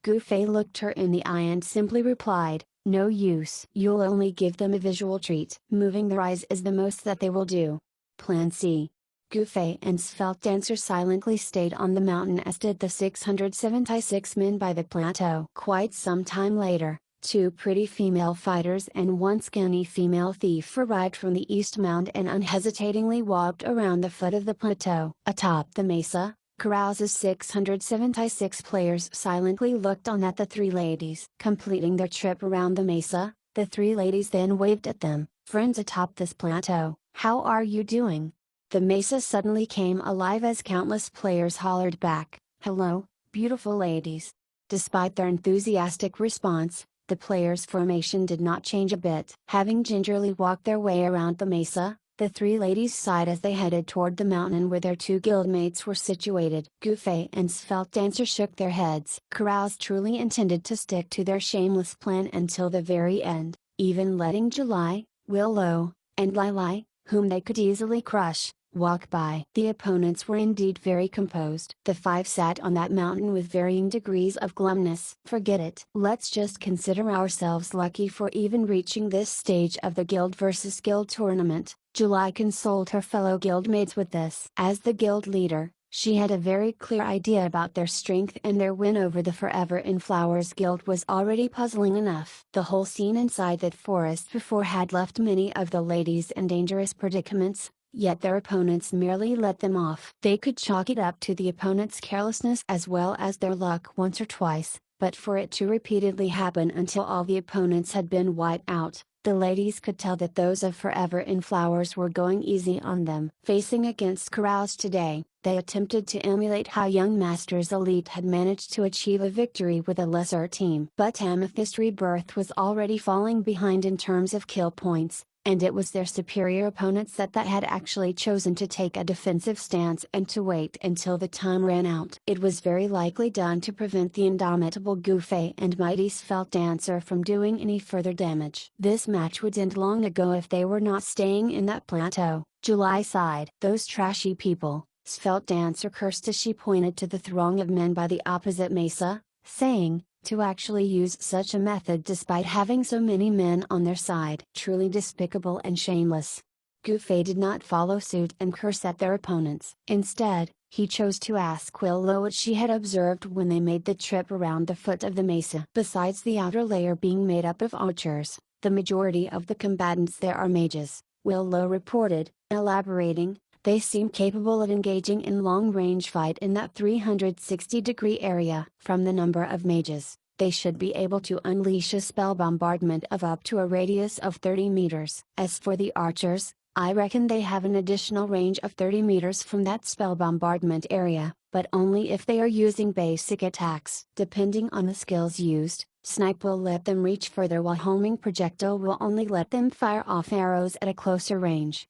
Gouffet looked her in the eye and simply replied, "No use. You'll only give them a visual treat. Moving their eyes is the most that they will do." Plan C. Gouffet and Svelte Dancer silently stayed on the mountain, as did the 676 men by the plateau. Quite some time later, 2 pretty female fighters and 1 skinny female thief arrived from the East Mound and unhesitatingly walked around the foot of the plateau. Atop the mesa, Carouse's 676 players silently looked on at the 3 ladies. Completing their trip around the mesa, the 3 ladies then waved at them, "Friends atop this plateau, how are you doing?" The mesa suddenly came alive as countless players hollered back, "Hello, beautiful ladies." Despite their enthusiastic response, the players' formation did not change a bit. Having gingerly walked their way around the mesa, the 3 ladies sighed as they headed toward the mountain where their 2 guildmates were situated. Gouffet and Svelte Dancer shook their heads. Carouse truly intended to stick to their shameless plan until the very end, even letting July, Willow, and Lili, whom they could easily crush, walk by. The opponents were indeed very composed. The 5 sat on that mountain with varying degrees of glumness. "Forget it. Let's just consider ourselves lucky for even reaching this stage of the guild versus guild tournament." July consoled her fellow guildmates with this. As the guild leader, she had a very clear idea about their strength, and their win over the Forever in Flowers guild was already puzzling enough. The whole scene inside that forest before had left many of the ladies in dangerous predicaments, yet their opponents merely let them off. They could chalk it up to the opponent's carelessness as well as their luck once or twice, but for it to repeatedly happen until all the opponents had been wiped out, the ladies could tell that those of Forever in Flowers were going easy on them. Facing against Carouse today, they attempted to emulate how young Masters Elite had managed to achieve a victory with a lesser team. But Amethyst Rebirth was already falling behind in terms of kill points, and it was their superior opponents that had actually chosen to take a defensive stance and to wait until the time ran out. It was very likely done to prevent the indomitable Gouffet and mighty Svelte Dancer from doing any further damage. This match would end long ago if they were not staying in that plateau. July sighed. "Those trashy people," Svelte Dancer cursed as she pointed to the throng of men by the opposite mesa, saying, "To actually use such a method despite having so many men on their side. Truly despicable and shameless." Gouffet did not follow suit and curse at their opponents. Instead, he chose to ask Willow what she had observed when they made the trip around the foot of the mesa. "Besides the outer layer being made up of archers, the majority of the combatants there are mages," Willow reported, elaborating, "They seem capable of engaging in long-range fight in that 360-degree area. From the number of mages, they should be able to unleash a spell bombardment of up to a radius of 30 meters. As for the archers, I reckon they have an additional range of 30 meters from that spell bombardment area, but only if they are using basic attacks. Depending on the skills used, snipe will let them reach further while homing projectile will only let them fire off arrows at a closer range.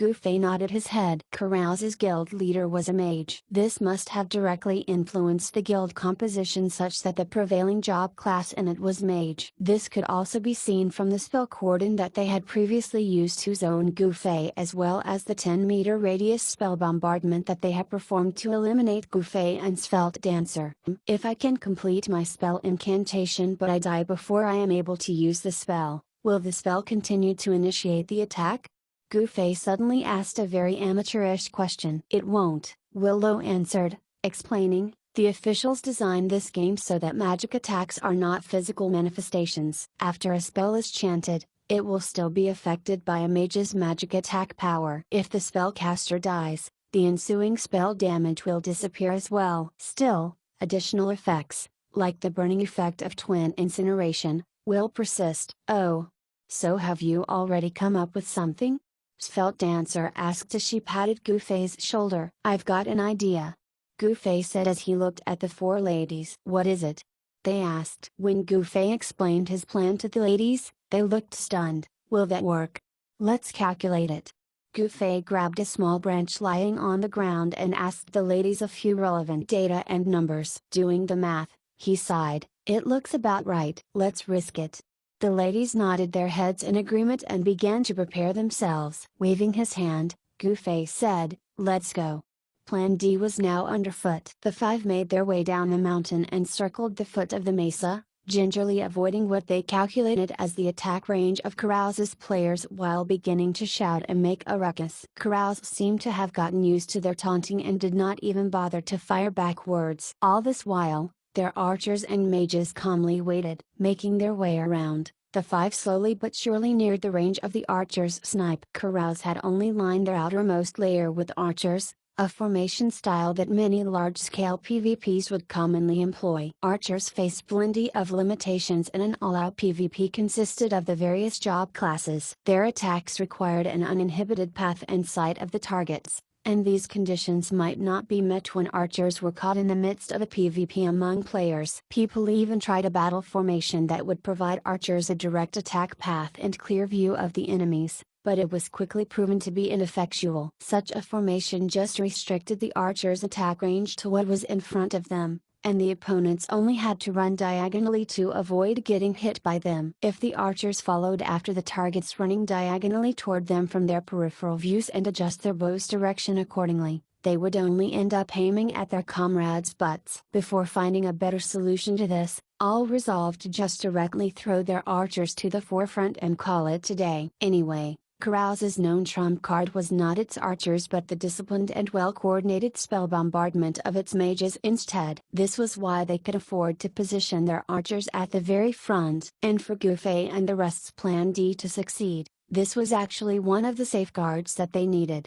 Gufei nodded his head. Carouse's guild leader was a mage. This must have directly influenced the guild composition such that the prevailing job class in it was mage. This could also be seen from the spell cordon that they had previously used to zone Gufei, as well as the 10-meter radius spell bombardment that they had performed to eliminate Gufei and Svelte Dancer. If I can complete my spell incantation but I die before I am able to use the spell, will the spell continue to initiate the attack? Gufei suddenly asked a very amateurish question. It won't, Willow answered, explaining, the officials designed this game so that magic attacks are not physical manifestations. After a spell is chanted, it will still be affected by a mage's magic attack power. If the spellcaster dies, the ensuing spell damage will disappear as well. Still, additional effects, like the burning effect of twin incineration, will persist. Oh. So have you already come up with something? Svelte Dancer asked as she patted Gufei's shoulder. I've got an idea. Gufei said as he looked at the four ladies. What is it? They asked. When Gufei explained his plan to the ladies, they looked stunned. Will that work? Let's calculate it. Gufei grabbed a small branch lying on the ground and asked the ladies a few relevant data and numbers. Doing the math, he sighed. It looks about right. Let's risk it. The ladies nodded their heads in agreement and began to prepare themselves. Waving his hand, Gufei said, let's go. Plan D was now underfoot. The five made their way down the mountain and circled the foot of the mesa, gingerly avoiding what they calculated as the attack range of Carouse's players while beginning to shout and make a ruckus. Carouse seemed to have gotten used to their taunting and did not even bother to fire back words. All this while, their archers and mages calmly waited. Making their way around, the five slowly but surely neared the range of the archers' snipe. Carouse had only lined their outermost layer with archers, a formation style that many large-scale PvPs would commonly employ. Archers faced plenty of limitations and an all-out PvP consisted of the various job classes. Their attacks required an uninhibited path and sight of the targets, and these conditions might not be met when archers were caught in the midst of a PvP among players. People even tried a battle formation that would provide archers a direct attack path and clear view of the enemies, but it was quickly proven to be ineffectual. Such a formation just restricted the archers' attack range to what was in front of them, and the opponents only had to run diagonally to avoid getting hit by them. If the archers followed after the targets running diagonally toward them from their peripheral views and adjust their bow's direction accordingly, they would only end up aiming at their comrades' butts. Before finding a better solution to this, all resolved to just directly throw their archers to the forefront and call it a day. Anyway, Carouse's known trump card was not its archers but the disciplined and well-coordinated spell bombardment of its mages instead. This was why they could afford to position their archers at the very front. And for Gufei and the rest's Plan D to succeed, this was actually one of the safeguards that they needed.